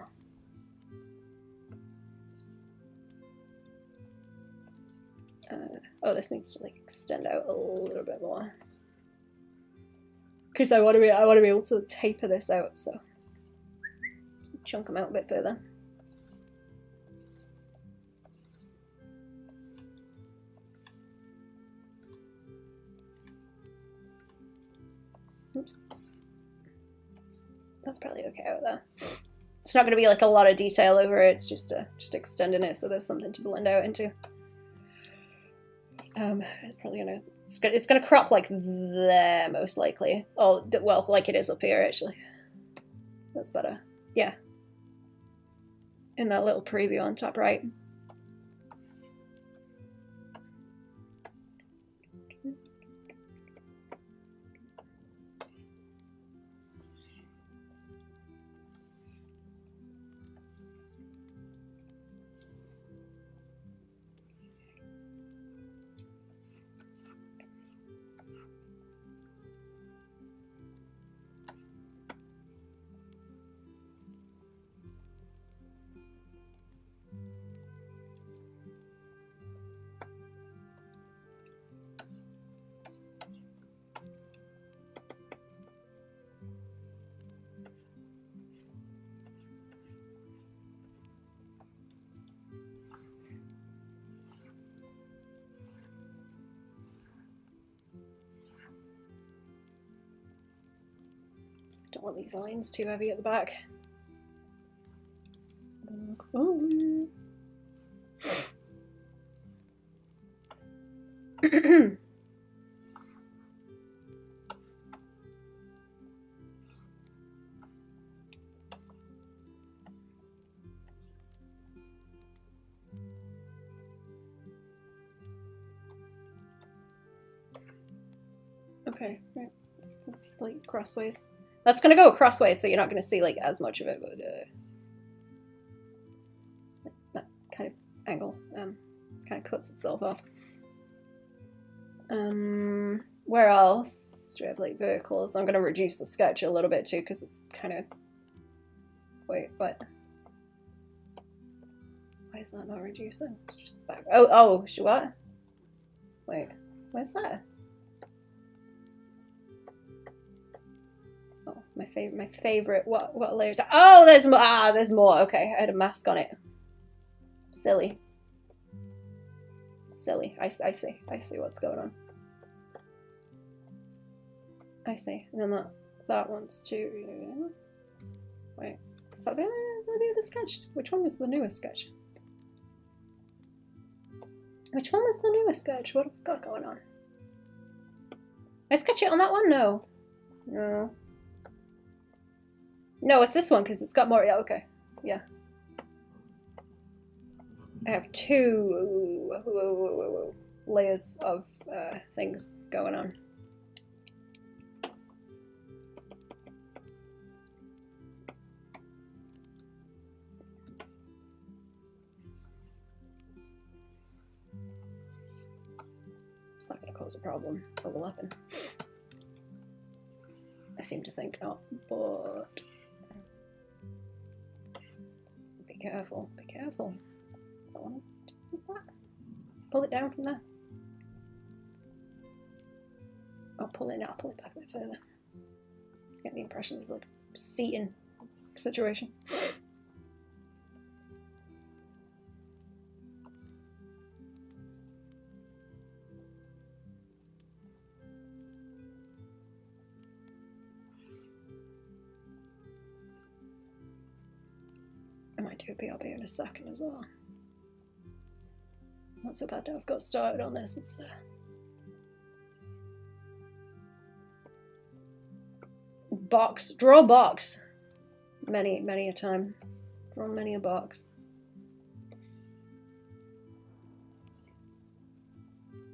Oh, this needs to like extend out a little bit more. Because I want to be able to taper this out, so chunk them out a bit further. Oops. That's probably okay out there. It's not going to be like a lot of detail over it. It's just extending it so there's something to blend out into. It's probably gonna. It's gonna crop like there most likely. Oh, well, like it is up here actually. That's better. Yeah. In that little preview on top right. Don't want these lines too heavy at the back. Okay, right. It's like crossways. That's gonna go crossways, so you're not gonna see like as much of it, but that kind of angle kind of cuts itself off. Where else do we have like verticals? I'm gonna reduce the sketch a little bit too because it's kind of. Wait, what? Why is that not reducing? It's just back. Oh, what? Wait, where's that? Oh, my favorite. What layers? Oh, there's more. Ah, there's more. Okay, I had a mask on it. Silly. I see what's going on. I see. And then that one's too. Wait, is that the other sketch? Which one was the newest sketch? Which one was the newest sketch? What have I got going on? I sketch it on that one? No. No. No, it's this one because it's got more. Yeah, okay. Yeah. I have two layers of things going on. It's not going to cause a problem overlapping. I seem to think not, but be careful, be careful. Is that one? Pull it down from there. I'll pull it now, pull it back a bit further. I get the impression there's like a seating situation. might do a BRB in a second as well. Not so bad that I've got started on this. It's box. Draw a box. Many a time. Draw many a box.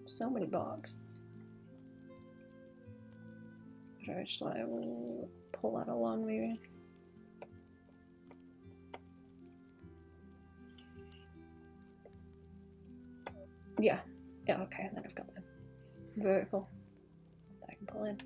So many box. Should I just like pull that along maybe? Yeah, okay, and then I've got the vertical that I can pull in.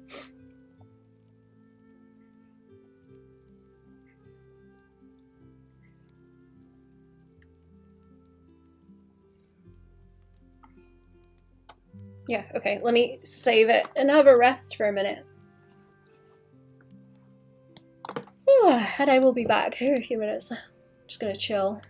Yeah, okay, let me save it and have a rest for a minute. And I will be back in a few minutes. Just gonna chill.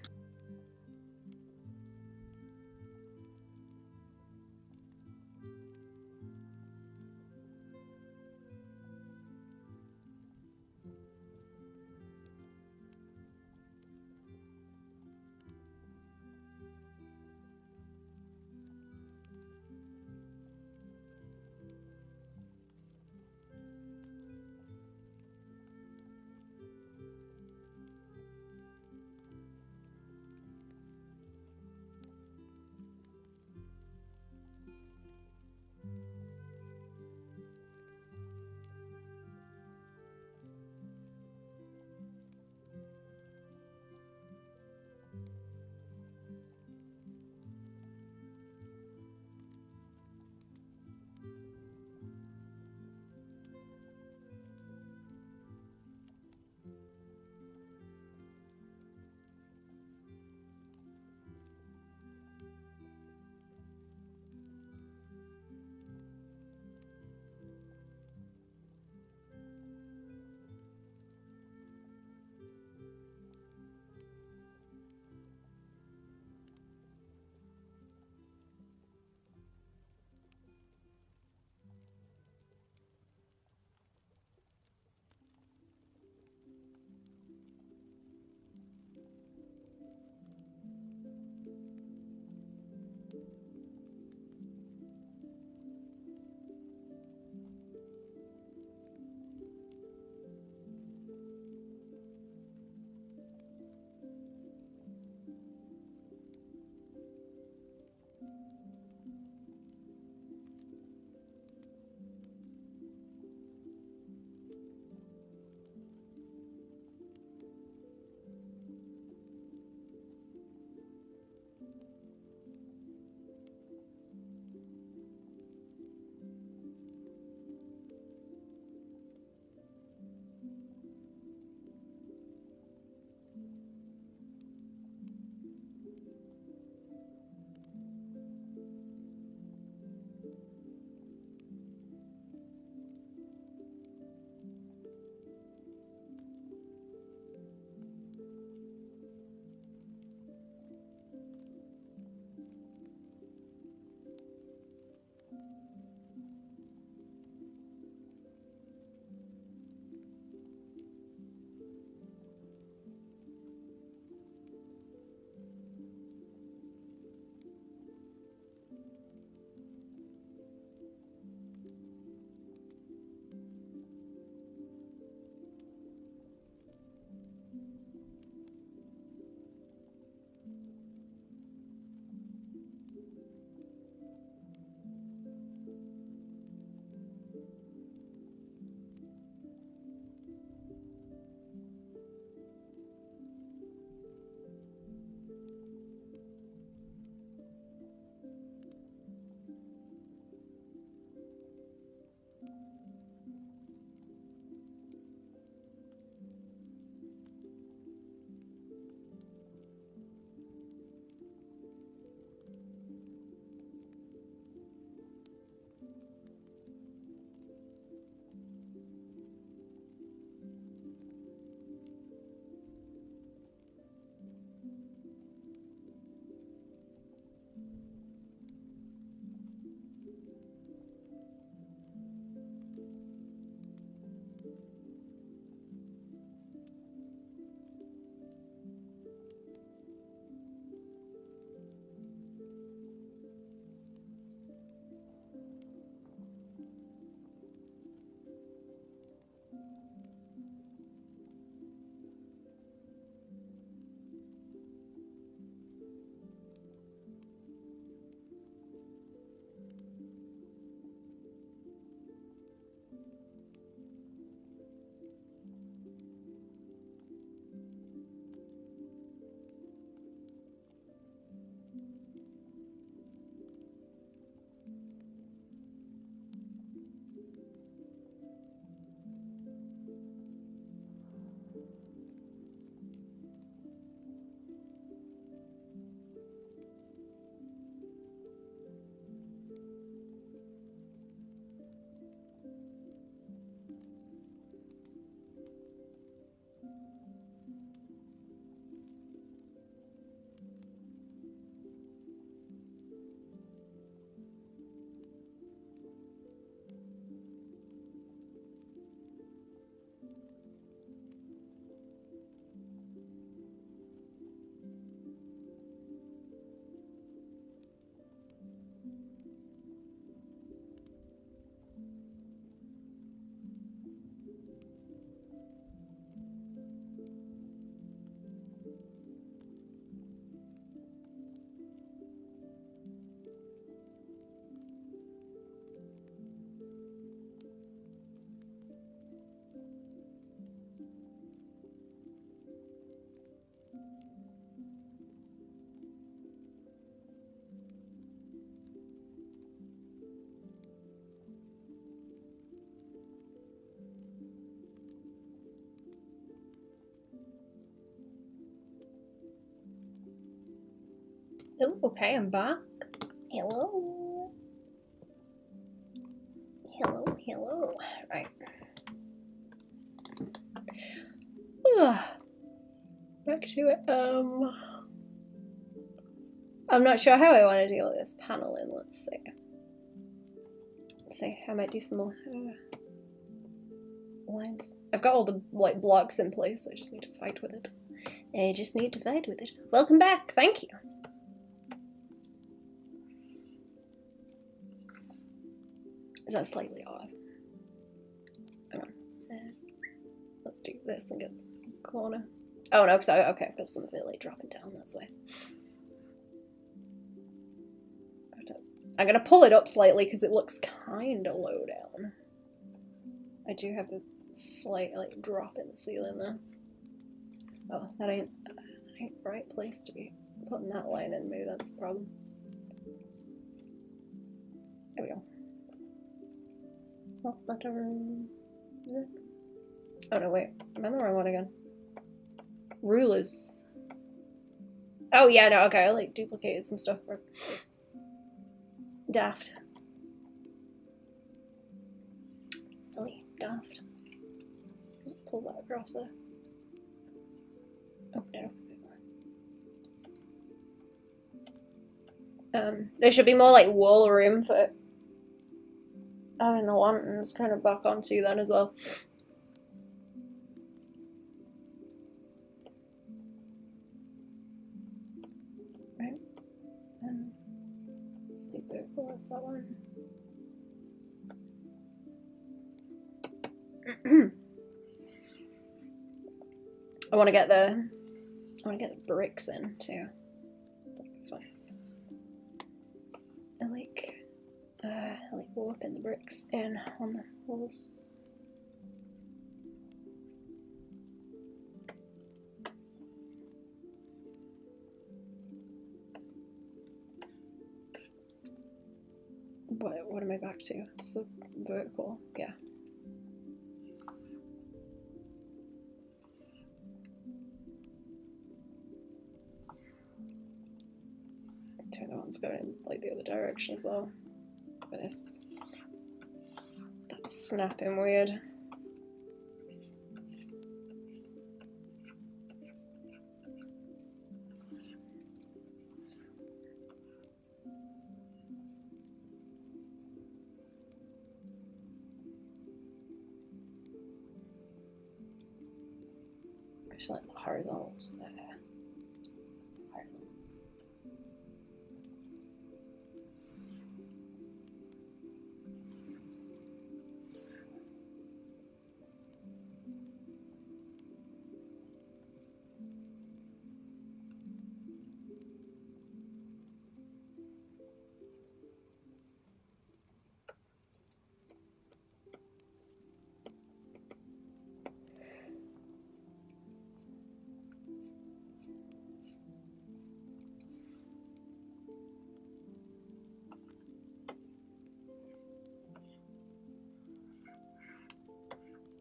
Oh, okay, I'm back. Hello. Hello, hello. Right. Back to it. I'm not sure how I want to deal with this paneling. Let's see. Let's see. I might do some more lines. I've got all the like blocks in place. So I just need to fight with it. Welcome back. Thank you. Is that slightly off? Hang on. Let's do this and get the corner. Oh no, because I've got some of it like dropping down. That's why. I'm gonna pull it up slightly because it looks kind of low down. I do have the slight like drop in the ceiling there. Oh, that ain't the right place to be putting that line in. Maybe that's the problem. There we go. Oh, left over. Oh no, wait. I'm on the wrong one again. Rulers. Oh yeah, no, okay. I like duplicated some stuff for daft. Silly daft. Pull that across there. Oh no. There should be more like wall room for having the lanterns kind of back onto then as well. Right. Sleep vertical, that's that one. I want to get the bricks in too. I like warping the bricks in on the walls. What am I back to? It's the vertical, yeah. Turn on, it's going like the other direction as well. But that's snapping weird. Just like horizontals.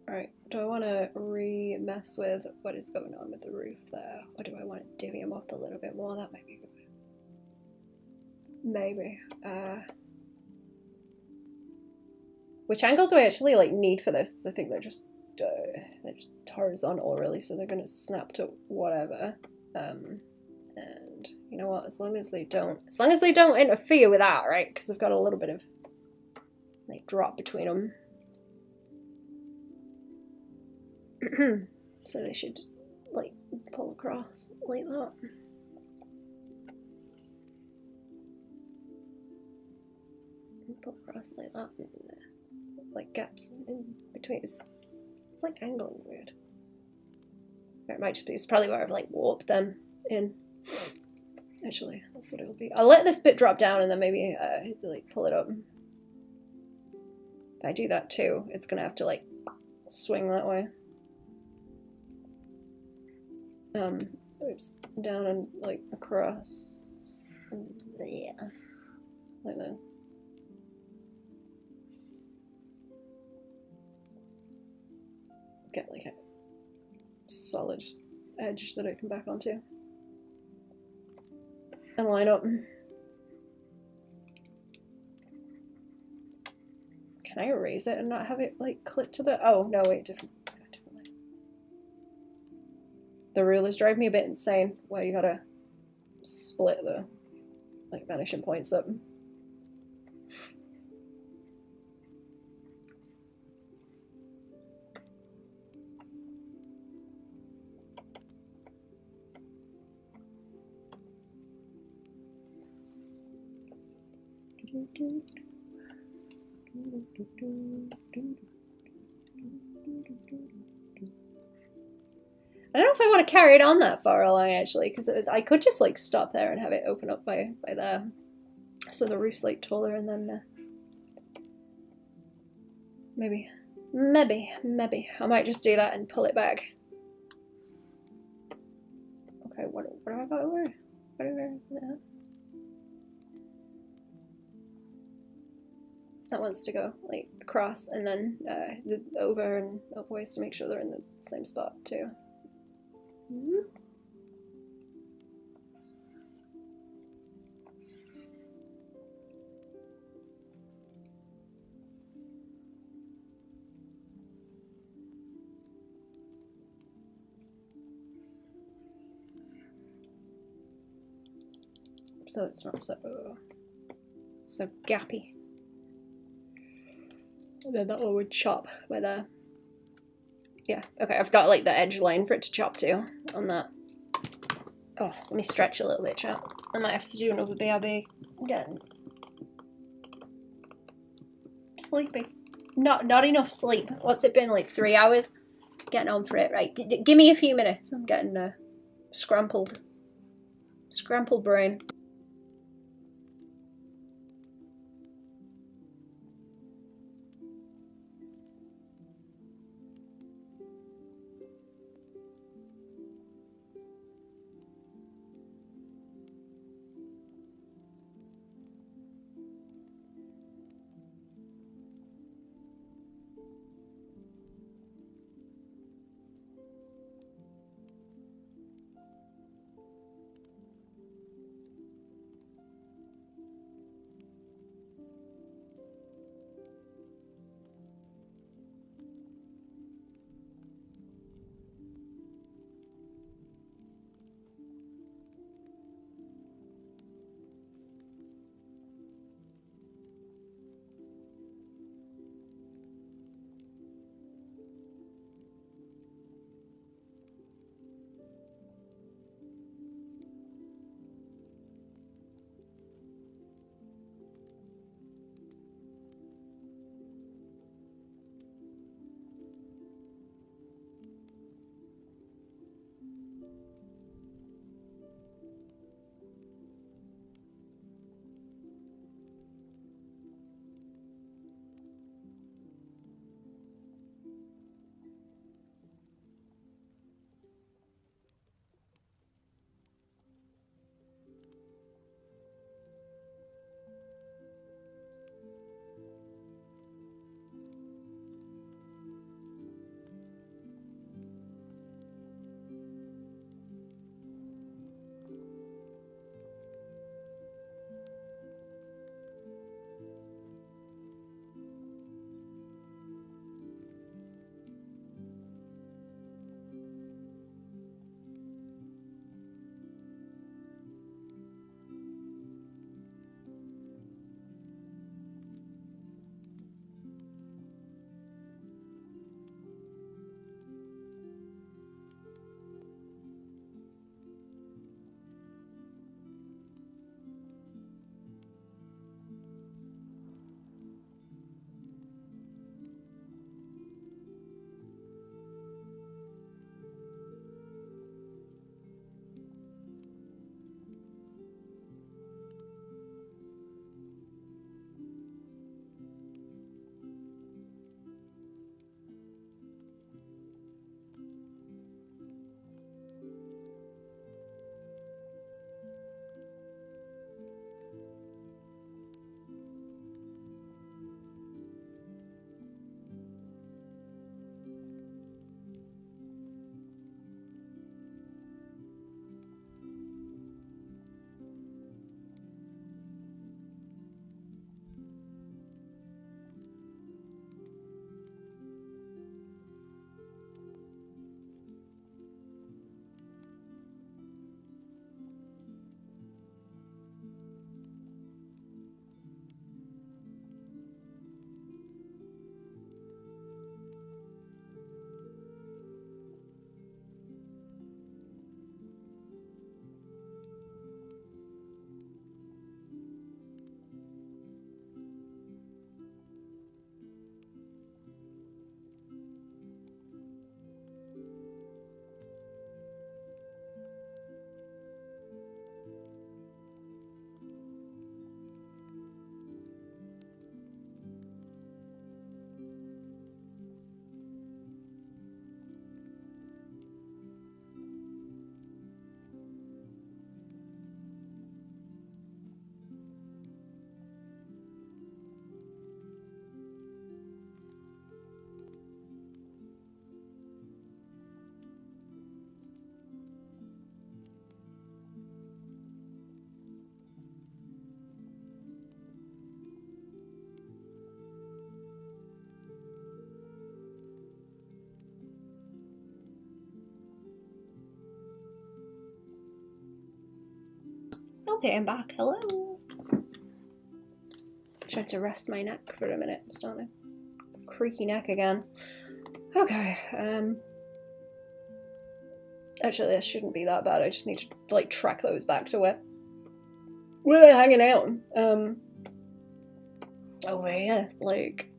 Alright, do I want to re-mess with what is going on with the roof there? Or do I want to divvy them up a little bit more? That might be good. Maybe. Which angle do I actually like need for this? Because I think they're just horizontal really, so they're going to snap to whatever. And you know what? As long as they don't interfere with that, right? Because they've got a little bit of like drop between them. So they should like pull across like that. Pull across like that. Like gaps in between. It's like angling weird. It might just be, it's probably where I've like warped them in. Actually, that's what it will be. I'll let this bit drop down and then maybe like pull it up. If I do that too, it's gonna have to like swing that way. Oops, down and like across. Yeah, like this. Get like a solid edge that I can back onto. and line up. Can I erase it and not have it like click to the, oh no, wait, different line. The rulers drive me a bit insane where you gotta split the like vanishing points up. I don't know if I want to carry it on that far along actually, because I could just like stop there and have it open up by there, so the roof's like taller, and then maybe I might just do that and pull it back. Okay, what have I got over? Whatever. That wants to go like across and then over and up ways to make sure they're in the same spot too. So it's not so gappy. And then that one would chop by there. Yeah, okay, I've got like the edge line for it to chop to on that. Oh, let me stretch a little bit, chat. I might have to do another BRB. I'm getting sleepy. Not enough sleep. What's it been, like 3 hours? Getting on for it, right? Give me a few minutes. I'm getting scrambled brain. Okay, I'm back. Hello. Tried to rest my neck for a minute, starting creaky neck again. Okay, actually this shouldn't be that bad. I just need to like track those back to where they're hanging out. Over here, like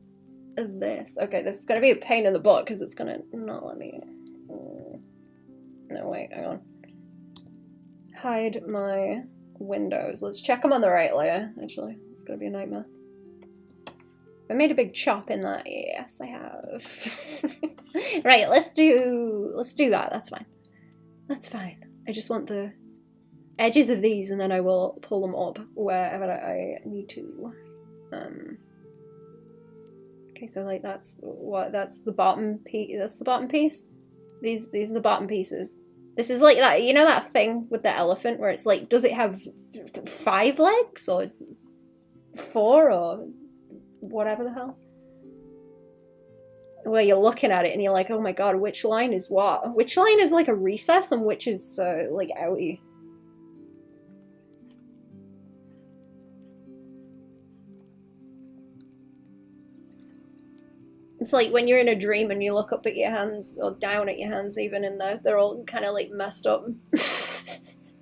this. Okay, this is gonna be a pain in the butt because it's gonna not let me. No, wait, hang on. Hide my windows. Let's check them on the right layer. Actually, it's gonna be a nightmare. I made a big chop in that. Yes, I have. Right, let's do that. That's fine. That's fine. I just want the edges of these, and then I will pull them up wherever I need to. Okay, so like that's the bottom piece. That's the bottom piece. These are the bottom pieces. This is like that, you know that thing with the elephant where it's like, does it have 5 legs or 4 or whatever the hell? Where you're looking at it and you're like, oh my god, which line is what? Which line is like a recess and which is like outy? It's like when you're in a dream and you look up at your hands, or down at your hands even, and they're all kind of like messed up. It's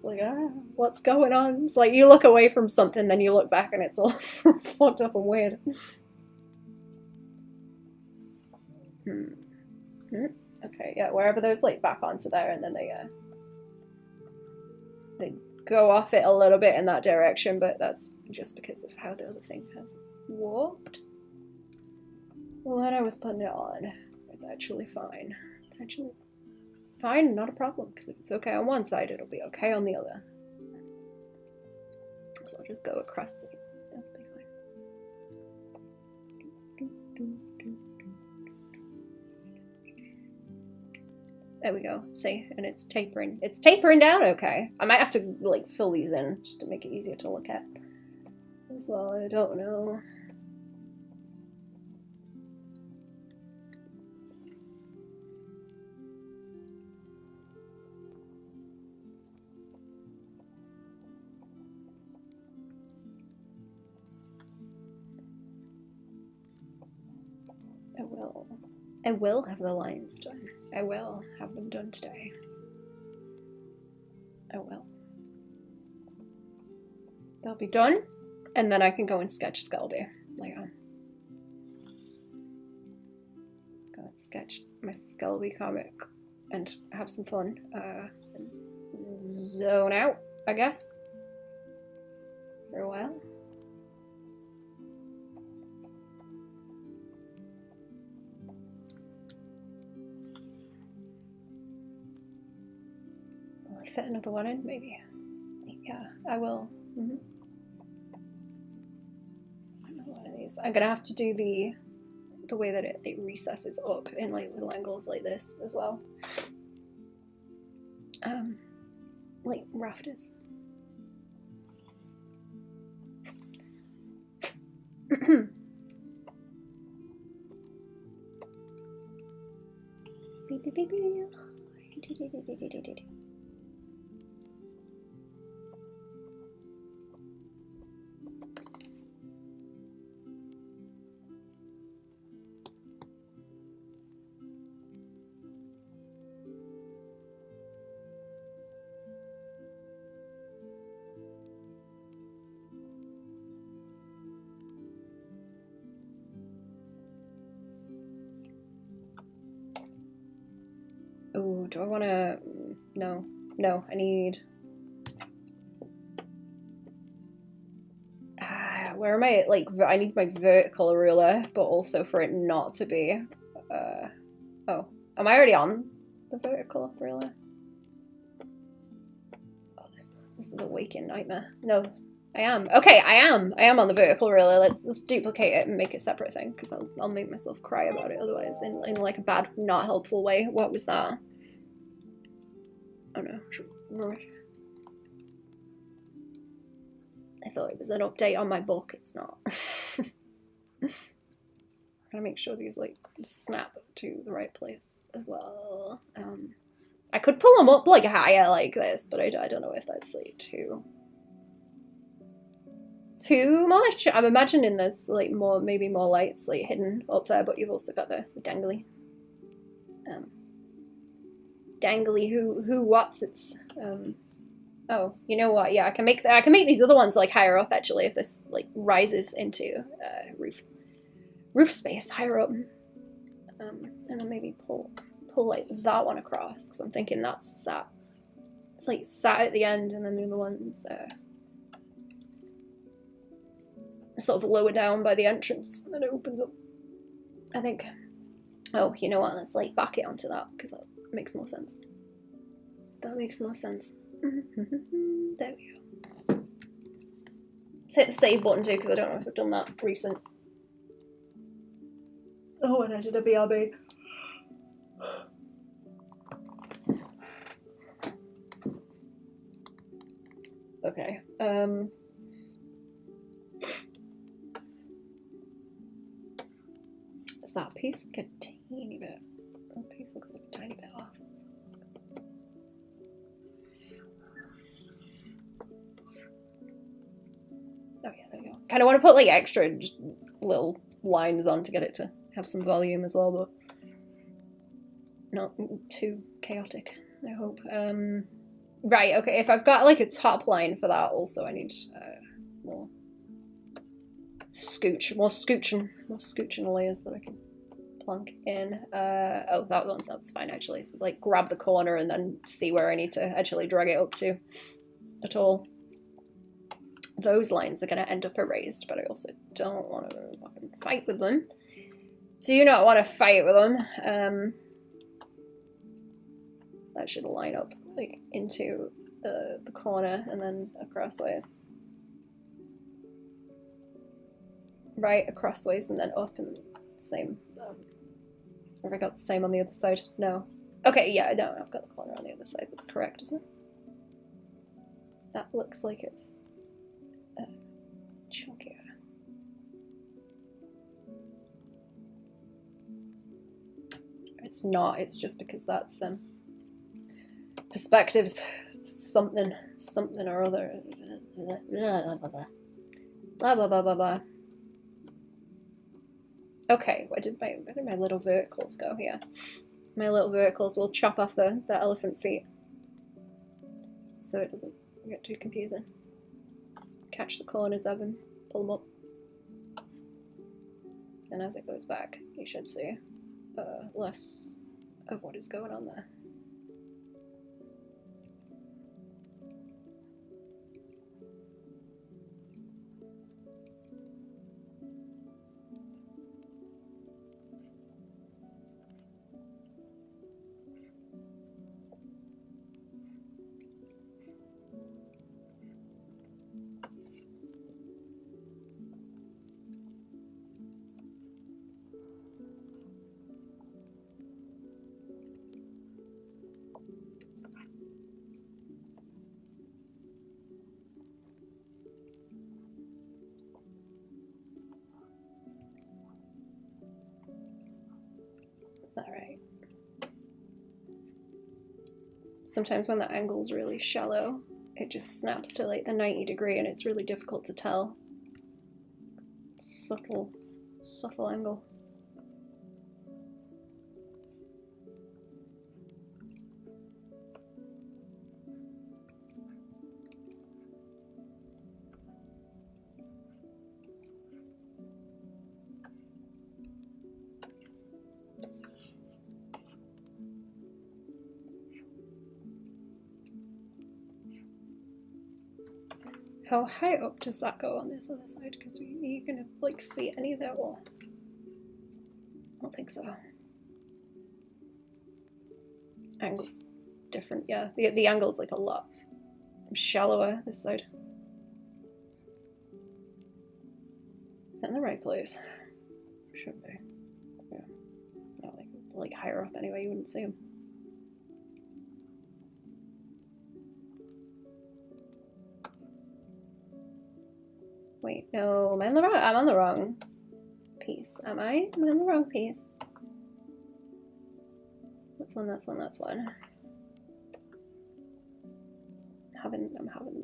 like, what's going on? It's like you look away from something, then you look back and it's all fucked up and weird. Okay, yeah, wherever those like back onto there, and then they go off it a little bit in that direction, but that's just because of how the other thing has warped. Well, when I was putting it on, it's actually fine. It's actually fine, not a problem, because if it's okay on one side, it'll be okay on the other. So I'll just go across these. That'll be fine. There we go. See, and it's tapering. It's tapering down okay. I might have to like fill these in just to make it easier to look at as well. I don't know. I will have the lines done. I will have them done today. I will. They'll be done, and then I can go and sketch Skelby later. Go and sketch my Skelby comic and have some fun. Zone out, I guess, for a while. Fit another one in, maybe. Yeah, I will. One of these. I'm gonna have to do the way that it recesses up in like little angles like this as well. Like rafters. Oh, do I want to? No, I need. Where am I? Like, I need my vertical ruler, but also for it not to be. Oh, am I already on the vertical ruler? Oh, this is a waking nightmare. No, I am. Okay, I am on the vertical ruler. Let's just duplicate it and make a separate thing, because I'll make myself cry about it otherwise in like a bad, not helpful way. What was that? Oh no. I thought it was an update on my book. It's not. I'm gonna make sure these like snap to the right place as well. I could pull them up like higher like this, but I don't know if that's like too much. I'm imagining there's like maybe more lights like hidden up there, but you've also got the dangly. Dangly who what's it's oh, you know what, yeah, I can make these other ones like higher up actually if this like rises into roof space higher up. And then maybe pull like that one across, because I'm thinking that's sat. It's like sat at the end, and then the other one's sort of lower down by the entrance, and it opens up. I think. Oh, you know what? Let's like back it onto that, because that makes more sense. That makes more sense. There we go. Let's hit the save button too, because I don't know if I've done that recent. Oh, and I did a BRB. Okay. Is that piece like a teeny bit? That piece looks like a tiny bit off. Oh yeah, there we go. Kind of want to put like extra just little lines on to get it to have some volume as well, but not too chaotic, I hope. Right, okay, if I've got like a top line for that also, I need more scooching layers that I can plunk in. Oh, that's fine actually. So like grab the corner and then see where I need to actually drag it up to at all. Those lines are going to end up erased, but I also don't want to fucking fight with them. So you don't want to fight with them. That should line up like into the corner and then acrossways. Right, acrossways and then up and same. Have I got the same on the other side? No. Okay, yeah, no, I've got the corner on the other side. That's correct, isn't it? That looks like it's chunkier. It's not, it's just because that's perspectives something or other. Blah blah blah blah blah. Okay, where did my little verticals go here? My little verticals will chop off the elephant feet, so it doesn't get too confusing. Catch the corners of them, pull them up, and as it goes back, you should see less of what is going on there. Is that right? Sometimes when the angle's really shallow, it just snaps to like the 90-degree and it's really difficult to tell. Subtle angle. How high up does that go on this other side? Because you gonna like see any of that wall? I don't think so. Angle's different, yeah. The angle's like a lot shallower this side. Is that in the right place? Should be. Yeah. No, like higher up anyway, you wouldn't see them. Wait, no, I'm on the wrong piece. Am I? Am I on the wrong piece? That's one. having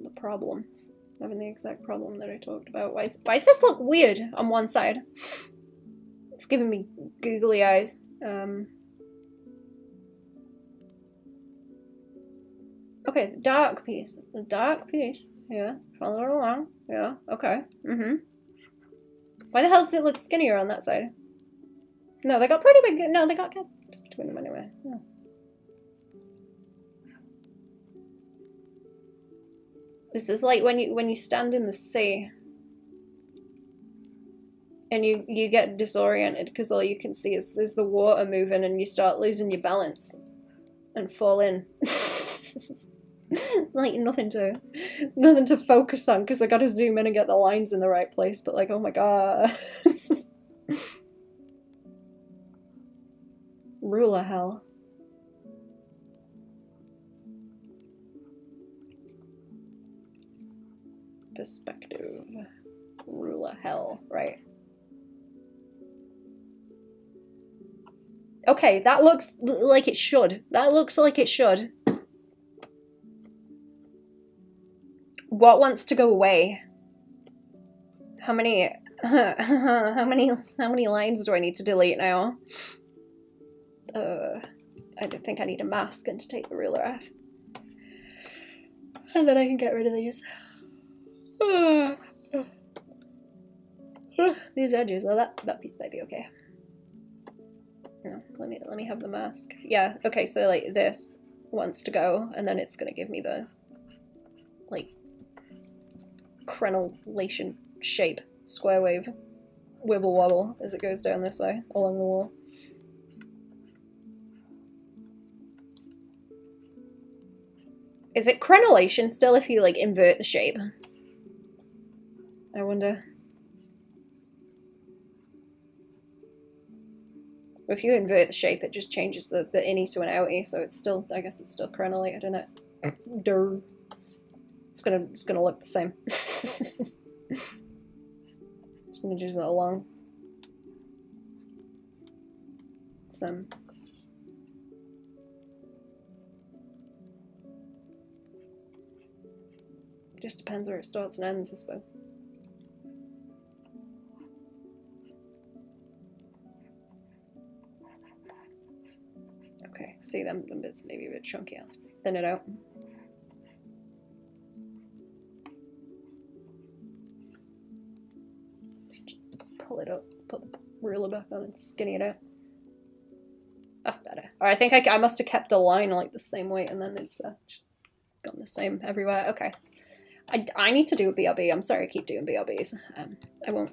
the problem. I'm having the exact problem that I talked about. Why does this look weird on one side? It's giving me googly eyes. Okay, the dark piece. The dark piece. Yeah, follow it along. Yeah, okay. Why the hell does it look skinnier on that side? No, they got pretty big. No, they got gaps between them anyway. Yeah. This is like when you stand in the sea and you get disoriented because all you can see is there's the water moving and you start losing your balance and fall in. Like nothing to focus on because I gotta zoom in and get the lines in the right place, but like, oh my god. Ruler hell. Perspective. Ruler hell, right. Okay, that looks like it should. That looks like it should. What wants to go away? How many lines do I need to delete now? I think I need a mask and to take the ruler off. And then I can get rid of these. These edges, oh that piece might be okay. No, let me have the mask. Yeah, okay, so like this wants to go, and then it's gonna give me the like crenellation shape, square wave, wibble wobble as it goes down this way along the wall. Is it crenellation still if you like invert the shape? I wonder. If you invert the shape, it just changes the innie to an outie, so it's still, I guess it's still crenellated, isn't it? Durr. It's gonna look the same. Just gonna use it along. Some. Just depends where it starts and ends, I suppose. Okay, see them bits maybe a bit chunky. I'll have to thin it out. Pull it up, put the ruler back on and skinny it out. That's better. Or I think I must have kept the line like the same weight and then it's just gone the same everywhere. Okay. I need to do a BRB. I'm sorry I keep doing BRBs. I won't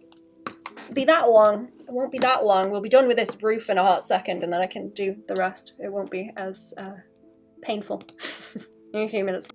be that long. It won't be that long. We'll be done with this roof in a hot second and then I can do the rest. It won't be as painful in a few minutes.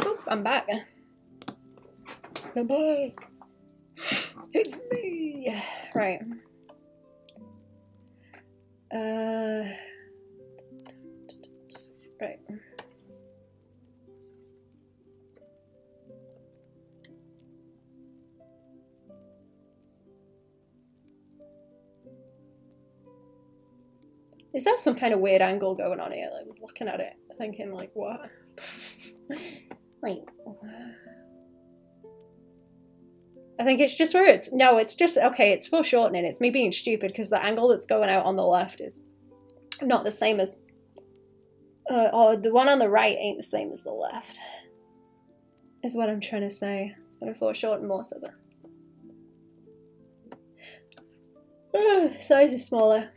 Oop, I'm back. I'm back. It's me. Right. Right. Is there some kind of weird angle going on here? Like, looking at it, thinking like, what? Like, I think it's just where it's, no, it's just, okay, it's foreshortening. It's me being stupid because the angle that's going out on the left is not the same as, or the one on the right ain't the same as the left, is what I'm trying to say. It's going to foreshorten more so that the size is smaller.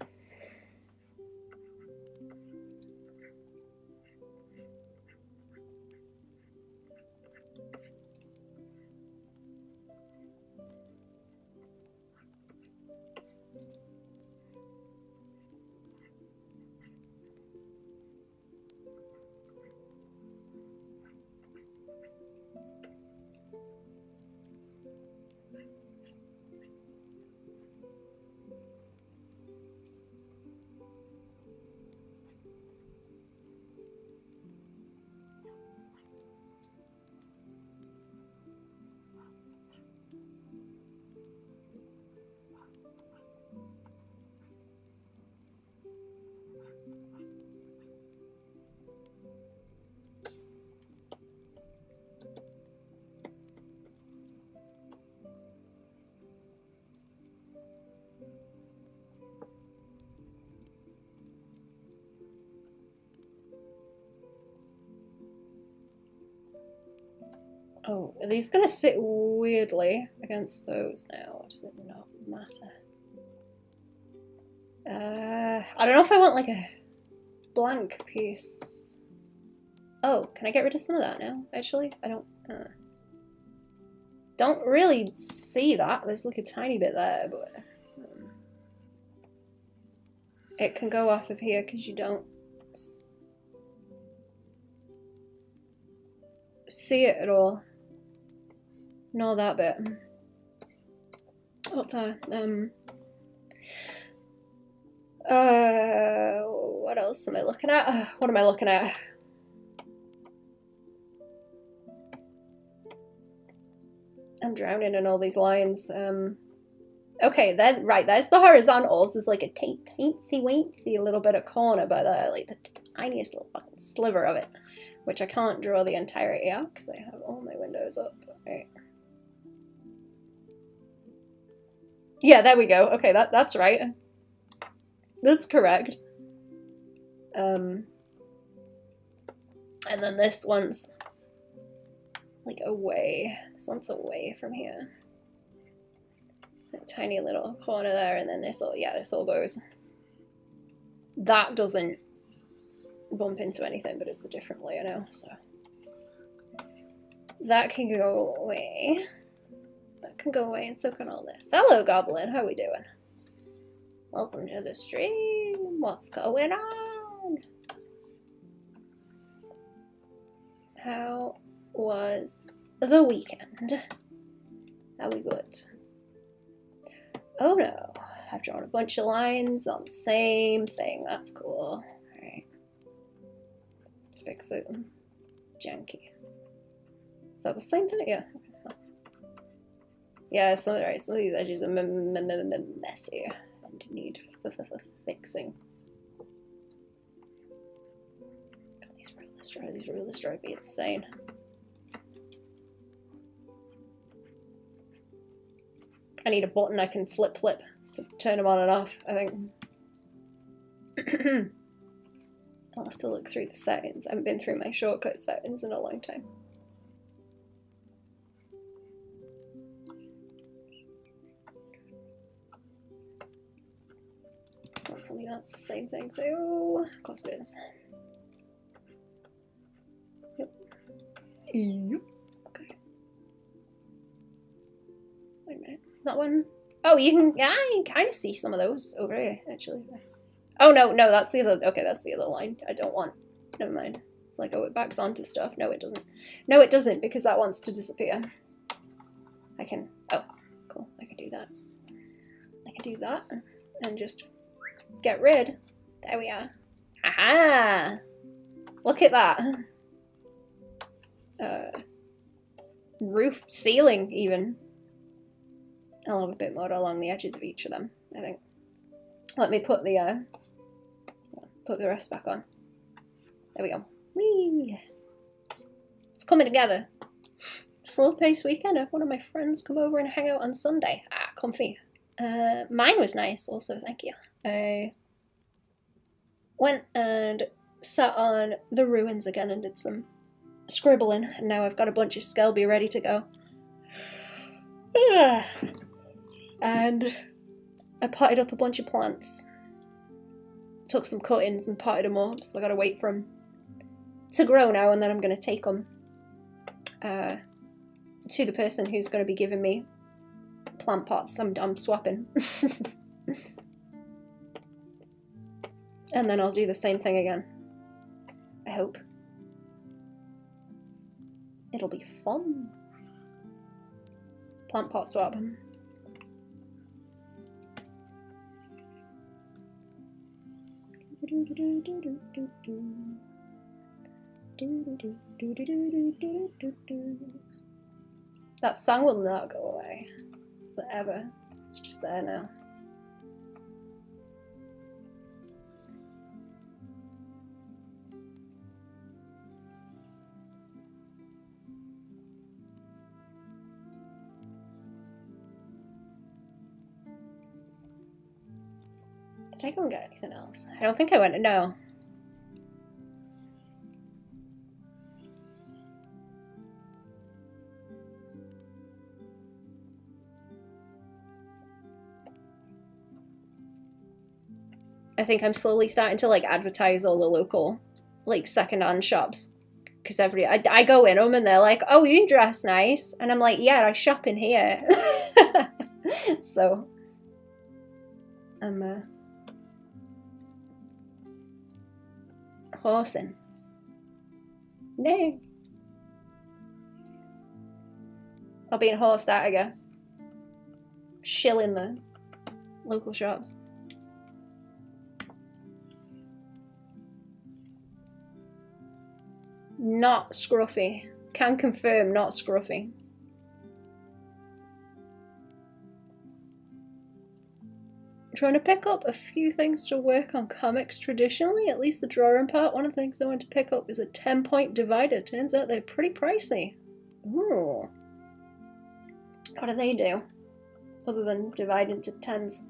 Oh, are these gonna sit weirdly against those now? Or does it not matter? I don't know if I want like a blank piece. Oh, can I get rid of some of that now? Actually, I don't really see that. There's like a tiny bit there, but it can go off of here because you don't see it at all. Nor that bit. Up there. What else am I looking at? What am I looking at? I'm drowning in all these lines. Okay, then right, there's the horizontals. There's like a teensy little bit of corner by there, like the tiniest little fucking sliver of it, which I can't draw the entirety of because I have all my windows up. Right. Yeah, there we go. Okay, that's right. That's correct. And then this one's like away. This one's away from here. That tiny little corner there, and then this all, yeah, this all goes. That doesn't bump into anything, but it's a different layer now, so. That can go away. That can go away, and so can all this. Hello, Goblin, how we doing? Welcome to the stream. What's going on? How was the weekend? Are we good? Oh no, I've drawn a bunch of lines on the same thing. That's cool. Alright. Fix it. Janky. Is that the same thing? Yeah. Yeah, some of these edges are messy and need fixing. God, these rulers drive me insane. I need a button I can flip to turn them on and off, I think. I'll have to look through the settings. I haven't been through my shortcut settings in a long time. Tell me that's the same thing too. Of course it is. Yep. Yep. Okay. that one. Oh, you can kind of see some of those over here, actually. Oh, no, that's the other, okay, that's the other line I don't want. Never mind. It's like, oh, it backs onto stuff. No, it doesn't. No, it doesn't, because that wants to disappear. I can, oh, cool, I can do that. I can do that and just get rid. There we are. Aha! Look at that. Roof, ceiling, even. I'll have a bit more along the edges of each of them, I think. Let me put the rest back on. There we go. Whee! It's coming together. Slow-paced weekend. I have one of my friends come over and hang out on Sunday. Ah, comfy. Mine was nice also, thank you. I went and sat on the ruins again and did some scribbling, and now I've got a bunch of Skelby ready to go. And I potted up a bunch of plants. Took some cuttings and potted them up, so I gotta wait for them to grow now, and then I'm gonna take them to the person who's gonna be giving me plant pots. I'm swapping. And then I'll do the same thing again. I hope. It'll be fun. Plant pot swap. That song will not go away. Forever. It's just there now. Did I go and get anything else? I don't think I went. No. I think I'm slowly starting to like advertise all the local like second-hand shops, because I go in them and they're like, oh, you dress nice, and I'm like, yeah, I shop in here. So I'm horsing. No. I'll be in horsed out, I guess. Shilling the local shops. Not scruffy. Can confirm, not scruffy. Trying to pick up a few things to work on comics traditionally, at least the drawing part. One of the things I want to pick up is a 10-point divider. Turns out they're pretty pricey. Ooh. What do they do? Other than divide into tens.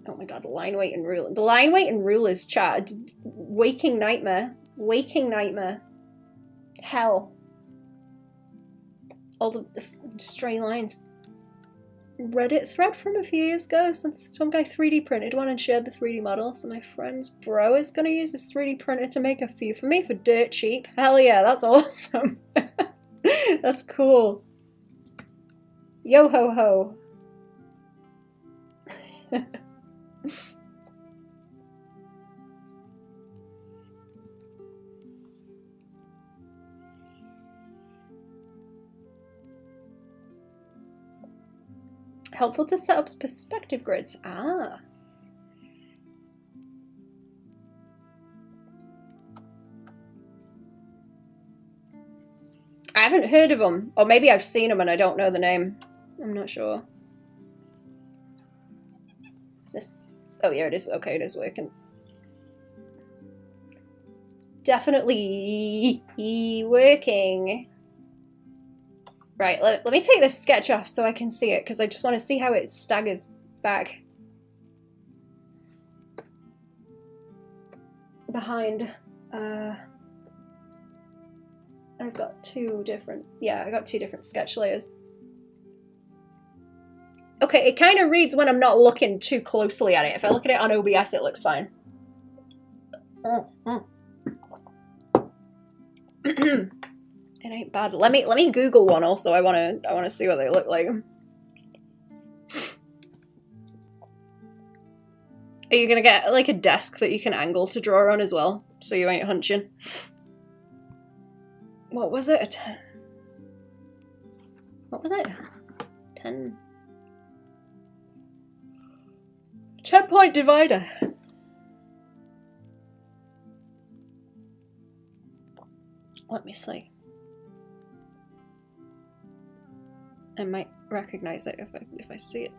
Oh my god, line weight and rule. The line weight and rule is chat. Waking nightmare. Waking nightmare. Hell. All the stray lines. Reddit thread from a few years ago. Some guy 3D printed one and shared the 3D model. So my friend's bro is going to use this 3D printer to make a few for me for dirt cheap. Hell yeah, that's awesome. That's cool. Yo ho ho. Helpful to set up perspective grids. Ah. I haven't heard of them. Or maybe I've seen them and I don't know the name. I'm not sure. Is this... Oh yeah, it is. Okay, it is working. Definitely working. Right, let me take this sketch off so I can see it, because I just want to see how it staggers back. Behind, I've got two different, yeah, I got two different sketch layers. Okay, it kind of reads when I'm not looking too closely at it. If I look at it on OBS, it looks fine. It ain't bad. Let me Google one also. I wanna see what they look like. Are you gonna get like a desk that you can angle to draw on as well, so you ain't hunching? What was it? What was it? 10-point divider. Let me see. I might recognize it if I see it.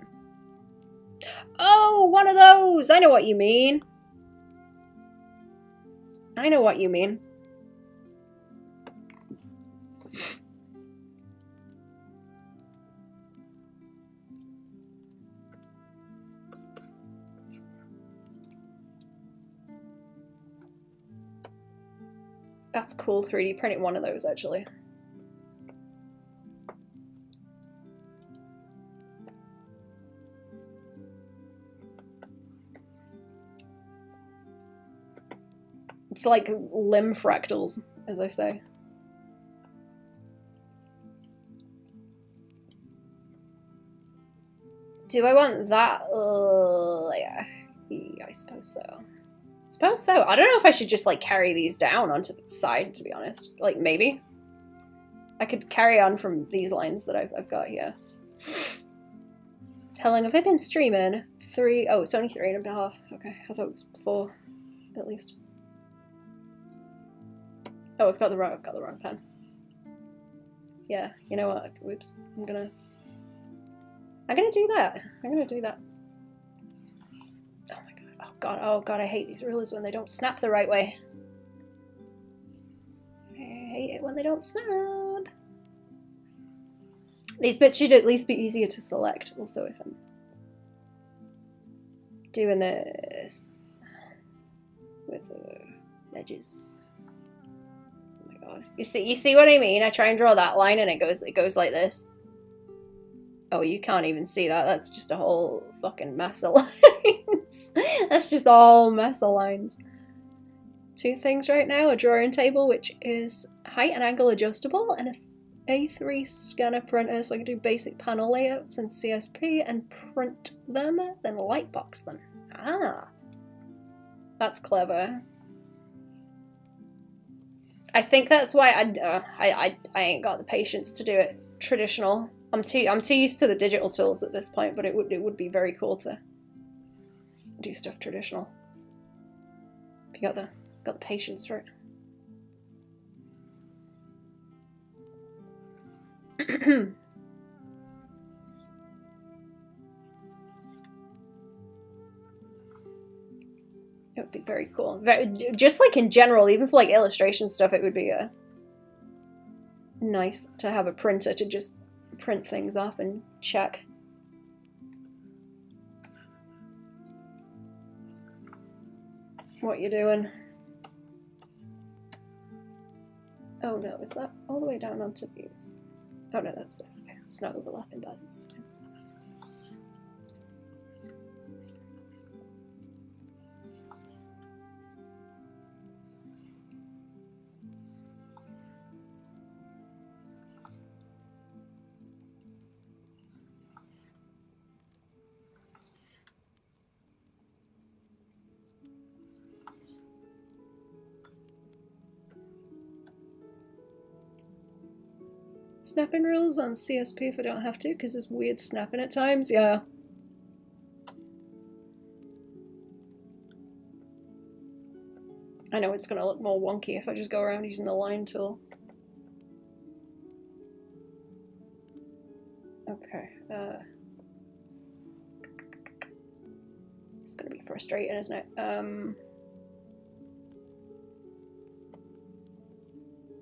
Oh, one of those! I know what you mean. I know what you mean. That's cool, 3D printing one of those actually. It's like limb fractals, as I say. Do I want that? Yeah, I suppose so. Suppose so. I don't know if I should just like carry these down onto the side, to be honest. Like maybe I could carry on from these lines that I've got here. How long have I been streaming? 3. Oh, it's only 3.5. Okay, I thought it was 4 at least. Oh, I've got the wrong pen. Yeah, you know what? Whoops. I'm gonna do that. I'm gonna do that. Oh my god. Oh god. Oh god. I hate these rulers when they don't snap the right way. I hate it when they don't snap. These bits should at least be easier to select. Also, if I'm doing this with the edges. You see what I mean? I try and draw that line and it goes like this. Oh, you can't even see that. That's just a whole fucking mess of lines. That's just a whole mess of lines. 2 things right now. A drawing table, which is height and angle adjustable, and a A3 scanner printer, so I can do basic panel layouts in CSP and print them, then lightbox them. Ah. That's clever. I think that's why I ain't got the patience to do it traditional. I'm too used to the digital tools at this point, but it would be very cool to do stuff traditional. If you got the patience for it. It would be very cool. Just like in general, even for like illustration stuff, it would be nice to have a printer to just print things off and check. What you doing? Oh no, is that all the way down onto these? Oh no, that's okay. It's not overlapping, but it's fine. Snapping rules on CSP if I don't have to, because it's weird snapping at times, yeah. I know it's going to look more wonky if I just go around using the line tool. Okay, it's going to be frustrating, isn't it?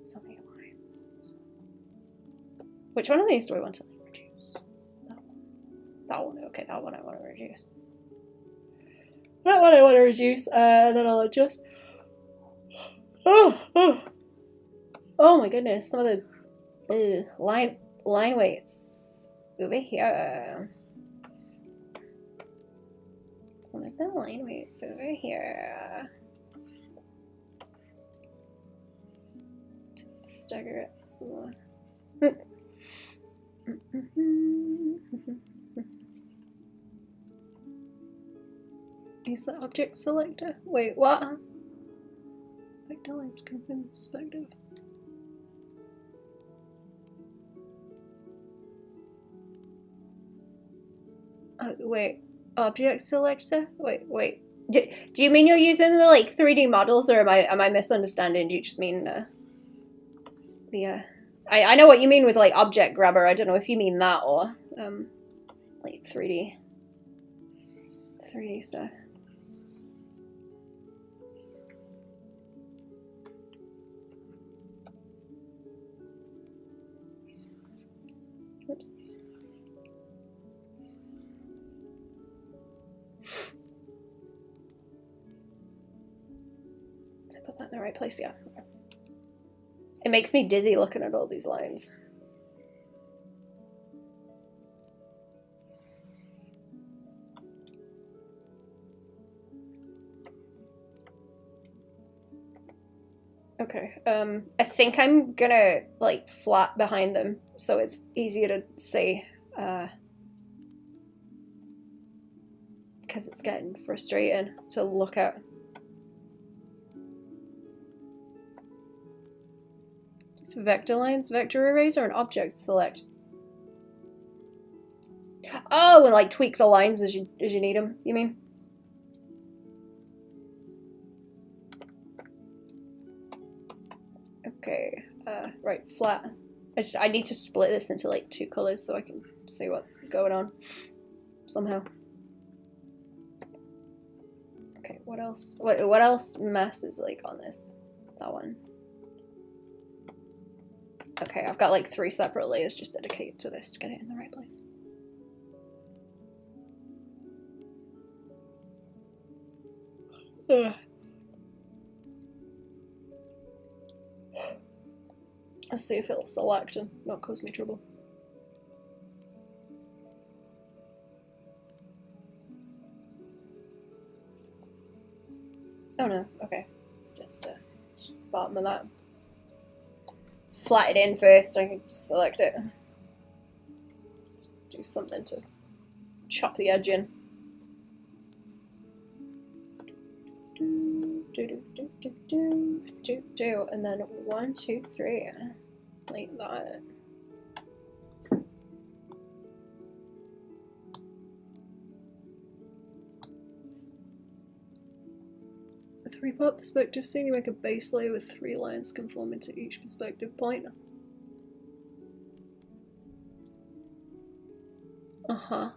So many lines. Which one of these do I want to reduce? That one. That one, okay, that one I want to reduce. That one I want to reduce, and then I'll adjust. Oh my goodness, some of the line weights over here. Some of the line weights over here. stagger it some more. Is the object selector? Wait, what? Vector confirm perspective. Oh, wait, object selector? Wait. Do you mean you're using the like 3D models, or am I misunderstanding? Do you just mean I know what you mean with like object grabber. I don't know if you mean that or like 3D stuff. Oops. I put that in the right place, yeah. It makes me dizzy looking at all these lines. Okay, I think I'm gonna like flat behind them so it's easier to see, because it's getting frustrating to look at. So vector lines, vector arrays, or an object select? Oh, and like tweak the lines as you need them, you mean? Okay, right, flat. I need to split this into like 2 colors so I can see what's going on somehow. Okay, what else? What else mess is like on this? That one. Okay, I've got like 3 separate layers just dedicated to this to get it in the right place. Ugh. Let's see if it'll select and not cause me trouble. Oh no, okay. It's just bottom of that. Let's flat it in first, I can just select it. Do something to chop the edge in. And then 1, 2, 3, like that. A 3-part perspective scene, you make a base layer with 3 lines conforming to each perspective point. Uh-huh.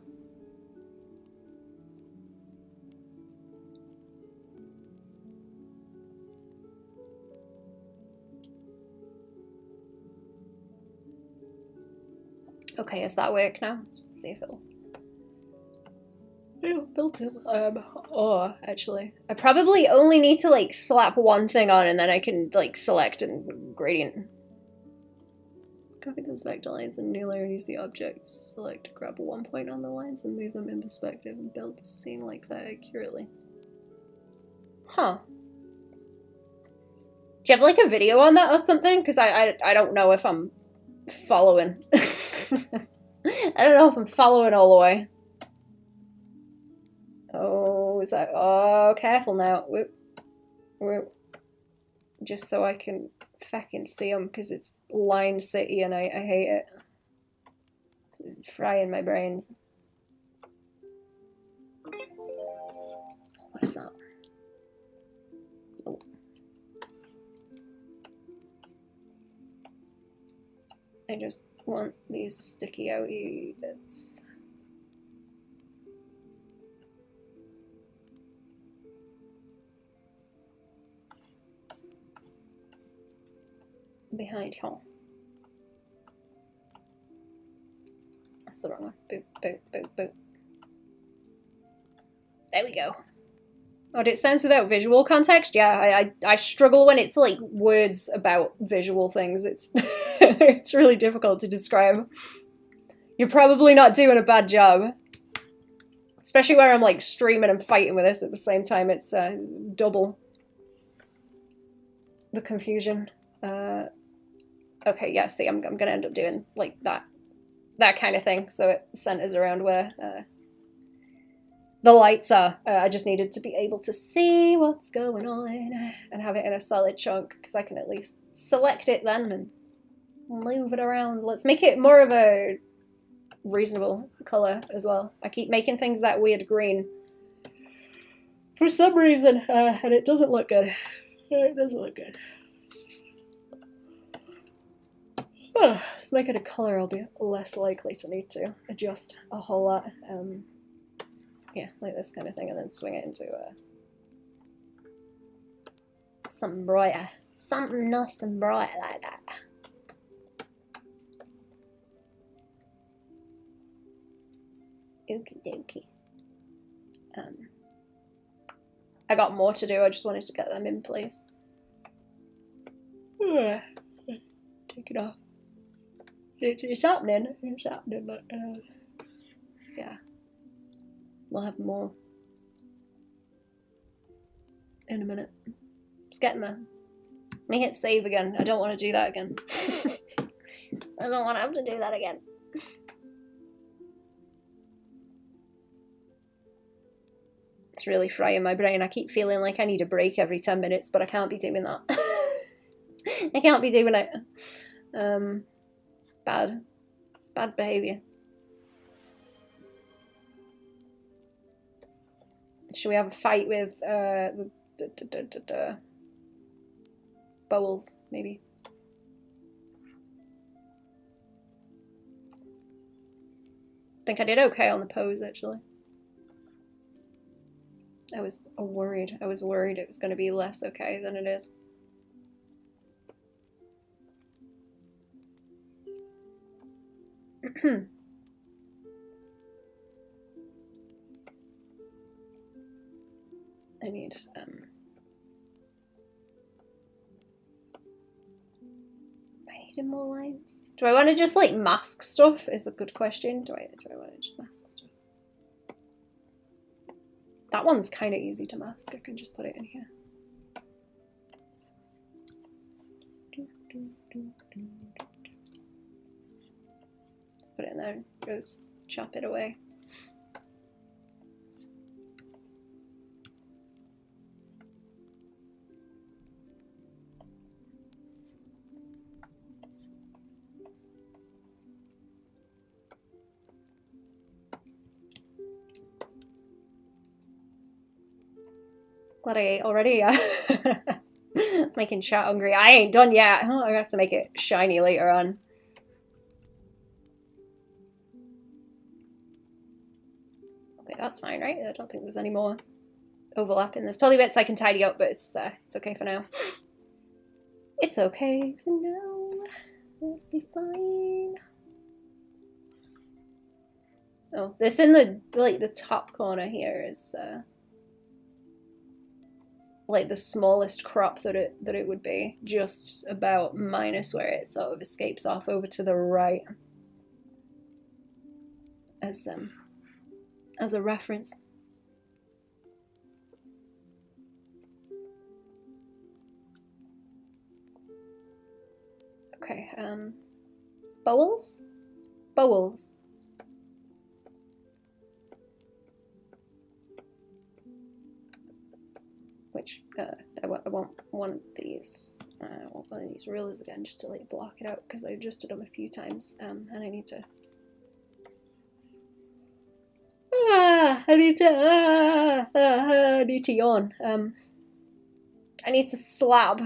Okay, does that work now? Let's see if it'll... Yeah, built it. Or, actually, I probably only need to, like, slap one thing on and then I can, like, select and gradient. Copy those vector lines in new layer and use the objects. Select to grab 1 point on the lines and move them in perspective and build the scene like that accurately. Huh. Do you have, like, a video on that or something? Because I don't know if I'm following. I don't know if I'm following all the way. Oh, is that... Oh, careful now. Whoop. Whoop. Just so I can fucking see them, because it's Line City and I hate it. It's frying my brains. What is that? Oh. I just want these sticky outy bits. Behind here. That's the wrong one. Boop, boop, boop, boop. There we go. Oh, it sounds without visual context? Yeah, I struggle when it's like words about visual things. It's it's really difficult to describe. You're probably not doing a bad job. Especially where I'm like streaming and fighting with this at the same time. It's double the confusion. Okay, yeah, see, I'm gonna end up doing like that kind of thing, so it centers around where the lights are. I just needed to be able to see what's going on and have it in a solid chunk, because I can at least select it then and move it around. Let's make it more of a reasonable color as well. I keep making things that weird green for some reason, and it doesn't look good. It doesn't look good. Let's make it a color I'll be less likely to need to adjust a whole lot. Yeah, like this kind of thing, and then swing it into something brighter. Something nice and bright like that. Okie dokie. I got more to do, I just wanted to get them in place. Take it off. It's happening, but yeah. We'll have more in a minute. It's getting there. Let me hit save again. I don't want to do that again. I don't want to have to do that again. It's really frying my brain. I keep feeling like I need a break every 10 minutes, but I can't be doing that. I can't be doing it. Bad behaviour. Should we have a fight with the bowls, maybe? I think I did okay on the pose, actually. I was worried it was going to be less okay than it is. I need more lines. Do I want to just like mask stuff? Is a good question. Do I want to just mask stuff? That one's kind of easy to mask. I can just put it in here. Put it in there. Oops. Chop it away. Glad I ate already. Making chat hungry. I ain't done yet. I'm gonna have to make it shiny later on. Okay, that's fine, right? I don't think there's any more overlapping. There's probably bits I can tidy up, but it's okay for now. It's okay for now. It'll be fine. Oh, this in the top corner here is like the smallest crop that it would be, just about minus where it sort of escapes off over to the right as a reference. Okay, bowls? Bowls. Which, I want one of these, I want one of these rulers again, just to like block it out, because I adjusted them a few times, and I need to... I need to yawn. I need to slab.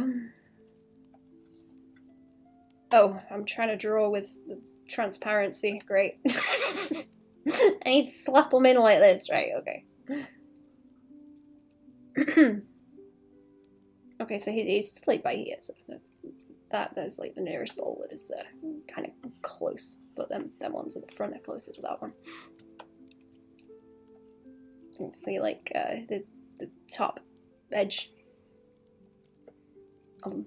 Oh, I'm trying to draw with the transparency. Great. I need to slap them in like this, right? Okay. Okay, so he's like by here, so that's like the nearest bowl that is kind of close, but them ones at the front are closer to that one. You can see like the top edge of them.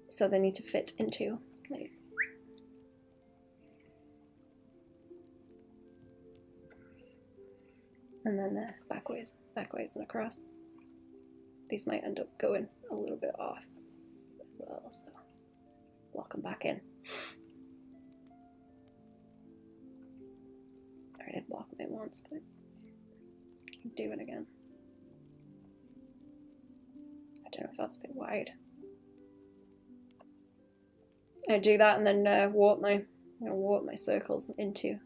So they need to fit into like, and then backwards and across. These might end up going a little bit off well, so block them back in. I did block them in once, but do it again. I don't know if that's a bit wide. I do that and then warp my circles into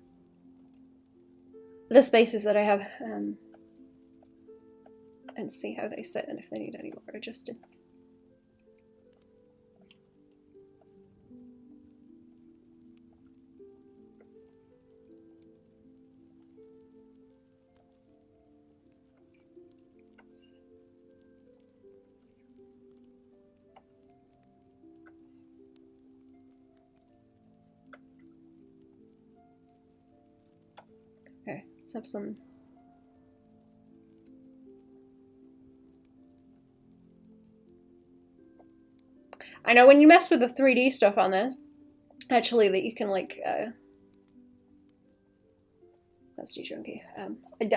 the spaces that I have, and see how they sit and if they need any more adjusting. Okay, let's have some. I know when you mess with the 3D stuff on this, actually, that you can like. That's too chunky.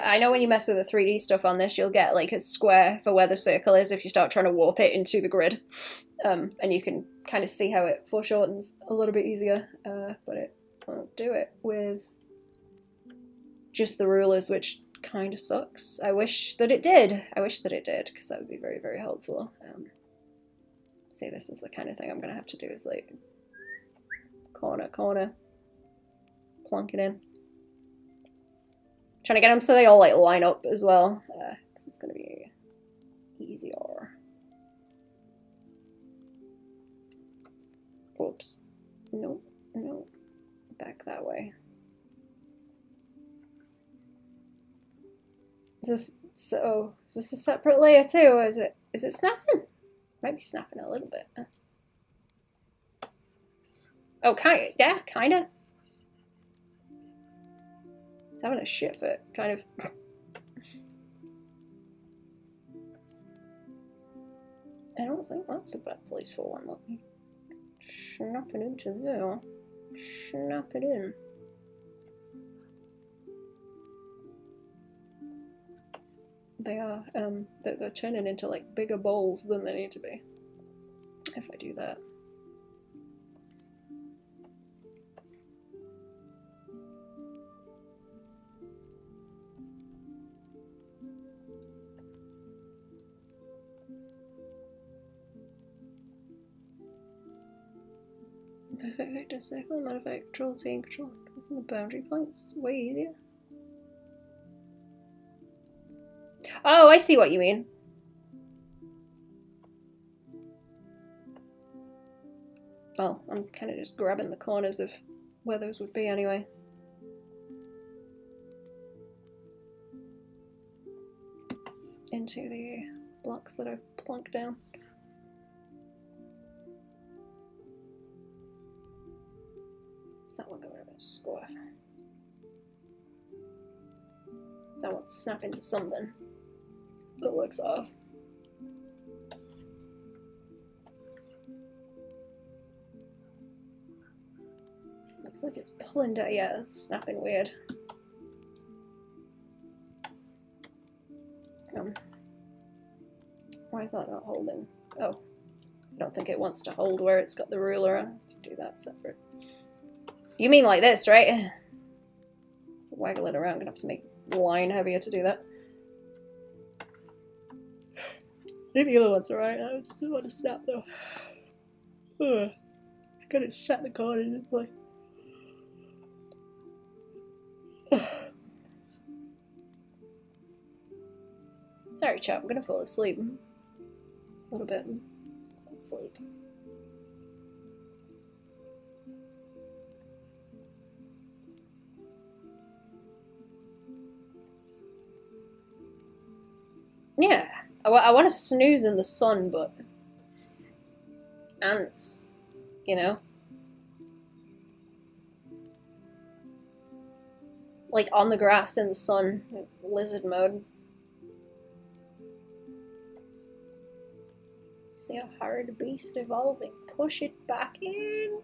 I know when you mess with the 3D stuff on this, you'll get like a square for where the circle is if you start trying to warp it into the grid, and you can kind of see how it foreshortens a little bit easier, but it won't do it with just the rulers, which kind of sucks. I wish that it did. I wish that it did, because that would be very, very helpful. See, this is the kind of thing I'm going to have to do, is like corner, corner, plonk it in. Trying to get them so they all like line up as well, because it's going to be easier. Oops. Nope, nope. Back that way. Is this a separate layer too, or is it snapping? Might be snapping a little bit. Oh, yeah, kinda. It's having a shit fit, kind of. I don't think that's a bad place for one. Let me snap it into there. Snap it in. They are, they're turning into like bigger bowls than they need to be. If I do that. Perfect vector circle, modify control T and control the boundary points. Way easier. Oh, I see what you mean. Well, I'm kind of just grabbing the corners of where those would be anyway. Into the blocks that I've plonked down. Is that one going a bit square? That one's snapping to something that looks off. Looks like it's pulling down. Yeah, it's snapping weird. Why is that not holding? Oh, I don't think it wants to hold where it's got the ruler. I have to do that separate. You mean like this, right? Waggle it around. I'm gonna have to make the line heavier to do that. I think the other one's alright. I just don't want to snap though. Just gotta set the cord into place. Sorry, chap. I'm gonna fall asleep. A little bit. Fall asleep. Yeah, I want to snooze in the sun, but ants, you know? Like on the grass in the sun, like lizard mode. See a hard beast evolving. Push it back in.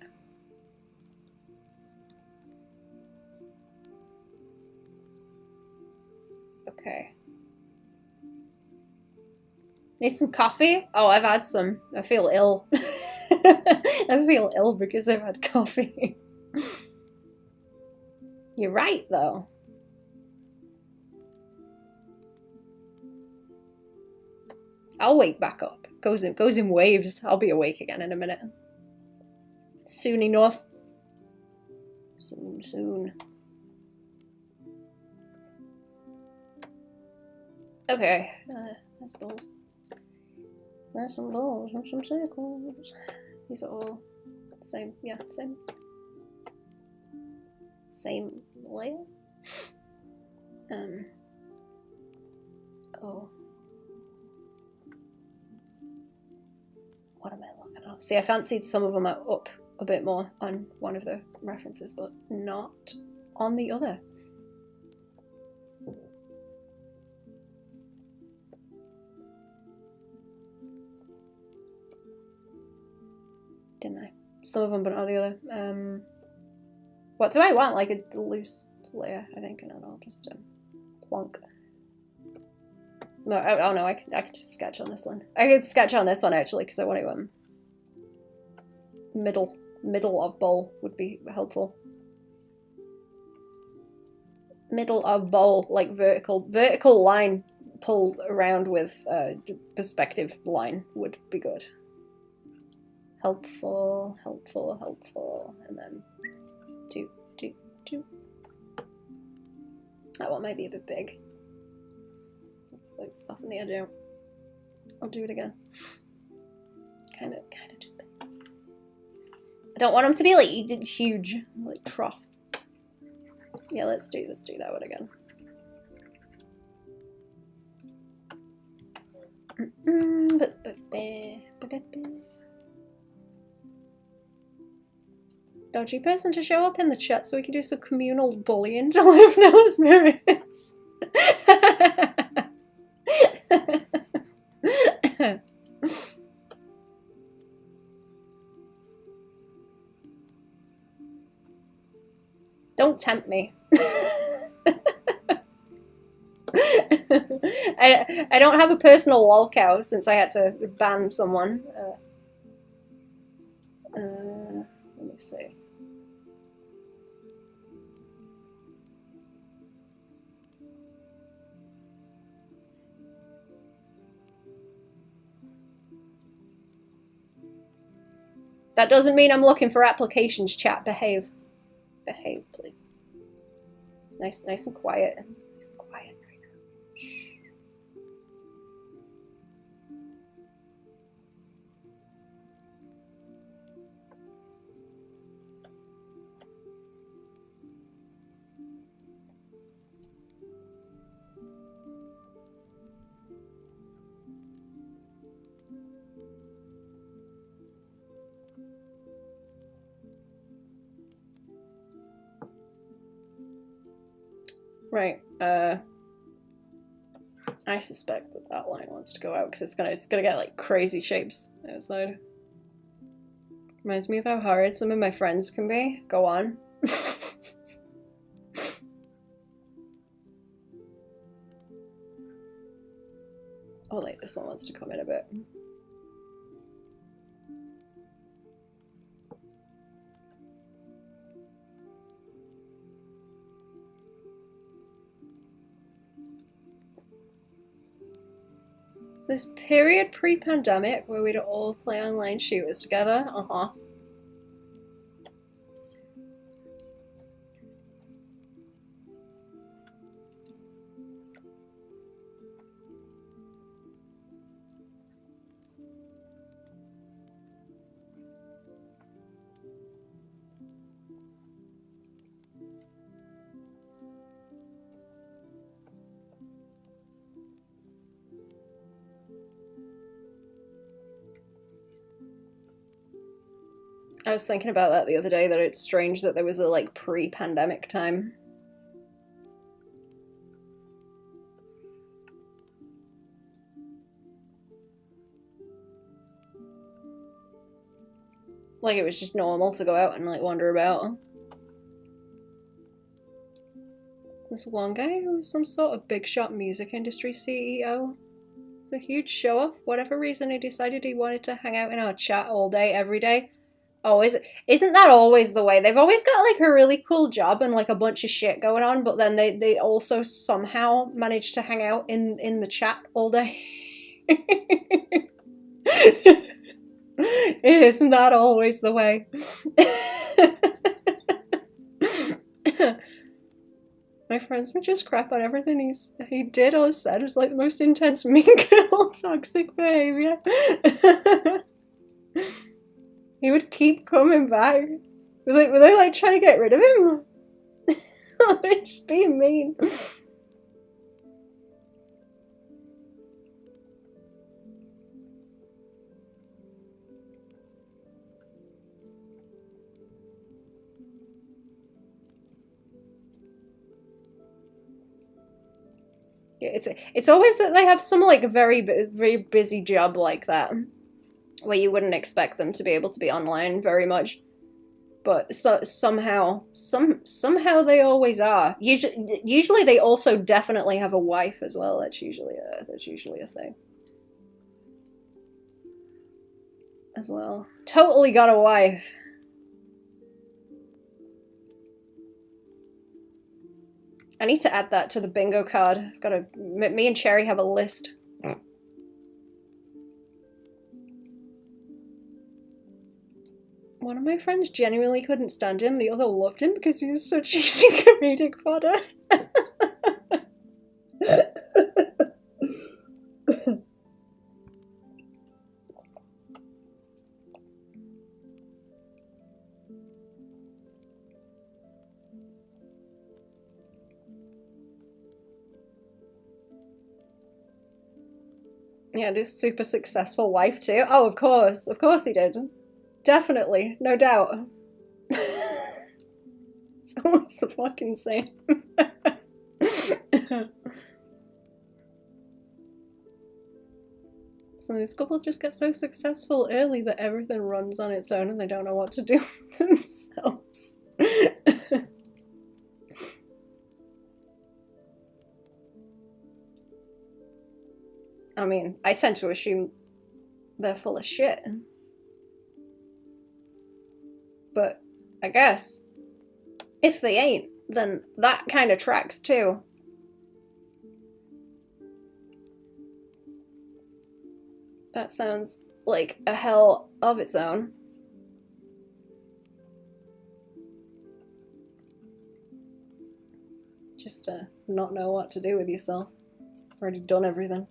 Okay. Need some coffee? Oh, I've had some. I feel ill. I feel ill because I've had coffee. You're right, though. I'll wake back up. Goes in waves. I'll be awake again in a minute. Soon enough. Soon. Okay. That's balls. There's some balls and some circles. These are all same. Yeah, same. Same layer. Oh. What am I looking at? See, I fancied some of them up a bit more on one of the references, but not on the other. Didn't I? Some of them, but not the other. What do I want? Like a loose layer, I think, and then I'll just plonk. So, oh no, I can just sketch on this one. I could sketch on this one actually, because I want to middle of bowl would be helpful. Middle of bowl, like vertical line pulled around with perspective line would be good. Helpful, and then two. That one might be a bit big. Let's like soften the edge out. I'll do it again. Kind of too big. I don't want them to be like huge, like trough. Yeah, let's do that one again. Dodgy person to show up in the chat so we can do some communal bullying to live Noah's merits. Don't tempt me. I don't have a personal lolcow since I had to ban someone. Let me see. That doesn't mean I'm looking for applications, chat. Behave. Behave, please. It's nice and quiet. Nice and quiet right now. Shh. Right. I suspect that line wants to go out because it's gonna get like crazy shapes outside. Reminds me of how hard some of my friends can be. Go on. Oh, like this one wants to come in a bit. Is this period pre-pandemic where we'd all play online shooters together? Uh-huh. I was thinking about that the other day, that it's strange that there was a like pre-pandemic time. Like it was just normal to go out and like wander about. This one guy who was some sort of big shot music industry CEO. He's a huge show-off. Whatever reason, he decided he wanted to hang out in our chat all day, every day. Oh, isn't that always the way? They've always got like a really cool job and like a bunch of shit going on, but then they also somehow manage to hang out in the chat all day. Isn't that always the way? My friends would just crap on everything he did or said. It was like the most intense, mean girl, toxic behavior. He would keep coming back. Were they like trying to get rid of him? They're just being mean. Yeah, it's always that they have some like very busy job like that, where you wouldn't expect them to be able to be online very much, but somehow they always are. Usually they also definitely have a wife as well. That's usually a thing as well. Totally got a wife. I need to add that to the bingo card. I've got me and Cherry have a list. One of my friends genuinely couldn't stand him. The other loved him because he was such easy comedic fodder. Yeah, this super successful wife too. Oh, of course he did. Definitely, no doubt. It's almost the fucking same. So this couple just get so successful early that everything runs on its own and they don't know what to do with themselves. I mean, I tend to assume they're full of shit. But I guess if they ain't, then that kind of tracks too. That sounds like a hell of its own. Just to not know what to do with yourself. Already done everything.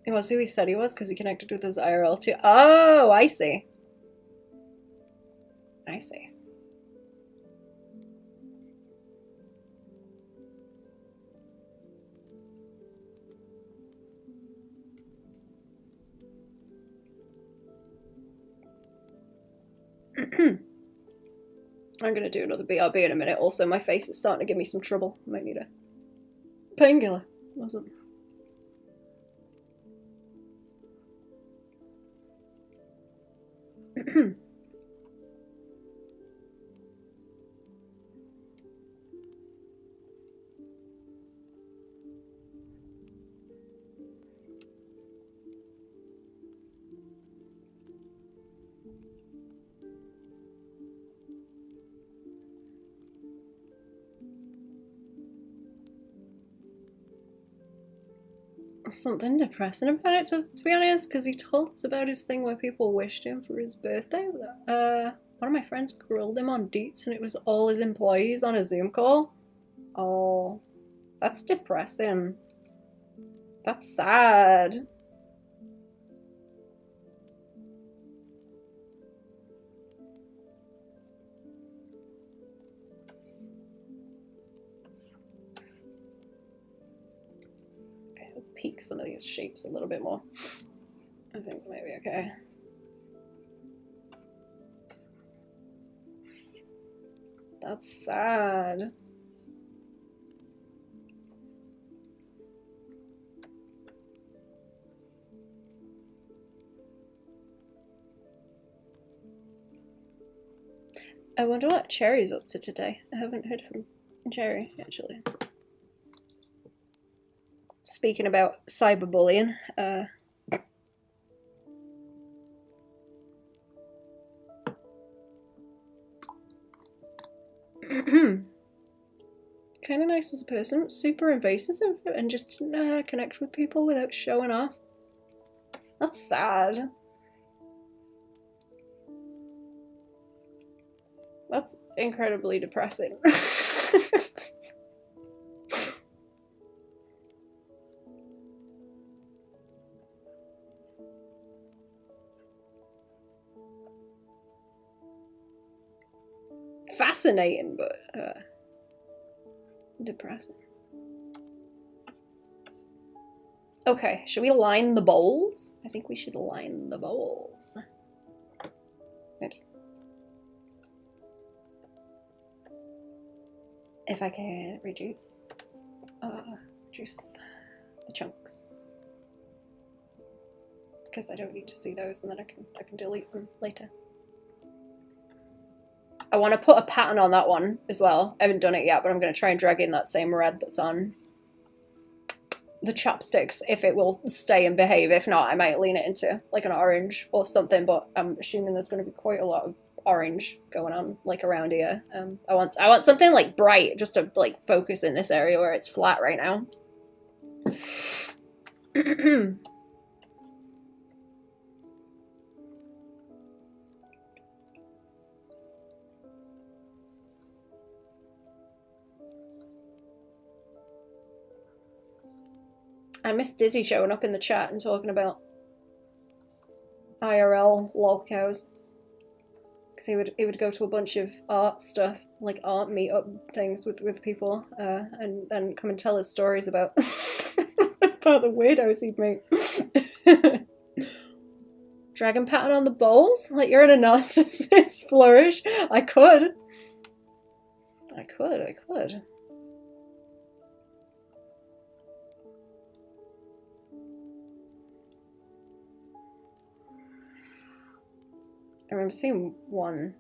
He was who he said he was because he connected with his IRL too. Oh, I see. I see. I'm gonna do another BRB in a minute. Also, my face is starting to give me some trouble. I might need a painkiller. Wasn't. Something depressing about it, to be honest, because he told us about his thing where people wished him for his birthday. One of my friends grilled him on deets and it was all his employees on a Zoom call. Oh, that's depressing. That's sad. Peak some of these shapes a little bit more. I think maybe okay. That's sad. I wonder what Cherry's up to today. I haven't heard from Cherry, actually. Speaking about cyberbullying, kind of nice as a person, super invasive and just didn't know how to connect with people without showing off. That's sad. That's incredibly depressing. Fascinating, but depressing. Okay, should we line the bowls? I think we should line the bowls. Oops. If I can reduce the chunks, because I don't need to see those, and then I can delete them later. I want to put a pattern on that one as well. I haven't done it yet, but I'm going to try and drag in that same red that's on the chopsticks if it will stay and behave. If not, I might lean it into like an orange or something, but I'm assuming there's going to be quite a lot of orange going on like around here. I want something like bright just to like focus in this area where it's flat right now. I miss Dizzy showing up in the chat and talking about IRL lolcows. Because he would go to a bunch of art stuff, like art meetup things with people, and then come and tell us stories about about the weirdos he'd meet. Dragon pattern on the bowls? Like you're in a narcissist flourish? I could. I remember seeing one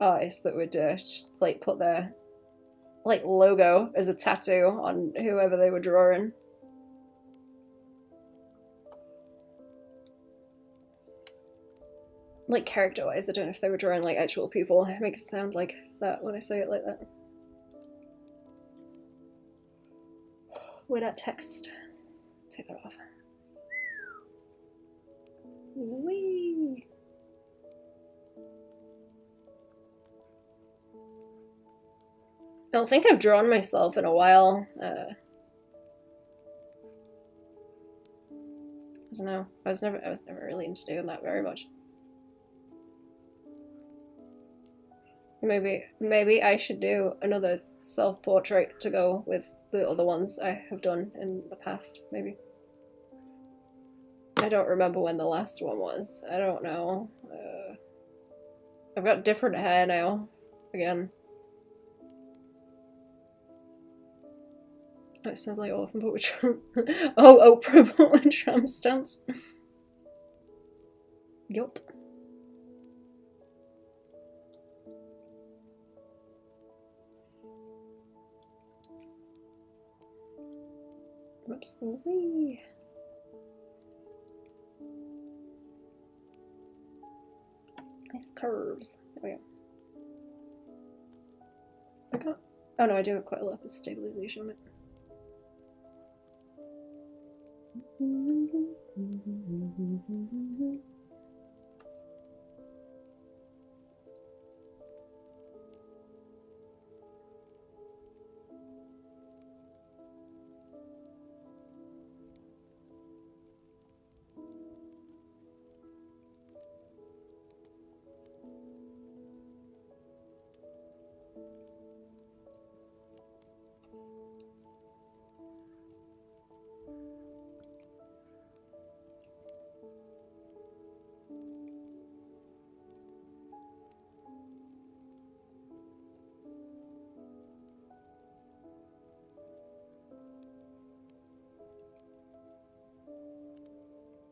artist that would just like put their like logo as a tattoo on whoever they were drawing. Like character-wise, I don't know if they were drawing like actual people. It makes it sound like that when I say it like that. Where that text? Take that off. Whee! I don't think I've drawn myself in a while. I don't know. I was never really into doing that very much. Maybe I should do another self-portrait to go with the other ones I have done in the past, maybe. I don't remember when the last one was. I don't know. I've got different hair now, again. Oh, it sounds like Orphan but with Trump. Oh, Oprah but with Trump stamps. Yup. Whoops. Wee. Nice curves. There we go. Oh no, I do have quite a lot of stabilization on it.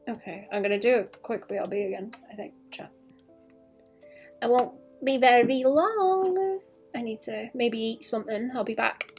Okay, I'm gonna do a quick BRB again, I think, chat. I won't won't be very long. I need to maybe eat something. I'll be back.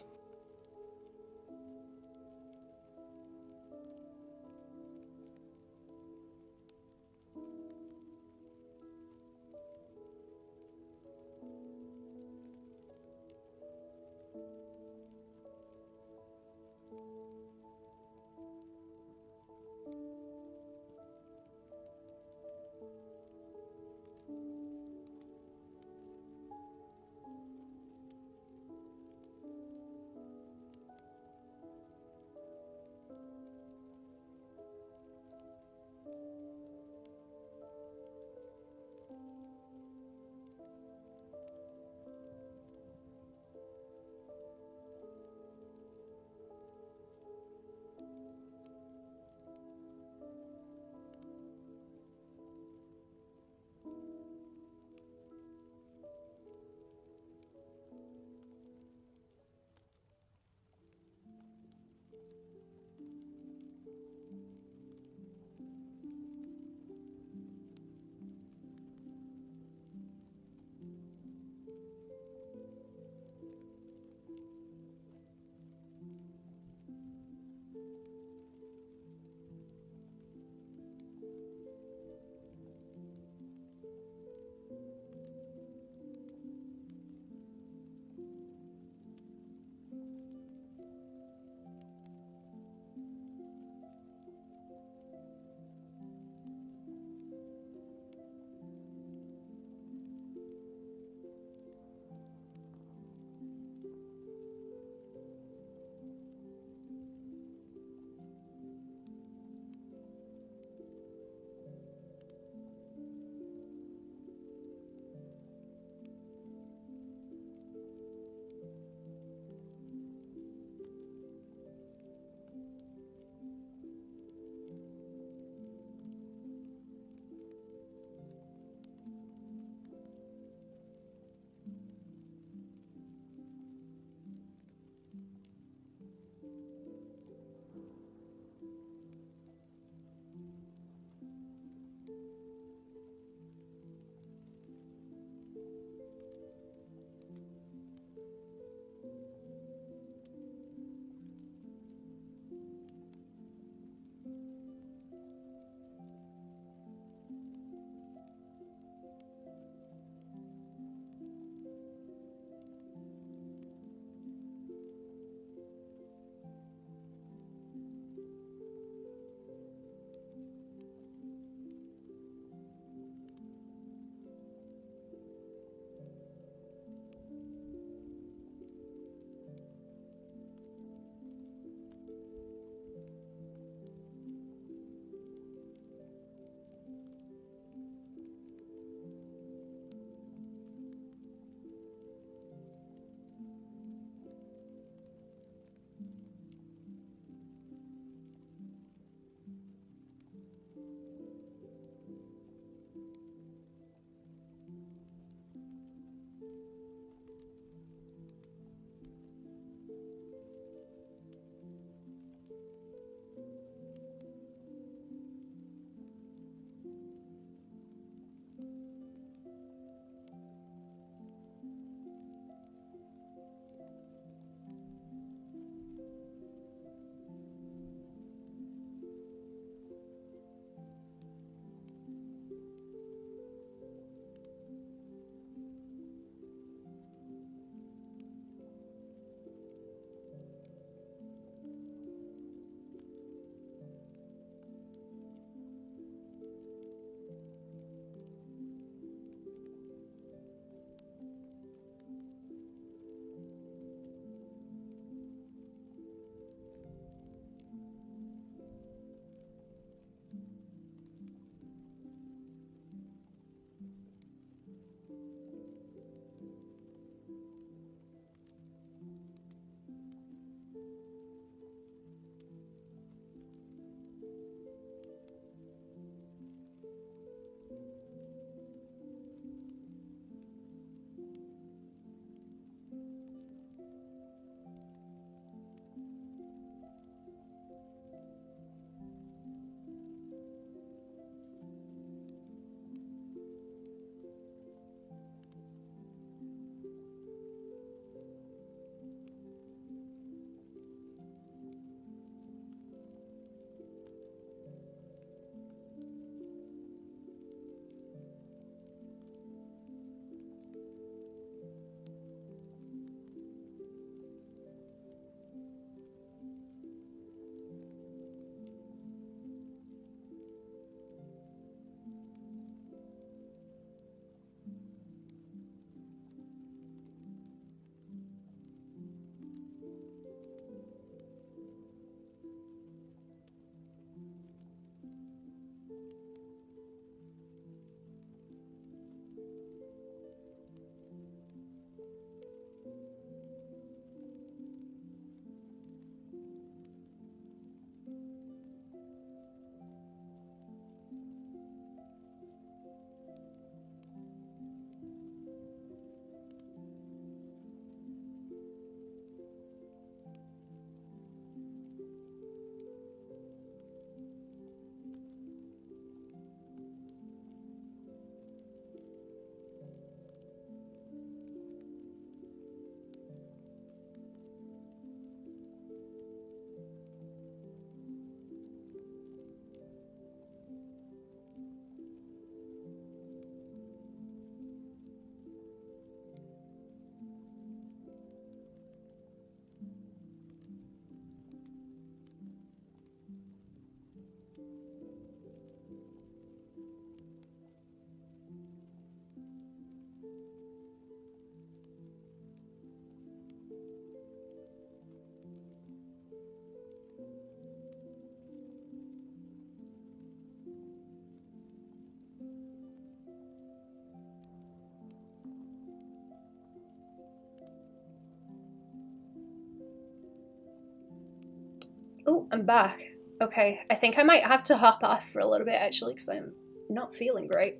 Oh, I'm back. Okay, I think I might have to hop off for a little bit actually, because I'm not feeling great.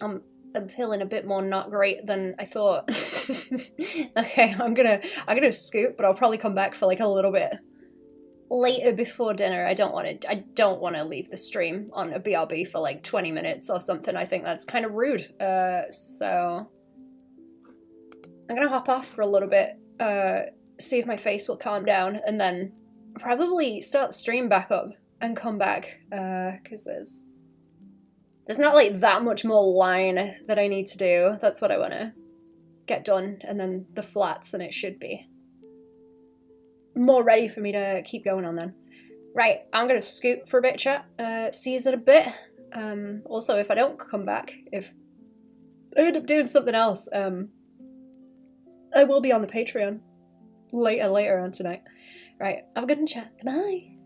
I'm feeling a bit more not great than I thought. Okay, I'm gonna scoot, but I'll probably come back for like a little bit later before dinner. I don't want to leave the stream on a BRB for like 20 minutes or something. I think that's kind of rude. So I'm gonna hop off for a little bit, see if my face will calm down, and then probably start the stream back up and come back, because there's not like that much more line that I need to do. That's what I want to get done, and then the flats, and it should be more ready for me to keep going on then. Right, I'm gonna scoot for a bit, chat. See you in a bit. Also, if I don't come back, if I end up doing something else, I will be on the Patreon later on tonight. Right, have a good one, chat. Goodbye.